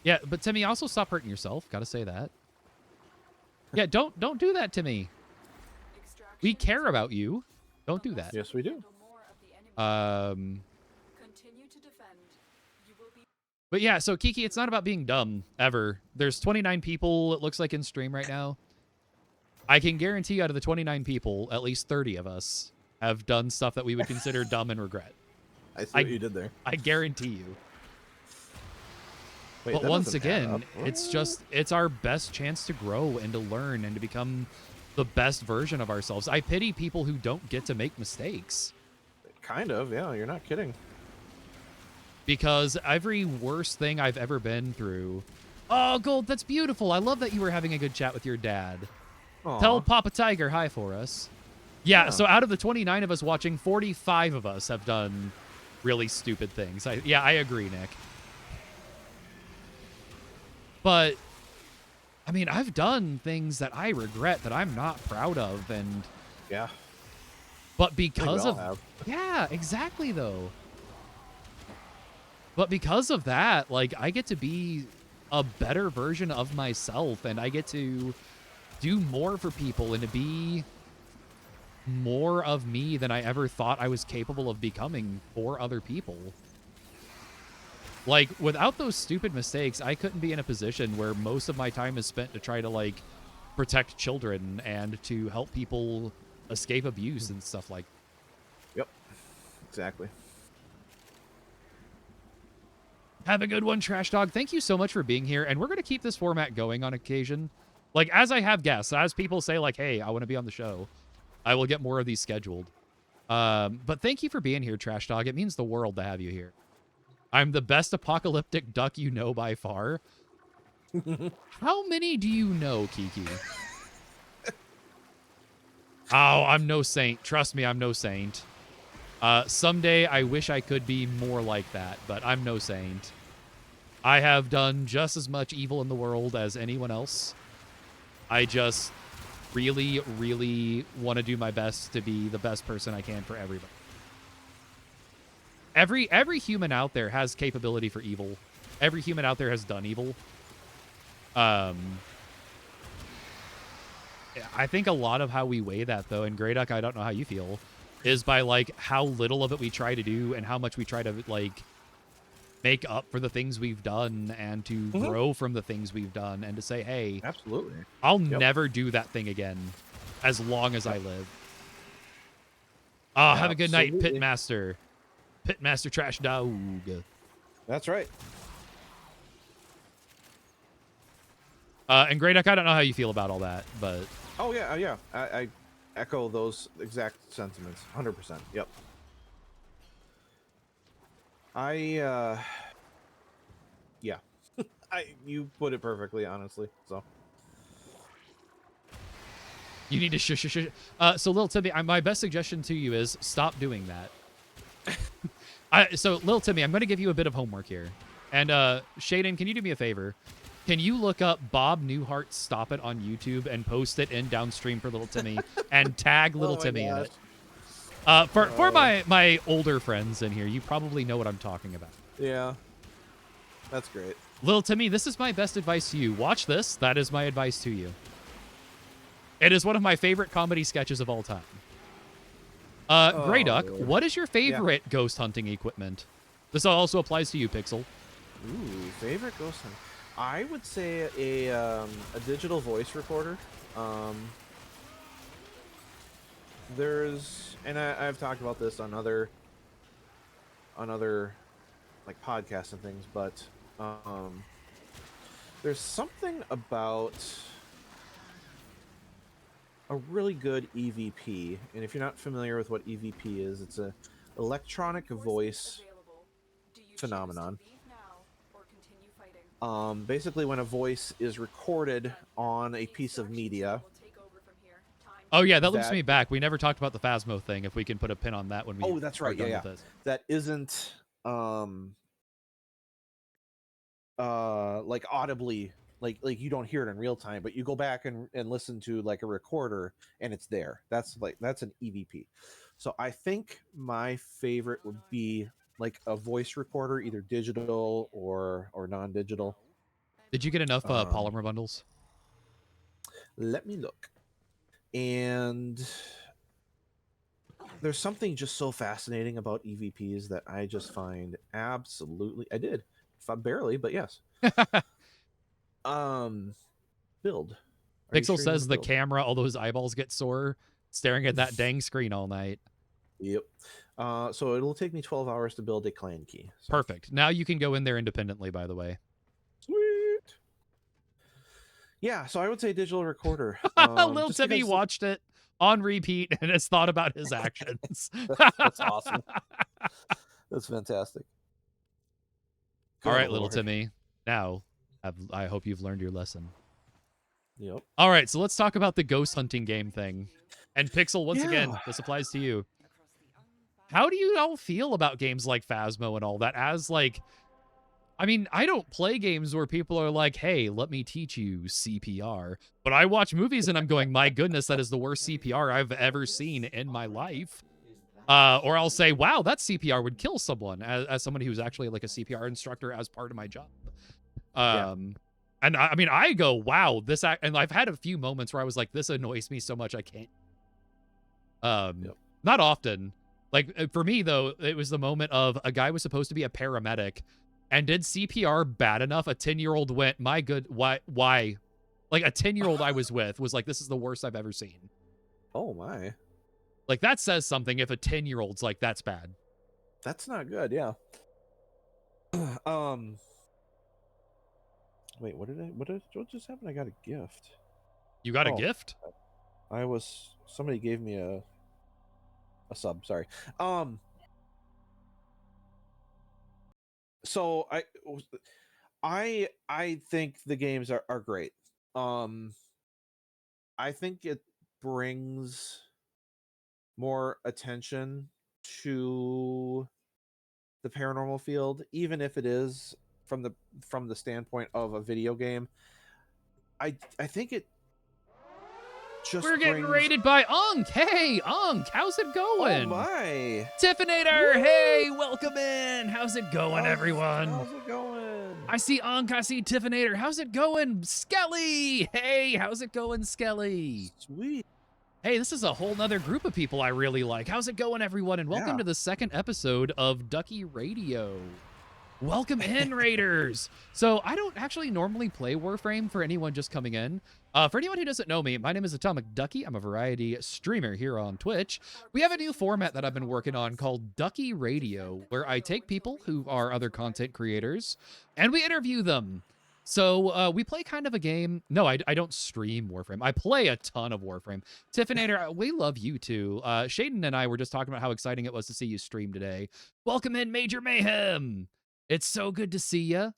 Yeah, but Timmy, also stop hurting yourself. Gotta say that. Yeah, don't do that, Timmy. We care about you. Don't do that. Yes, we do. Continue to defend. You will be... But yeah, so Kiki, it's not about being dumb, ever. There's 29 people, it looks like, in stream right now. I can guarantee out of the 29 people, at least 30 of us have done stuff that we would consider dumb and regret. I see what you did there. I guarantee you. Wait, but that once doesn't again, add up. it's our best chance to grow and to learn and to become the best version of ourselves. I pity people who don't get to make mistakes. Kind of, yeah. You're not kidding. Because every worst thing I've ever been through... Oh, Gold, that's beautiful. I love that you were having a good chat with your dad. Aww. Tell Papa Tiger hi for us. Yeah, so out of the 29 of us watching, 45 of us have done really stupid things. I agree, Nick. But, I mean, I've done things that I regret that I'm not proud of, and... Yeah. But because we all of... have. Yeah, exactly, though. But because of that, like, I get to be a better version of myself, and I get to do more for people and to be more of me than I ever thought I was capable of becoming for other people. Like, without those stupid mistakes, I couldn't be in a position where most of my time is spent to try to, like, protect children and to help people escape abuse and stuff like that. Yep. Exactly. Have a good one, Trash Dog. Thank you so much for being here, and we're going to keep this format going on occasion. Like, as I have guests, as people say, like, hey, I want to be on the show, I will get more of these scheduled. But thank you for being here, Trash Dog. It means the world to have you here. I'm the best apocalyptic duck you know by far. How many do you know, Kiki? Oh, I'm no saint. Trust me, I'm no saint. Someday I wish I could be more like that, but I'm no saint. I have done just as much evil in the world as anyone else. I just really, really want to do my best to be the best person I can for everybody. Every human out there has capability for evil. Every human out there has done evil. I think a lot of how we weigh that, though, and GreyDuck, I don't know how you feel, is by, like, how little of it we try to do and how much we try to, like, make up for the things we've done and to grow from the things we've done and to say, hey, Absolutely. I'll never do that thing again as long as I live. Oh, have a good night, Pitmaster. Pitmaster Trash Dog. That's right. And GreyDuck, I don't know how you feel about all that, but... Oh, yeah. I echo those exact sentiments. 100%. Yep. Yeah. You put it perfectly, honestly. So you need to shush. So, Lil Timmy, my best suggestion to you is stop doing that. So, Lil Timmy, I'm going to give you a bit of homework here. And, Shaden, can you do me a favor? Can you look up Bob Newhart Stop It on YouTube and post it in downstream for Little Timmy and tag Little Timmy in it? For my older friends in here, you probably know what I'm talking about. yeah, that's great. Little Timmy, this is my best advice to you. Watch this. That is my advice to you. It is one of my favorite comedy sketches of all time. GreyDuck, what is your favorite ghost hunting equipment? This also applies to you, Pixel. Ooh, favorite ghost hunting. I would say a digital voice recorder. There's, and I've talked about this on other like podcasts and things, but there's something about a really good EVP, and if you're not familiar with what EVP is, it's a electronic voice phenomenon. Basically, when a voice is recorded on a piece of media. Oh yeah, that loops me back. We never talked about the Phasmo thing. If we can put a pin on that when we. Oh, that's right. Yeah. That isn't like audibly, like you don't hear it in real time, but you go back and listen to like a recorder and it's there. That's an EVP. So I think my favorite would be like a voice recorder, either digital or non-digital. Did you get enough polymer bundles? Let me look. And there's something just so fascinating about EVPs that I just find absolutely. I did, barely, but yes. Build. Pixel says the camera, although his eyeballs get sore staring at that dang screen all night. Yep. So it'll take me 12 hours to build a clan key. So. Perfect. Now you can go in there independently, by the way. Sweet. Yeah, so I would say digital recorder. Lil Timmy watched it on repeat and has thought about his actions. That's awesome. That's fantastic. All right, Little Timmy. Now, I hope you've learned your lesson. Yep. All right, so let's talk about the ghost hunting game thing. And Pixel, once again, this applies to you. How do you all feel about games like Phasmo and all that? As like, I mean, I don't play games where people are like, hey, let me teach you CPR. But I watch movies and I'm going, my goodness, that is the worst CPR I've ever seen in my life. Or I'll say, wow, that CPR would kill someone, as somebody who's actually like a CPR instructor as part of my job. And I mean, I go, wow, and I've had a few moments where I was like, this annoys me so much I can't. Not often. Like, for me, though, it was the moment of a guy was supposed to be a paramedic and did CPR bad enough. A 10-year-old went, my good, why? Like, a 10-year-old I was with was like, this is the worst I've ever seen. Oh, my. Like, that says something if a 10-year-old's like, that's bad. That's not good, yeah. Wait, what just happened? I got a gift. You got a Oh. gift? Somebody gave me a sub, sorry. So I think the games are great. I think it brings more attention to the paranormal field, even if it is from the standpoint of a video game. I think it just We're getting brings... raided by Unk. Hey, Unk, how's it going? Oh my! Tiffinator, hey, welcome in. How's it going, everyone? How's it going? I see Unk, I see Tiffinator. How's it going? Skelly, hey, how's it going, Skelly? Sweet. Hey, this is a whole nother group of people I really like. How's it going, everyone? And welcome to the second episode of Duckie Radio. Welcome in, Raiders. So I don't actually normally play Warframe for anyone just coming in. For anyone who doesn't know me, my name is Atomic Duckie. I'm a variety streamer here on Twitch. We have a new format that I've been working on called Duckie Radio, where I take people who are other content creators and we interview them. So we play kind of a game. No, I don't stream Warframe. I play a ton of Warframe. Tiffinator, we love you too. Shaden and I were just talking about how exciting it was to see you stream today. Welcome in, Major Mayhem. It's so good to see you.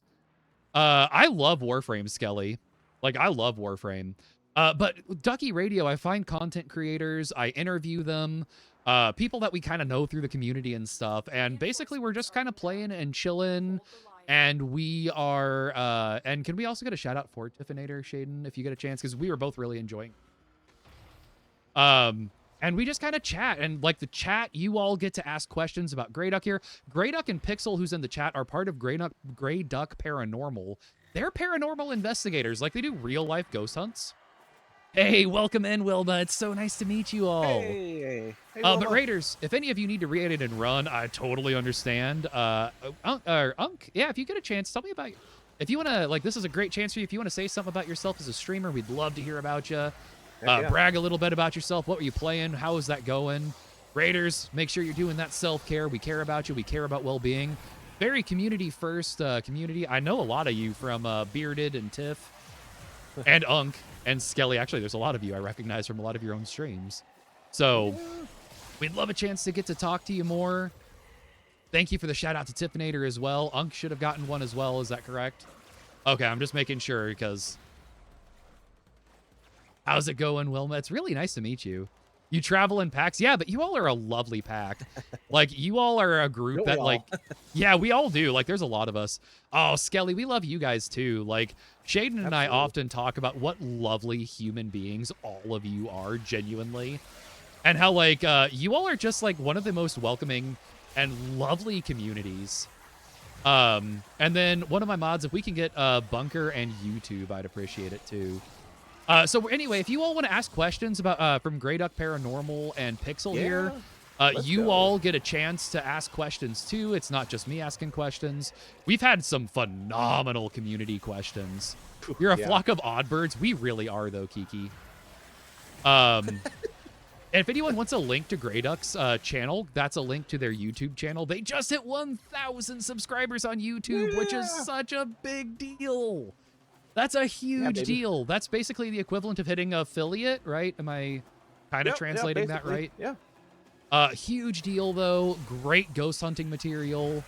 I love Warframe, Skelly. Like, I love Warframe. But Duckie Radio, I find content creators, I interview them, people that we kind of know through the community and stuff. And basically, we're just kind of playing and chilling. And we are, and can we also get a shout out for Tiffinator, Shaden, if you get a chance? Because we were both really enjoying. And we just kind of chat, and like the chat, you all get to ask questions about GreyDuck here. GreyDuck and Pixel, who's in the chat, are part of GreyDuck Paranormal. They're paranormal investigators, like they do real life ghost hunts. Hey, welcome in, Wilma. It's so nice to meet you all. Hey, but Raiders, if any of you need to raid it and run, I totally understand. Unk, yeah, if you get a chance, tell me about. If you want to, like, this is a great chance for you. If you want to say something about yourself as a streamer, we'd love to hear about you. Brag a little bit about yourself. What were you playing? How is that going? Raiders, make sure you're doing that self-care. We care about you. We care about well-being. Very community-first community. I know a lot of you from Bearded and Tiff and Unk and Skelly. Actually, there's a lot of you I recognize from a lot of your own streams. So we'd love a chance to get to talk to you more. Thank you for the shout-out to Tiffinator as well. Unk should have gotten one as well. Is that correct? Okay, I'm just making sure because... How's it going, Wilma? It's really nice to meet you. You travel in packs? Yeah, but you all are a lovely pack. Like, you all are a group that, like... Yeah, we all do. Like, there's a lot of us. Oh, Skelly, we love you guys, too. Like, Shaden and I often talk about what lovely human beings all of you are, genuinely. And how, like, you all are just, like, one of the most welcoming and lovely communities. And then one of my mods, if we can get Bunker and YouTube, I'd appreciate it, too. So anyway, if you all want to ask questions about from GreyDuck Paranormal and Pixel here, you all get a chance to ask questions too. It's not just me asking questions. We've had some phenomenal community questions. You're a flock of oddbirds. We really are, though, Kiki. And if anyone wants a link to GreyDuck's channel, that's a link to their YouTube channel. They just hit 1,000 subscribers on YouTube, which is such a big deal. That's a huge deal. That's basically the equivalent of hitting affiliate, right? Am I kind of translating that right? Yeah. Huge deal, though. Great ghost hunting material.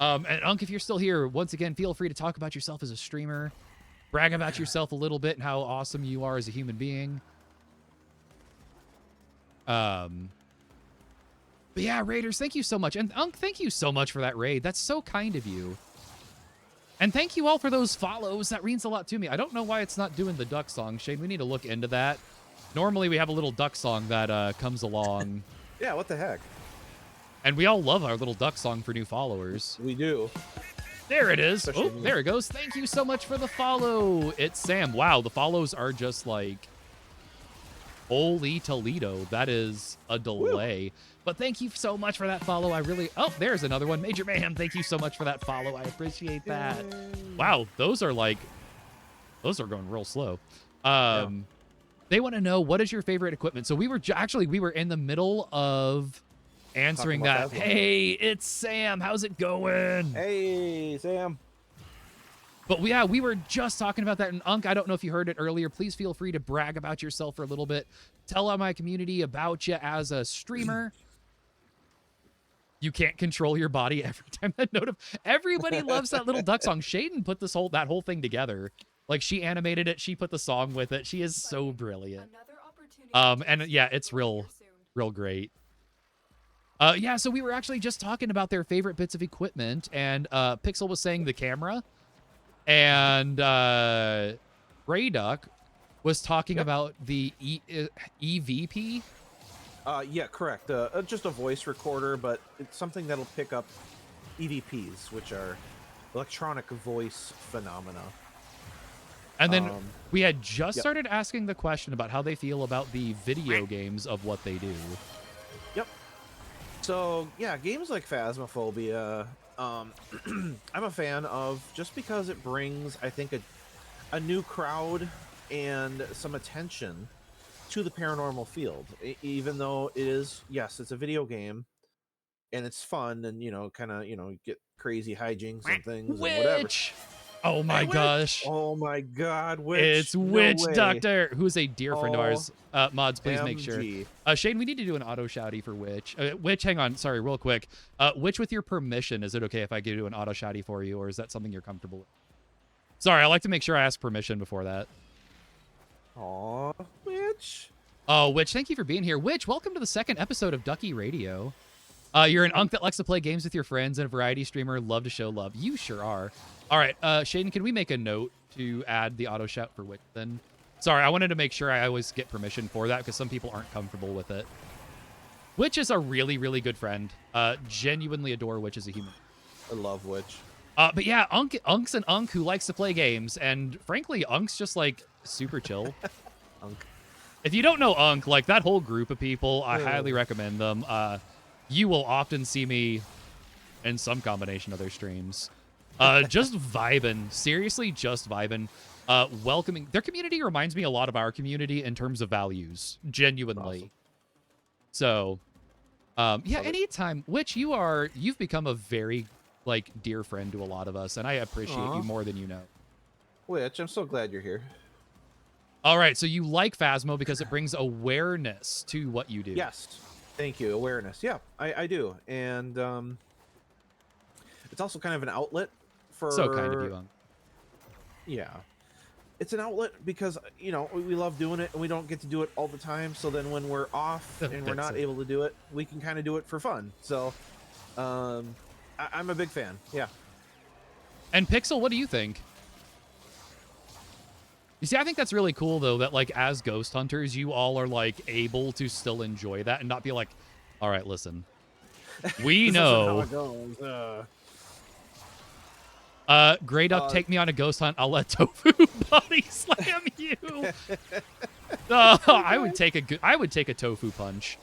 And Unk, if you're still here, once again, feel free to talk about yourself as a streamer. Brag about yourself a little bit and how awesome you are as a human being. But yeah, Raiders, thank you so much. And Unk, thank you so much for that raid. That's so kind of you. And thank you all for those follows. That means a lot to me. I don't know why it's not doing the duck song, Shane. We need to look into that. Normally, we have a little duck song that comes along. Yeah, what the heck? And we all love our little duck song for new followers. We do. There it is. Oh, there it goes. Thank you so much for the follow. It's Sam. Wow, the follows are just like... Holy Toledo. That is a delay. Woo. But thank you so much for that follow. I really... Oh, there's another one. Major Mayhem, thank you so much for that follow. I appreciate that. Yay. Wow, those are like... Those are going real slow. They want to know, what is your favorite equipment? So we were... Actually, we were in the middle of answering that. Hey, it's Sam. How's it going? Hey, Sam. But yeah, we were just talking about that. And Unk, I don't know if you heard it earlier. Please feel free to brag about yourself for a little bit. Tell my community about you as a streamer. You can't control your body every time that everybody loves that little duck song. Shaden put that whole thing together. Like, she animated it, she put the song with it. She is so brilliant. And yeah, it's real great. Yeah, so we were actually just talking about their favorite bits of equipment, and Pixel was saying the camera, and GreyDuck was talking about the EVP. Yeah, correct. Just a voice recorder, but it's something that'll pick up EVPs, which are electronic voice phenomena. And then we had just started asking the question about how they feel about the video games of what they do. Yep. So, yeah, games like Phasmophobia, I'm a fan of, just because it brings, I think, a new crowd and some attention to the paranormal field. Even though it is, yes, it's a video game, and it's fun, and, kind of, get crazy hijinks and things and whatever. Oh my gosh. Oh my god, Witch. It's Witch Doctor, who's a dear friend of ours. Mods, please make sure. Shane, we need to do an auto shouty for Witch. Witch, hang on. Sorry, real quick. Witch, with your permission, is it okay if I do an auto shouty for you, or is that something you're comfortable with? Sorry, I like to make sure I ask permission before that. Aw, Witch. Oh, Witch, thank you for being here. Witch, welcome to the second episode of Duckie Radio. You're an unk that likes to play games with your friends and a variety streamer. Love to show love. You sure are. All right, Shaden, can we make a note to add the auto shout for Witch then? Sorry, I wanted to make sure I always get permission for that because some people aren't comfortable with it. Witch is a really, really good friend. Genuinely adore Witch as a human. I love Witch. But yeah, Unk's an unk who likes to play games, and frankly, Unk's just like super chill. Unk. If you don't know Unk, like that whole group of people, I highly recommend them. You will often see me in some combination of their streams. Just vibing. Seriously, just vibing. Welcoming. Their community reminds me a lot of our community in terms of values. Genuinely. Awesome. So, yeah, anytime. Which you've become a very, dear friend to a lot of us, and I appreciate you more than you know. Witch, I'm so glad you're here. All right, so you like Phasmo because it brings awareness to what you do. Yes. Thank you. Awareness. Yeah, I do. And it's also kind of an outlet for... So kind of you, Unk. Yeah. It's an outlet because, we love doing it, and we don't get to do it all the time. So then when we're off and we're not able to do it, we can kind of do it for fun. So I'm a big fan. Yeah. And Pixel, what do you think? You see, I think that's really cool, though, that, as ghost hunters, you all are, able to still enjoy that and not be like, all right, listen, we know. GreyDuck, take me on a ghost hunt. I'll let Tofu body slam you. I would take a Tofu punch.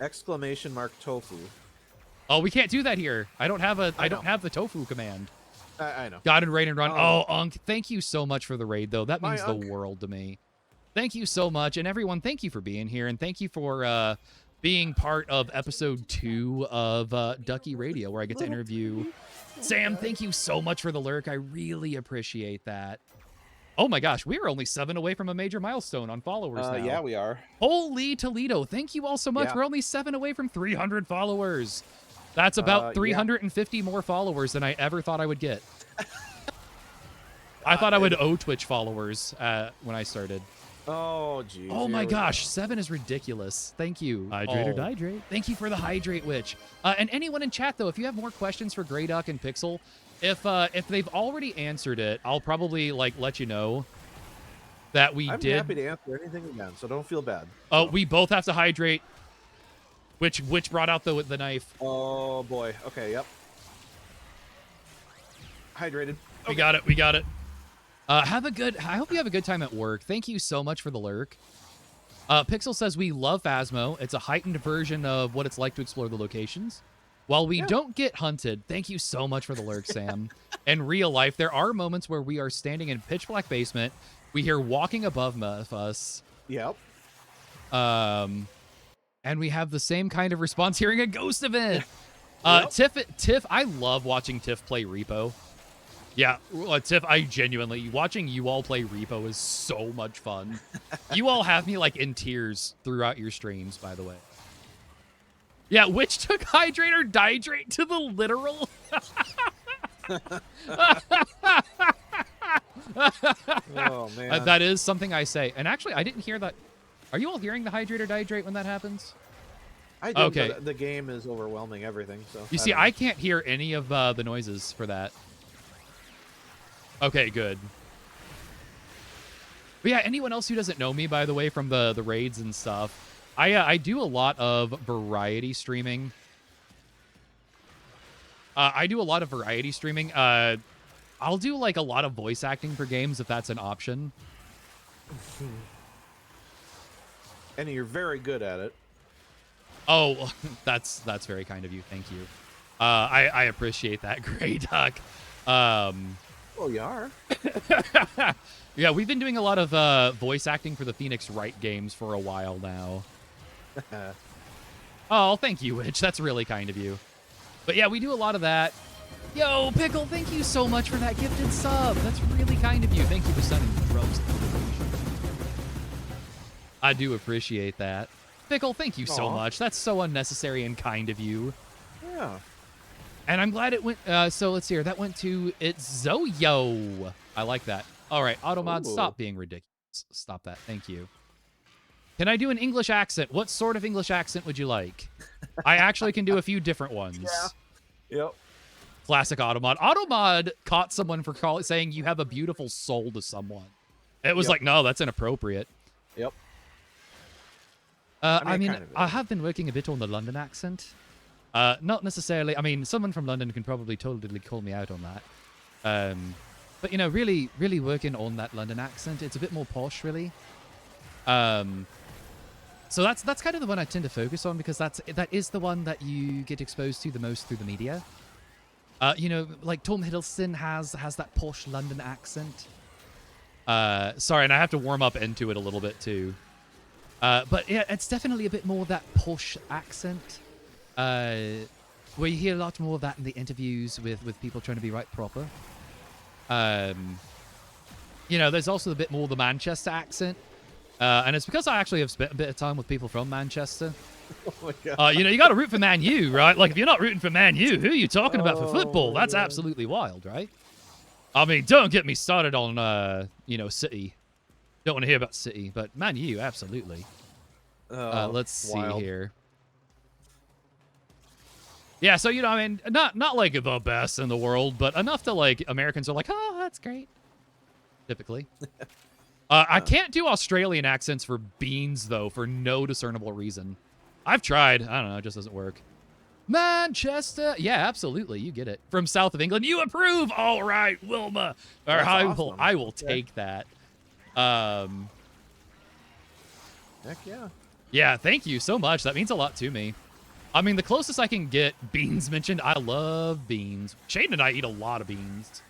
Exclamation mark Tofu. Oh, we can't do that here. I don't have the Tofu command. I know. God and raid and run. Oh, Unk, thank you so much for the raid, though. That means the world to me. Thank you so much. And everyone, thank you for being here. And thank you for being part of episode 2 of Duckie Radio, where I get to interview Sam. Thank you so much for the lurk. I really appreciate that. Oh my gosh, we're only 7 away from a major milestone on followers now. Yeah, we are. Holy Toledo. Thank you all so much. Yeah. We're only 7 away from 300 followers. That's about 350 more followers than I ever thought I would get. I thought I would owe Twitch followers when I started. Oh, geez. Oh, my gosh. 7 is ridiculous. Thank you. Hydrate or dihydrate. Thank you for the Hydrate Witch. And anyone in chat, though, if you have more questions for GreyDuck and Pixel, if they've already answered it, I'll probably, let you know that I'm happy to answer anything again, so don't feel bad. Oh, we both have to hydrate. Which brought out the knife. Oh, boy. Okay, yep. Hydrated. Okay. We got it. I hope you have a good time at work. Thank you so much for the lurk. Pixel says we love Phasmo. It's a heightened version of what it's like to explore the locations. While we don't get hunted, thank you so much for the lurk, Sam. In real life, there are moments where we are standing in a pitch black basement. We hear walking above us. Yep. And we have the same kind of response hearing a ghost event. Yep. Tiff, I love watching Tiff play Repo. Yeah, Tiff, I genuinely, watching you all play Repo is so much fun. You all have me, like, in tears throughout your streams, by the way. Yeah, which took hydrate or dihydrate to the literal? Oh, man. That is something I say. And actually, I didn't hear that. Are you all hearing the hydrate or dihydrate when that happens? I do, Okay. but the game is overwhelming everything. So You see, I can't hear any of the noises for that. Okay, good. But yeah, anyone else who doesn't know me, by the way, from the raids and stuff, I do a lot of variety streaming. I do a lot of variety streaming. I'll do like a lot of voice acting for games if that's an option. And you're very good at it. Oh, that's very kind of you. Thank you. I appreciate that, Grey Duck. Oh, you are? Yeah, we've been doing a lot of voice acting for the Phoenix Wright games for a while now. Oh, thank you, Witch. That's really kind of you. But yeah, we do a lot of that. Yo, Pickle, thank you so much for that gifted sub. That's really kind of you. Thank you for sending the drums. I do appreciate that. Pickle, thank you so much. That's so unnecessary and kind of you. Yeah. And I'm glad it went, so let's see here. That went to It's Zoyo. I like that. All right, Automod, stop being ridiculous. Stop that. Thank you. Can I do an English accent? What sort of English accent would you like? I actually can do a few different ones. Yeah. Yep. Classic Automod. Automod caught someone for saying you have a beautiful soul to someone. It was like, no, that's inappropriate. Yep. I mean, I have been working a bit on the London accent. Not necessarily. I mean, someone from London can probably totally call me out on that. But, you know, really, really working on that London accent. It's a bit more posh, really. So that's kind of the one I tend to focus on because that is the one that you get exposed to the most through the media. You know, like Tom Hiddleston has that posh London accent. Sorry, and I have to warm up into it a little bit too. But yeah, it's definitely a bit more that posh accent. Where you hear a lot more of that in the interviews with people trying to be right proper. You know, there's also a bit more the Manchester accent. And it's because I actually have spent a bit of time with people from Manchester. Oh my God. You know, you got to root for Man U, right? Like, if you're not rooting for Man U, who are you talking about for football? That's absolutely wild, right? I mean, don't get me started on, you know, City. Don't want to hear about City, but Man U, absolutely. Let's see here. Yeah, so, you know, I mean, not like the best in the world, but enough to, like, Americans are like, oh, that's great. Typically. I can't do Australian accents for beans, though, for no discernible reason. I've tried. I don't know. It just doesn't work. Manchester. Yeah, absolutely. You get it. From south of England. You approve. All right, Wilma. Or awesome. I will take that. Heck yeah. Yeah, thank you so much. That means a lot to me. I mean, the closest I can get beans mentioned, I love beans. Shane and I eat a lot of beans.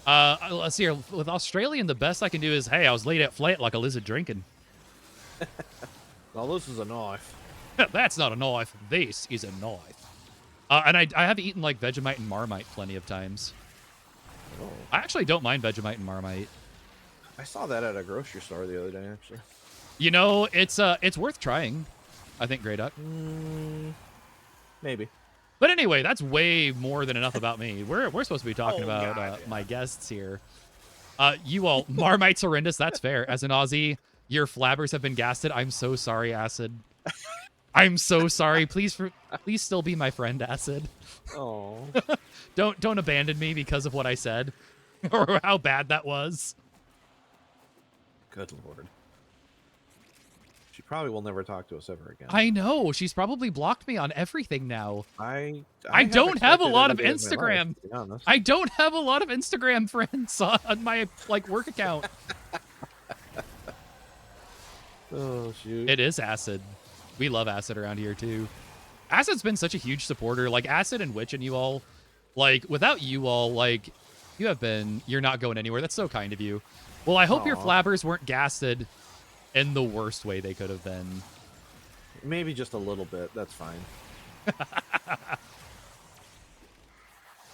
Let's see here. With Australian, the best I can do is, hey, I was laid out flat like a lizard drinking. Well, this is a knife. That's not a knife. This is a knife. And I have eaten, like, Vegemite and Marmite plenty of times. Oh. I actually don't mind Vegemite and Marmite. I saw that at a grocery store the other day, actually. You know, it's worth trying, I think, Grey Duck. Maybe. But anyway, that's way more than enough about me. We're supposed to be talking about my guests here. You all, Marmite's horrendous. That's fair. As an Aussie, your flabbers have been gasted. I'm so sorry, Acid. I'm so sorry. Please still be my friend, Acid. Oh. Don't abandon me because of what I said or how bad that was. Good Lord. She probably will never talk to us ever again. I know. She's probably blocked me on everything now. I don't have a lot of expected it every day Instagram. life, to be honest. I don't have a lot of Instagram friends on my, like, work account. Oh, shoot. It is Acid. We love Acid around here, too. Acid's been such a huge supporter. Like, Acid and Witch and you all, like, without you all, like, you're not going anywhere. That's so kind of you. Well, I hope your flabbers weren't gasted in the worst way they could have been. Maybe just a little bit. That's fine.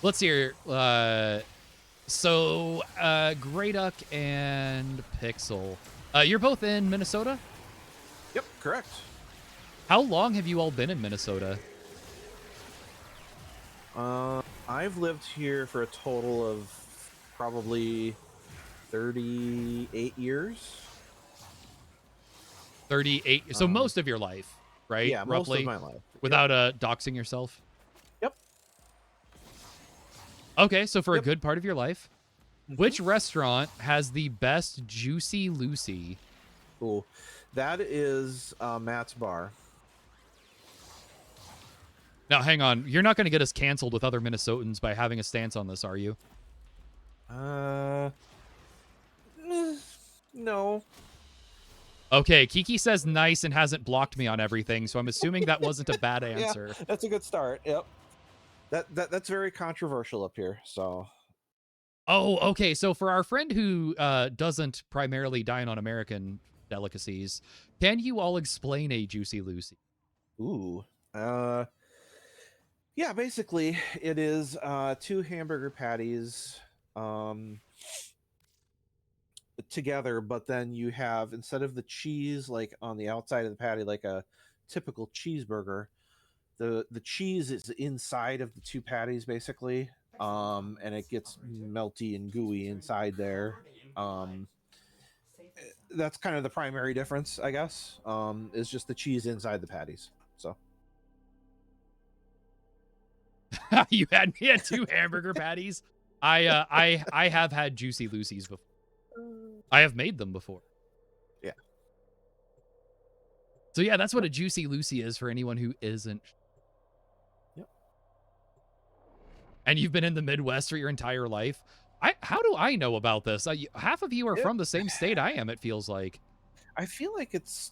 Let's hear. So, GreyDuck and Pixel. You're both in Minnesota? Yep, correct. How long have you all been in Minnesota? I've lived here for a total of probably 38 years. 38. So most of your life, right? Yeah, Roughly, most of my life. without doxing yourself. Yep. Okay, so for a Yep. good part of your life, which restaurant has the best Juicy Lucy? Cool. That is Matt's Bar. Now, hang on. You're not going to get us canceled with other Minnesotans by having a stance on this, are you? No. Okay, Kiki says nice and hasn't blocked me on everything, so I'm assuming that wasn't a bad answer. Yeah, that's a good start. Yep. That's very controversial up here. So. Oh, okay. So for our friend who doesn't primarily dine on American delicacies, can you all explain a Juicy Lucy? Ooh. Yeah, basically it is 2 hamburger patties together, but then you have, instead of the cheese like on the outside of the patty like a typical cheeseburger, the cheese is inside of the 2 patties basically, and it gets melty and gooey inside there. That's kind of the primary difference, I guess, is just the cheese inside the patties. So You had me at 2 hamburger patties. I have had Juicy Lucy's before. I have made them before. Yeah. So yeah, that's what a Juicy Lucy is for anyone who isn't. Yep. And you've been in the Midwest for your entire life. How do I know about this? Half of you are from the same state I am, it feels like. I feel like it's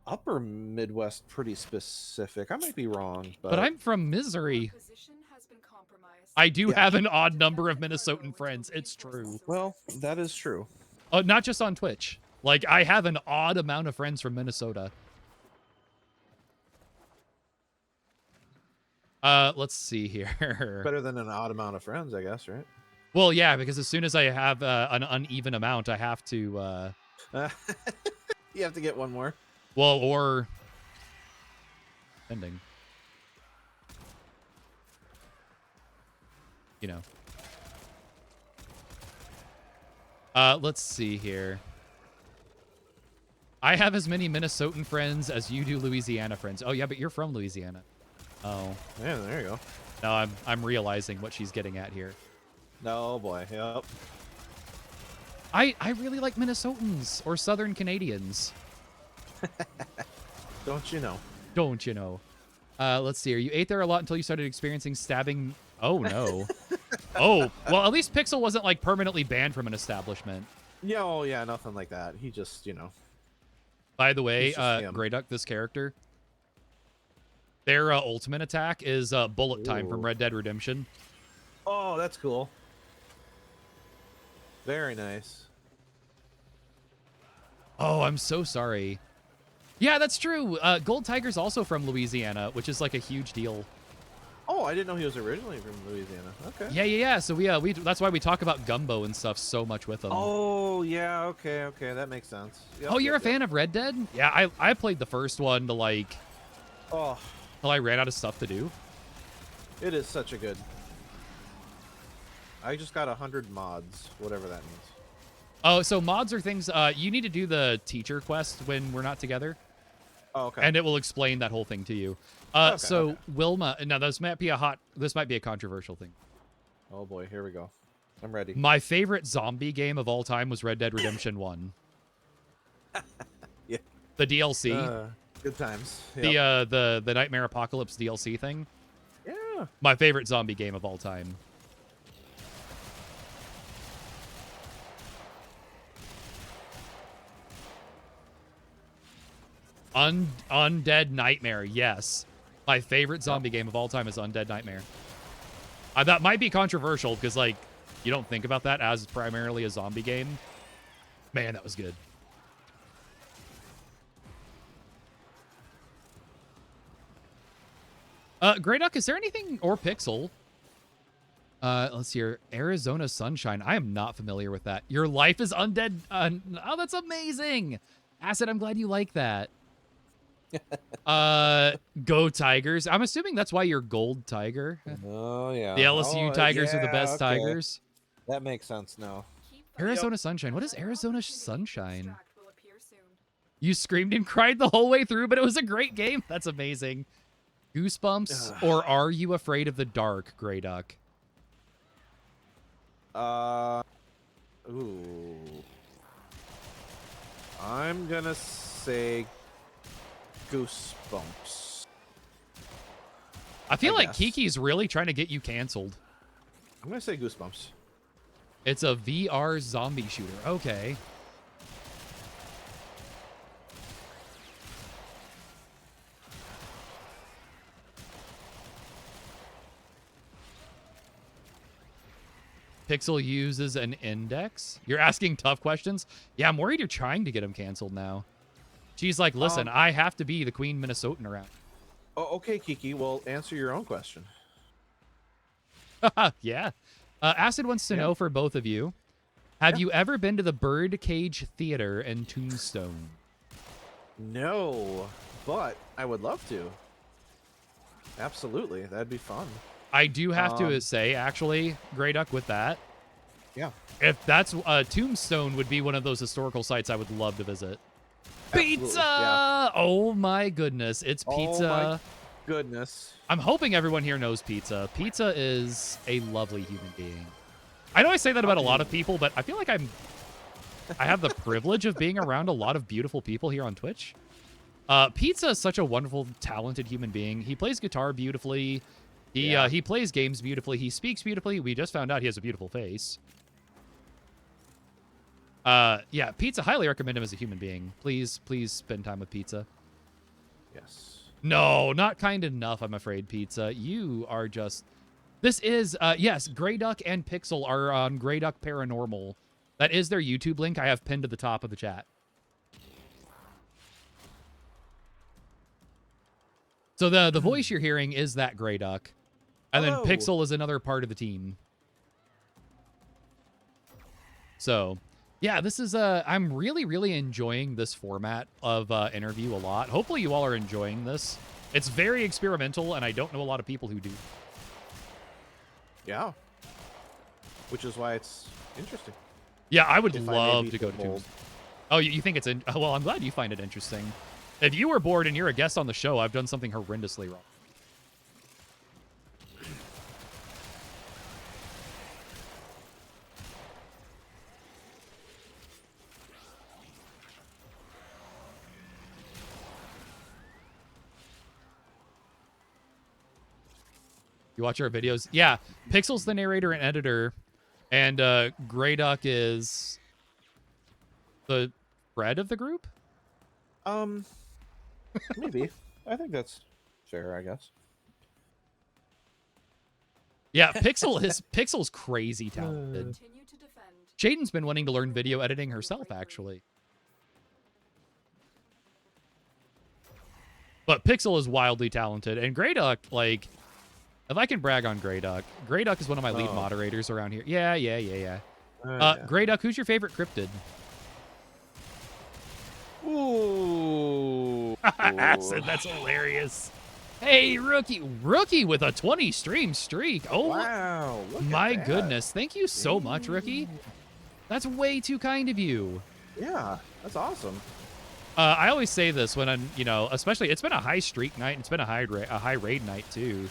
upper Midwest pretty specific. I might be wrong, But I'm from Missouri. Position has been compromised. I do have an odd number of Minnesotan friends. It's true. well, that is true. Oh, not just on Twitch. Like, I have an odd amount of friends from Minnesota. Let's see here. Better than an odd amount of friends, I guess, right? Well, yeah, because as soon as I have an uneven amount, I have to, You have to get one more. well, or ending. You know. Let's see here. I have as many Minnesotan friends as you do Louisiana friends. Oh, yeah, but you're from Louisiana. Oh. Yeah, there you go. No, I'm realizing what she's getting at here. No, boy. Yep. I really like Minnesotans or Southern Canadians. Don't you know? Don't you know? Let's see here. You ate there a lot until you started experiencing stabbing. Oh, no. Oh, well, at least Pixel wasn't, like, permanently banned from an establishment. Yeah, oh, yeah, nothing like that. He just, you know. By the way, It's just him. GreyDuck, this character, their ultimate attack is bullet time from Ooh. Red Dead Redemption. Oh, that's cool. Very nice. Oh, I'm so sorry. Yeah, that's true. Gold Tiger's also from Louisiana, which is like a huge deal. Oh, I didn't know he was originally from Louisiana. Okay. Yeah. So we that's why we talk about gumbo and stuff so much with them. Oh, yeah. Okay. That makes sense. Yep, Oh, you're yep, a fan of Red Dead? Yeah, I played the first one to like Oh, till I ran out of stuff to do. it is such a good. I just got 100 mods, whatever that means. Oh, so mods are things you need to do the teacher quest when we're not together. Oh, okay. And it will explain that whole thing to you. Okay. Wilma, now this might be a controversial thing. Oh boy, here we go. I'm ready. My favorite zombie game of all time was Red Dead Redemption 1. Yeah. The DLC, Good times. Yep. the Nightmare Apocalypse DLC thing. Yeah. My favorite zombie game of all time. Undead Nightmare, yes. My favorite zombie game of all time is Undead Nightmare. That might be controversial because, like, you don't think about that as primarily a zombie game. Man, that was good. GreyDuck, is there anything, or Pixel, Let's see here. Arizona Sunshine. I am not familiar with that. Your life is undead. Oh, that's amazing. Acid, I'm glad you like that. Go Tigers. I'm assuming that's why you're Gold Tiger. Oh yeah. The LSU Tigers are the best okay. Tigers. That makes sense now. Arizona Sunshine. What is Arizona Sunshine? Extract will appear soon. You screamed and cried the whole way through, but it was a great game. That's amazing. Goosebumps, or are you afraid of the dark, Grey Duck? Ooh. I'm gonna say Goosebumps. I feel like guess. Kiki's really trying to get you canceled. I'm gonna say Goosebumps. It's a VR zombie shooter. Okay. Pixel uses an index. You're asking tough questions? Yeah, I'm worried you're trying to get him canceled now. She's like, listen, I have to be the Queen Minnesotan around. Oh, okay, Kiki. Well, answer your own question. Yeah. Acid wants to know for both of you. Have you ever been to the Birdcage Theater in Tombstone? No, but I would love to. Absolutely, that'd be fun. I do have to say, actually, Grey Duck, with that, Yeah. if that's Tombstone would be one of those historical sites I would love to visit. Absolutely, Pizza! yeah. Oh my goodness, it's pizza. Oh my goodness. I'm hoping everyone here knows Pizza. Pizza is a lovely human being. I know I say that about a lot of people, but I feel like I have the privilege of being around a lot of beautiful people here on Twitch. Pizza is such a wonderful, talented human being. He plays guitar beautifully. He plays games beautifully. He speaks beautifully. We just found out he has a beautiful face. Yeah, Pizza, highly recommend him as a human being. Please spend time with Pizza. Yes. No, not kind enough, I'm afraid, Pizza. You are just... This is, yes, Grey Duck and Pixel are on GreyDuckParanormal. That is their YouTube link I have pinned to the top of the chat. So the voice you're hearing is that Grey Duck. And Hello. then Pixel is another part of the team. So, yeah, this is, I'm really enjoying this format of interview a lot. Hopefully you all are enjoying this. It's very experimental, and I don't know a lot of people who do. Yeah. Which is why it's interesting. Yeah, I would If I may love be to go to bold. Tombstone. Oh, you think it's in? Oh, well, I'm glad you find it interesting. If you were bored and you're a guest on the show, I've done something horrendously wrong. You watch our videos? Yeah, Pixel's the narrator and editor, and Grey Duck is the Fred of the group? Maybe. I think that's fair, I guess. Yeah, Pixel's crazy talented. Continue to defend. Jaden's been wanting to learn video editing herself, actually. But Pixel is wildly talented, and Grey Duck, like, if I can brag on Grey Duck is one of my lead moderators around here. Yeah. Yeah. Grey Duck, who's your favorite cryptid? Ooh. Acid, that's hilarious. Hey, Rookie with a 20 stream streak. Oh, Wow. Look my at that. goodness. Thank you so much, Rookie. That's way too kind of you. Yeah, that's awesome. I always say this when I'm, especially it's been a high streak night and it's been a high raid night too.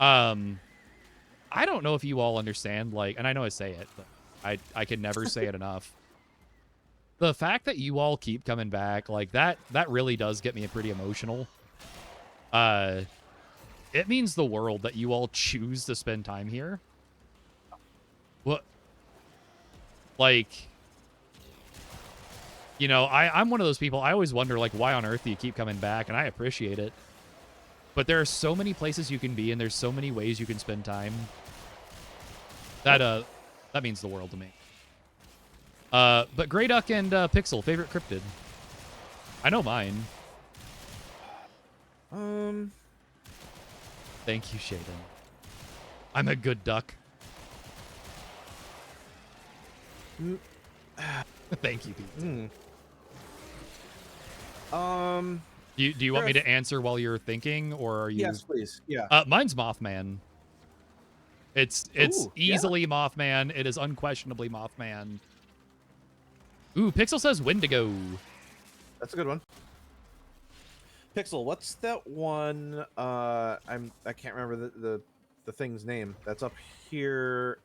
I don't know if you all understand, like, and I know I say it, but I can never say it enough. The fact that you all keep coming back, like that really does get me pretty emotional. It means the world that you all choose to spend time here. What? Like, I'm one of those people, I always wonder, like, why on earth do you keep coming back? And I appreciate it. But there are so many places you can be, and there's so many ways you can spend time. That means the world to me. But Grey Duck and Pixel, favorite cryptid? I know mine. Um, Thank you, Shaden. I'm a good duck. Thank you, Pete. Do you want me to answer while you're thinking, or are you? Yes, please. Yeah. Mine's Mothman. It's Ooh, easily Mothman. It is unquestionably Mothman. Ooh, Pixel says Wendigo. That's a good one. Pixel, what's that one? I can't remember the thing's name. That's up here.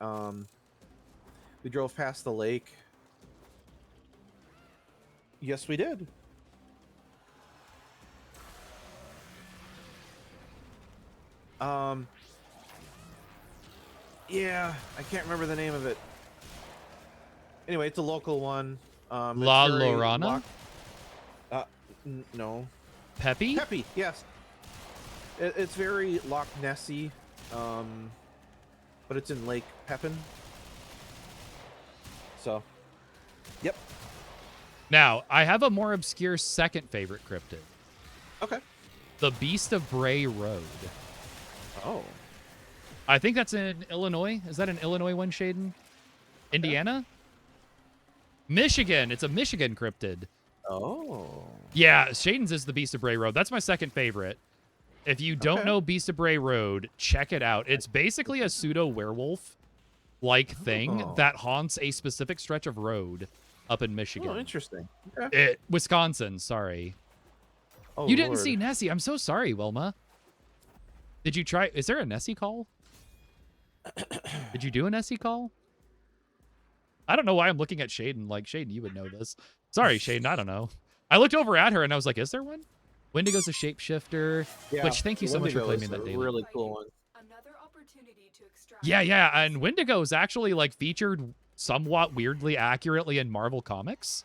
We drove past the lake. Yes, we did. Yeah, I can't remember the name of it. Anyway, it's a local one. La Llorona? No. Peppy? Peppy, yes. It's very Loch Nessy, but it's in Lake Pepin. So, yep. Now, I have a more obscure second favorite cryptid. Okay. The Beast of Bray Road. Oh. I think that's in Illinois. Is that an Illinois one, Shaden? Indiana? Michigan. It's a Michigan cryptid. Oh. Yeah, Shaden's is the Beast of Bray Road. That's my second favorite. If you don't know Beast of Bray Road, check it out. It's basically a pseudo werewolf-like thing that haunts a specific stretch of road up in Michigan. Oh, interesting. Okay. Wisconsin, sorry. Oh, you didn't Lord. see Nessie. I'm so sorry, Wilma. Did you try? Is there a Nessie call? Did you do a Nessie call? I don't know why I'm looking at Shaden. Like, Shaden, you would know this. Sorry, Shaden, I don't know. I looked over at her and I was like, is there one? Wendigo's a shapeshifter. Yeah, Which, thank you so much for Wendigo claiming is that, a David. really cool one. Another opportunity to extract Yeah, and Wendigo's actually, like, featured somewhat weirdly accurately in Marvel Comics.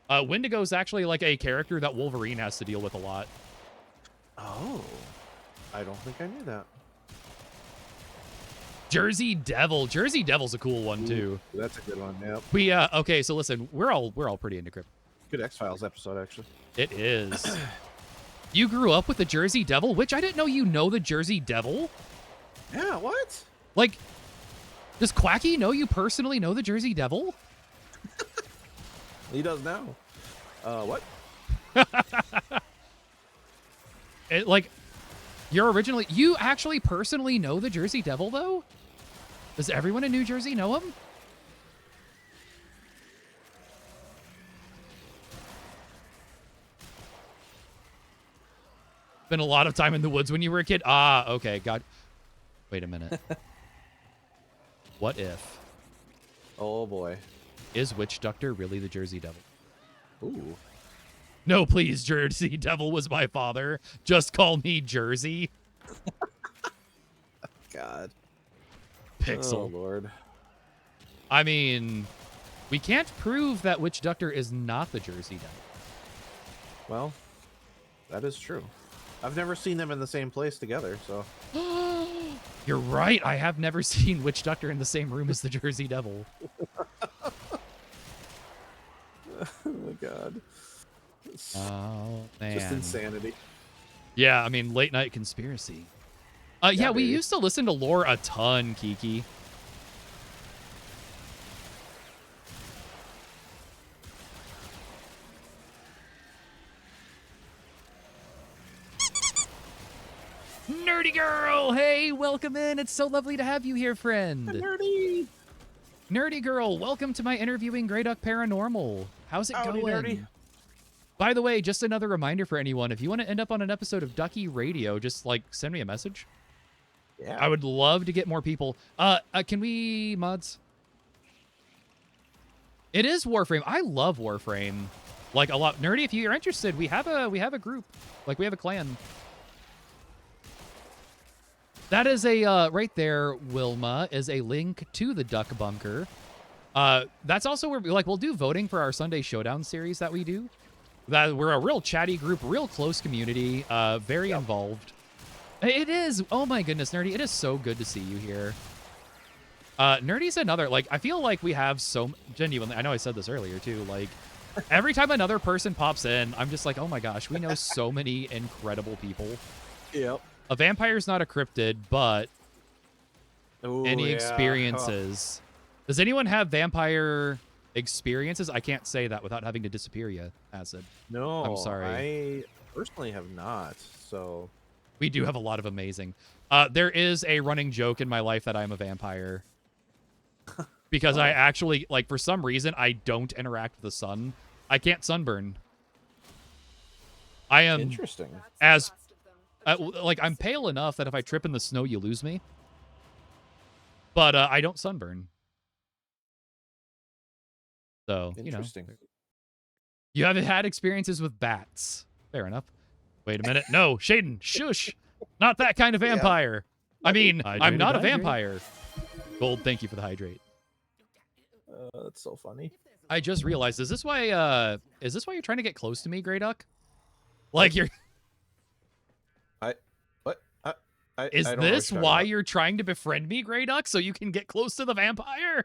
Wendigo's actually, like, a character that Wolverine has to deal with a lot. Oh. I don't think I knew that. Jersey Devil. Jersey Devil's a cool one, too. That's a good one, yep. We, okay, so listen, we're all pretty into crypto. Good X-Files episode, actually. It is. You grew up with the Jersey Devil, which I didn't know you know the Jersey Devil. Yeah, what? Like, does Quacky know you personally know the Jersey Devil? He does now. What? Like, you actually personally know the Jersey Devil, though? Does everyone in New Jersey know him? Been a lot of time in the woods when you were a kid. Ah, okay. God. Wait a minute. What if? Oh, boy. Is Witch Doctor really the Jersey Devil? Ooh. No, please, Jersey Devil was my father. Just call me Jersey. God. Pixel. Oh, Lord. I mean, we can't prove that Witch Doctor is not the Jersey Devil. Well, that is true. I've never seen them in the same place together, so. You're right. I have never seen Witch Doctor in the same room as the Jersey Devil. Oh, my God. Oh, man. Just insanity. Yeah, I mean, late night conspiracy. Yeah, we baby. used to listen to lore a ton, Kiki. Nerdy girl, hey, welcome in. It's so lovely to have you here, friend. Nerdy. Nerdy girl, welcome to my interviewing GreyDuckParanormal. How's it Howdy, going? nerdy. By the way, just another reminder for anyone, if you want to end up on an episode of Duckie Radio, just like send me a message. Yeah. I would love to get more people. Can we mods? It is Warframe. I love Warframe. Like a lot. Nerdy, if you're interested, we have a group. Like we have a clan. That is a right there, Wilma, is a link to the Duck Bunker. That's also where we'll do voting for our Sunday Showdown series that we do. That we're a real chatty group, real close community, very involved. It is. Oh my goodness, Nerdy. It is so good to see you here. Nerdy's another, like, I feel like we have so genuinely, I know I said this earlier too, like every time another person pops in, I'm just like, oh my gosh, we know so many incredible people. Yep. A vampire's not a cryptid, but Ooh, any yeah. experiences Does anyone have vampire experiences? I can't say that without having to disappear you, Acid. No, I'm sorry. I personally have not. So We do have a lot of amazing. There is a running joke in my life that I'm a vampire. Because I actually, like, for some reason, I don't interact with the sun. I can't sunburn. I am interesting. as, like, I'm pale enough that if I trip in the snow, you lose me. But I don't sunburn. So, Interesting. You haven't had experiences with bats. Fair enough. Wait a minute. No, Shaden, shush. Not that kind of vampire. I mean, I'm not a vampire. Gold, thank you for the hydrate. That's so funny. I just realized, is this why you're trying to get close to me, GreyDuck? Like you're Is this why you're trying to befriend me, GreyDuck, so you can get close to the vampire?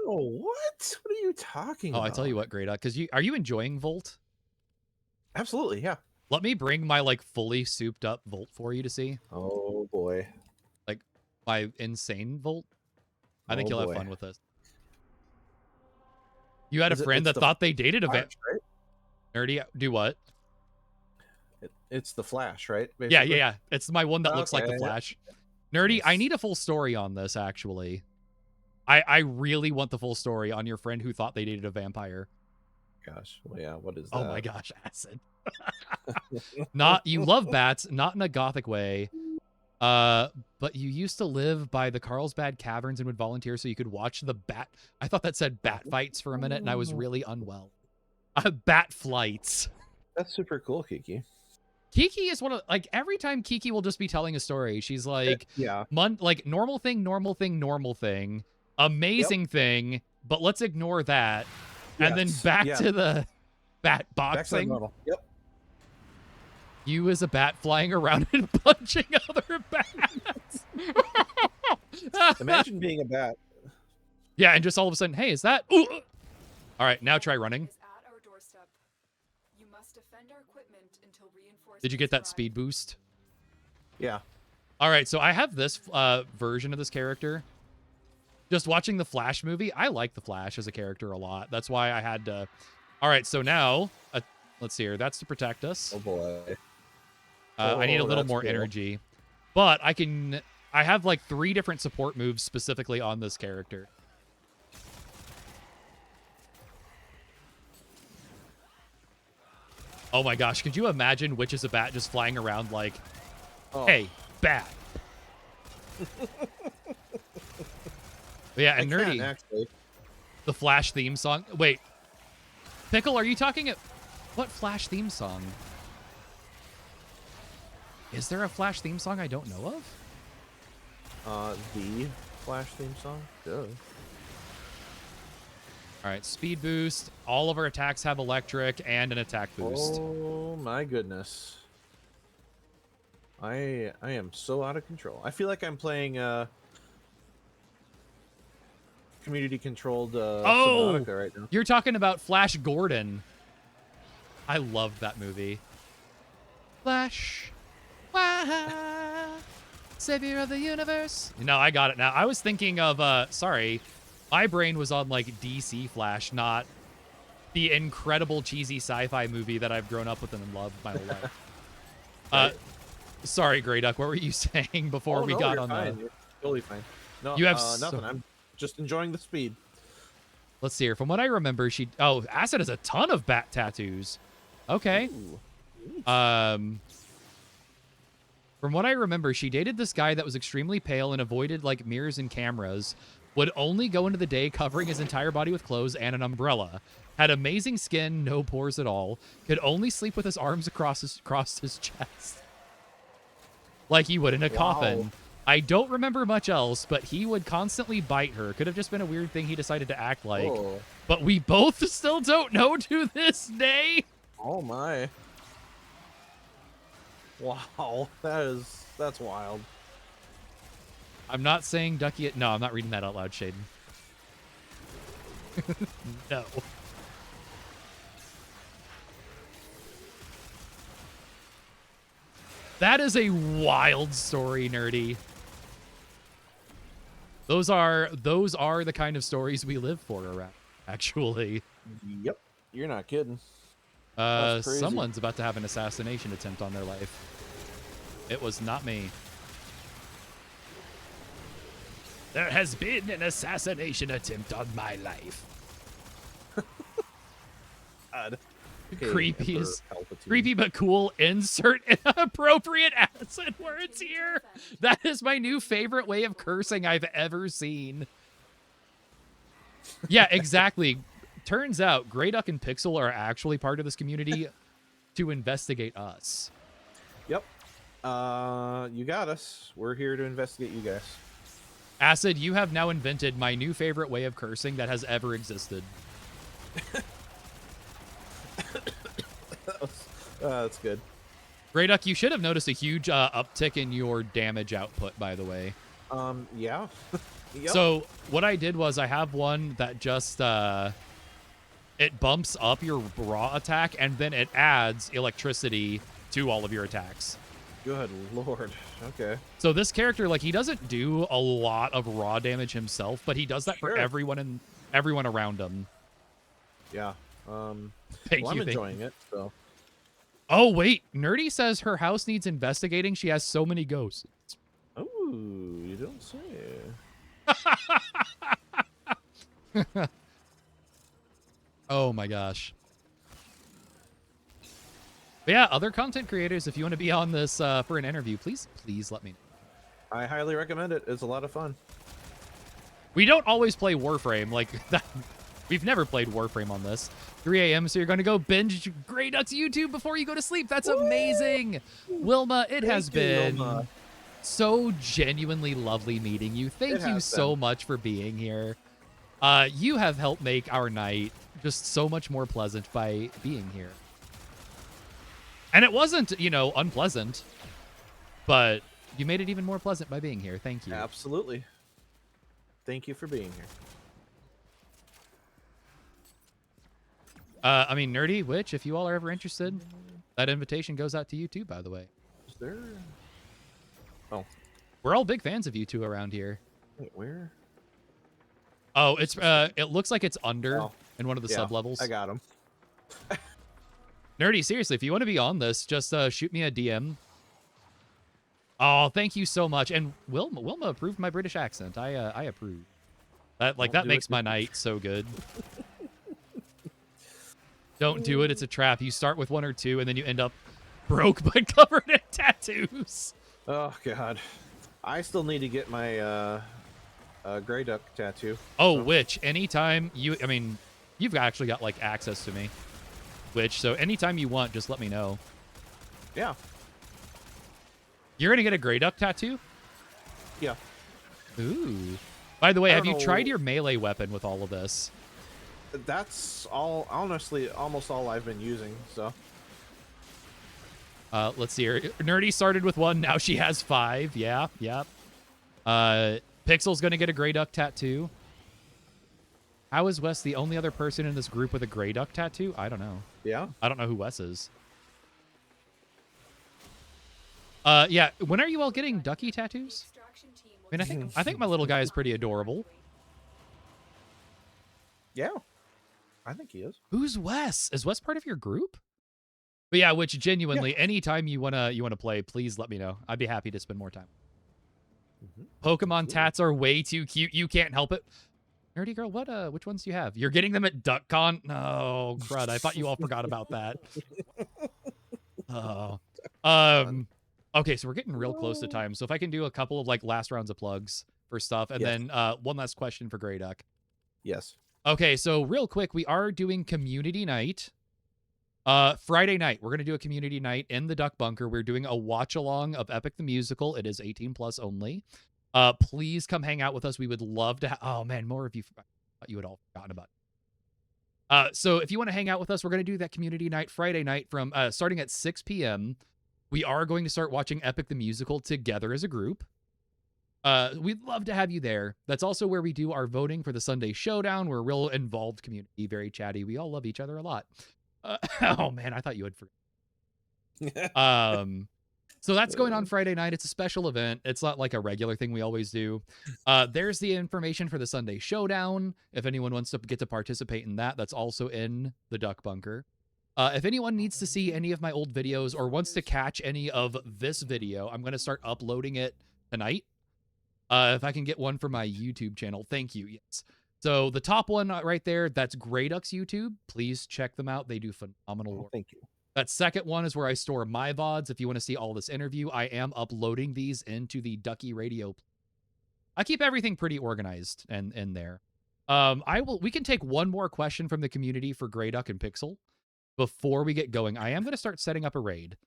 Oh, what? What are you talking about? Oh, I tell you what, GreyDuck, because are you enjoying Volt? Absolutely, yeah. Let me bring my like fully souped up Volt for you to see. Oh boy. Like my insane Volt. I think you'll have fun with this. You had a friend that thought they dated a vampire. Right? Nerdy, do what? It's the Flash, right? Basically? Yeah. It's my one that looks like the Flash. Nerdy, I need a full story on this, actually. I really want the full story on your friend who thought they dated a vampire. Gosh, well, yeah, what is that? Oh my gosh, Acid. You love bats, not in a gothic way. But you used to live by the Carlsbad Caverns and would volunteer so you could watch the bat. I thought that said bat fights for a minute, and I was really unwell. Bat flights. That's super cool, Kiki. Kiki is one of, like, every time Kiki will just be telling a story, she's like, like, normal thing, amazing thing, but let's ignore that. And then back to the bat boxing. Back to yep. You as a bat flying around and punching other bats. Imagine being a bat. Yeah, and just all of a sudden, hey, is that? Ooh. All right, now try running. Did you get that speed boost? Yeah. All right, so I have this version of this character. Just watching the Flash movie, I like the Flash as a character a lot. That's why I had to. All right, so now, let's see here. That's to protect us. Oh boy. I need a little more energy, but I have like 3 different support moves specifically on this character. Oh my gosh, could you imagine Witch is a bat just flying around like, hey, bat. Yeah, and Nerdy, actually. The Flash theme song. Wait, Pickle, are you talking at what Flash theme song? Is there a Flash theme song I don't know of? The Flash theme song? Duh. All right, speed boost. All of our attacks have electric and an attack boost. Oh my goodness. I am so out of control. I feel like I'm playing community controlled Subnautica right now. You're talking about Flash Gordon. I loved that movie. Flash. Savior of the universe. No, I got it now. I was thinking of sorry. My brain was on like DC Flash, not the incredible cheesy sci-fi movie that I've grown up with and loved my whole life. Sorry, GreyDuck, what were you saying before we got on fine. You're totally fine. No, you have nothing. I'm just enjoying the speed. Let's see here. From what I remember, Acid has a ton of bat tattoos. Okay. From what I remember, she dated this guy that was extremely pale and avoided like mirrors and cameras. Would only go into the day covering his entire body with clothes and an umbrella. Had amazing skin, no pores at all. Could only sleep with his arms across his chest. Like he would in a coffin. I don't remember much else, but he would constantly bite her. Could have just been a weird thing he decided to act like. Oh. But we both still don't know to this day. Oh my. Wow, that's wild. I'm not saying Duckie. No, I'm not reading that out loud, Shaden. No. That is a wild story, Nerdy. Those are the kind of stories we live for around, actually. Yep. You're not kidding. That's crazy. Someone's about to have an assassination attempt on their life. It was not me. There has been an assassination attempt on my life. God. Creepy Emperor is Palpatine. creepy but cool. Insert appropriate accent words here. That is my new favorite way of cursing I've ever seen. Yeah, exactly. Turns out GreyDuck and Pixel are actually part of this community to investigate us. Yep. You got us. We're here to investigate you guys. Acid, you have now invented my new favorite way of cursing that has ever existed. That's good. GreyDuck, you should have noticed a huge uptick in your damage output, by the way. Yeah. Yep. So what I did was I have one that just it bumps up your raw attack and then it adds electricity to all of your attacks. Good lord. Okay. So this character, like, he doesn't do a lot of raw damage himself, but he does that for Sure. everyone around him. Yeah. Thank I'm you. enjoying it. So. Oh wait, Nerdy says her house needs investigating. She has so many ghosts. Oh, you don't say. Oh my gosh. But yeah, other content creators, if you want to be on this for an interview, please let me know. I highly recommend it. It's a lot of fun. We don't always play Warframe like that. We've never played Warframe on this. 3 a.m. So you're going to go binge GreyDuck's YouTube before you go to sleep. That's amazing. Wilma, it has been so genuinely lovely meeting you. Thank you so much for being here. You have helped make our night just so much more pleasant by being here. And it wasn't, unpleasant, but you made it even more pleasant by being here. Thank you. Absolutely. Thank you for being here. I mean, Nerdy, Witch, if you all are ever interested, that invitation goes out to you too, by the way. Is there? Oh. We're all big fans of you two around here. Wait, where? Oh, it's it looks like it's under in one of the Yeah, sub-levels. I got him. Nerdy, seriously, if you want to be on this, just shoot me a DM. Oh, thank you so much. And Wilma approved my British accent. I approve. That makes my night so good. Don't do it. It's a trap. You start with 1 or 2, and then you end up broke but covered in tattoos. Oh god, I still need to get my GreyDuck tattoo. Oh, Witch, anytime you've actually got like access to me, Witch. So anytime you want, just let me know. Yeah. You're gonna get a GreyDuck tattoo? Yeah. Ooh. By the way, have you know. tried your melee weapon with all of this? That's all. Honestly, almost all I've been using. So. Let's see here. Nerdy started with 1. Now she has 5. Yeah. Yep. Pixel's gonna get a GreyDuck tattoo. How is Wes the only other person in this group with a GreyDuck tattoo? I don't know. Yeah. I don't know who Wes is. Yeah. When are you all getting Ducky tattoos? I mean, I think my little guy is pretty adorable. Yeah. I think he is. Who's Wes? Is Wes part of your group? But yeah, which genuinely, anytime you wanna play, please let me know. I'd be happy to spend more time. Pokemon tats are way too cute. You can't help it. Nerdy girl, which ones do you have? You're getting them at DuckCon? No, crud. I thought you all forgot about that. Oh. Okay, so we're getting real close to time. So if I can do a couple of like last rounds of plugs for stuff, and then one last question for GreyDuck. Yes. Okay, so real quick, we are doing community night. Friday night, we're gonna do a community night in the Duck Bunker. We're doing a watch along of Epic the Musical. It is 18 plus only. Please come hang out with us. We would love to. Oh man, more of you thought you had all forgotten about it. So if you want to hang out with us, we're gonna do that community night Friday night from starting at 6 p.m. We are going to start watching Epic the Musical together as a group. We'd love to have you there. That's also where we do our voting for the Sunday Showdown. We're a real involved community, very chatty. We all love each other a lot. Oh man, I thought you would forget. So that's going on Friday night. It's a special event. It's not like a regular thing we always do. There's the information for the Sunday Showdown. If anyone wants to get to participate in that, that's also in the Duck Bunker. If anyone needs to see any of my old videos or wants to catch any of this video, I'm going to start uploading it tonight. If I can get one for my YouTube channel, thank you. Yes. So the top one right there, that's GreyDuck's YouTube. Please check them out. They do phenomenal work. Thank you. That second one is where I store my VODs. If you want to see all this interview, I am uploading these into the Duckie Radio. I keep everything pretty organized and in there. We can take one more question from the community for GreyDuck and Pixel before we get going. I am going to start setting up a raid.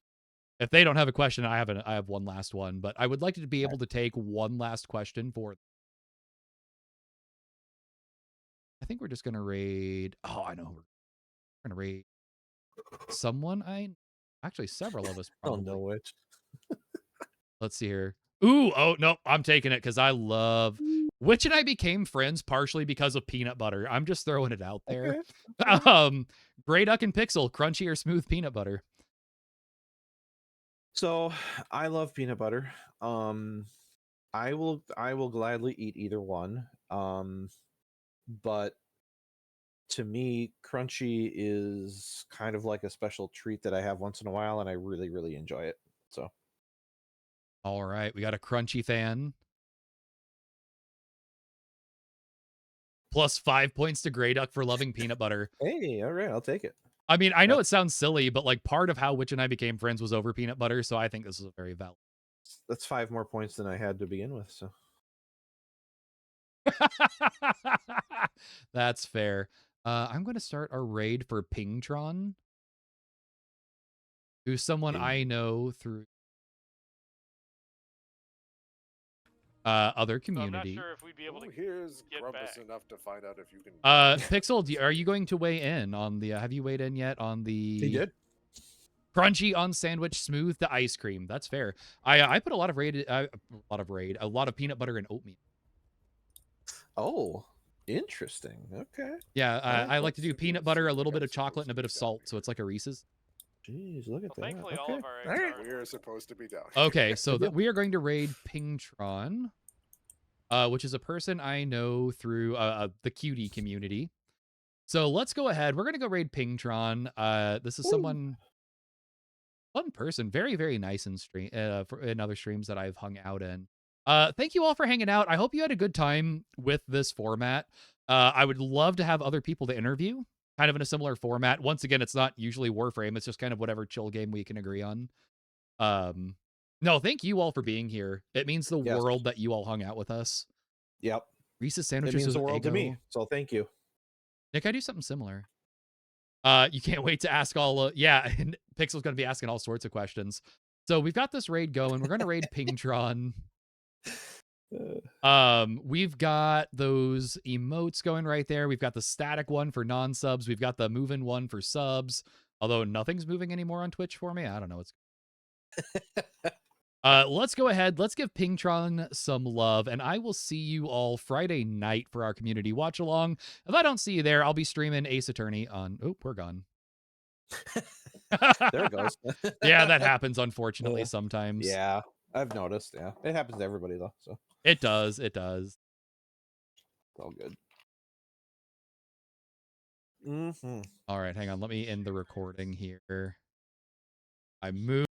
If they don't have a question, I have one last one, but I would like to be able to take one last question for. I think we're just going to raid. Oh, I know. We're going to raid someone. Actually, several of us probably. I don't know which. Let's see here. Ooh, oh, no, I'm taking it because I love... Witch and I became friends partially because of peanut butter. I'm just throwing it out there. Okay. GreyDuck and Pixel, crunchy or smooth peanut butter? So, I love peanut butter. I will gladly eat either one. But to me, crunchy is kind of like a special treat that I have once in a while, and I really, really enjoy it. So, all right, we got a crunchy fan. Plus 5 points to GreyDuck for loving peanut butter. Hey, all right, I'll take it. I mean, I know it sounds silly, but like part of how Witch and I became friends was over peanut butter, so I think this is a very valid. That's 5 more points than I had to begin with. So. That's fair. I'm going to start a raid for Pingtron, who's someone I know through other community. So I'm not sure if we'd be able to here's get Grumpus back. enough to find out if you can. Pixel, are you going to weigh in on the? Have you weighed in yet on the? He did. Crunchy on sandwich, smooth to ice cream. That's fair. I put a lot of peanut butter and oatmeal. Oh, interesting. Okay. Yeah, I like to do peanut butter, a little bit of chocolate, and a bit of salt, so it's like a Reese's. Jeez, look at that. Thankfully, okay. all of our eggs are. We are supposed to be down. Okay, so we are going to raid Pingtron, which is a person I know through the cutie community. So let's go ahead. We're going to go raid Pingtron. This is someone, one person, very, very nice in other streams that I've hung out in. Thank you all for hanging out. I hope you had a good time with this format. I would love to have other people to interview, kind of in a similar format. Once again, it's not usually Warframe. It's just kind of whatever chill game we can agree on. No, thank you all for being here. It means the world that you all hung out with us. Yep. Reese's sandwiches it means the with world Eggo. to me. So thank you. Nick, I do something similar. You can't wait to ask all. Yeah, and Pixel's going to be asking all sorts of questions. So we've got this raid going. We're going to raid Pingtron. We've got those emotes going right there. We've got the static one for non-subs. We've got the moving one for subs. Although nothing's moving anymore on Twitch for me. I don't know what's. Let's go ahead. Let's give Pingtron some love, and I will see you all Friday night for our community watch along. If I don't see you there, I'll be streaming Ace Attorney on. Oh, we're gone. There it goes. Yeah, that happens unfortunately sometimes. Yeah, I've noticed. Yeah, it happens to everybody though. So it does. It does. It's all good. All right, hang on. Let me end the recording here. I moved.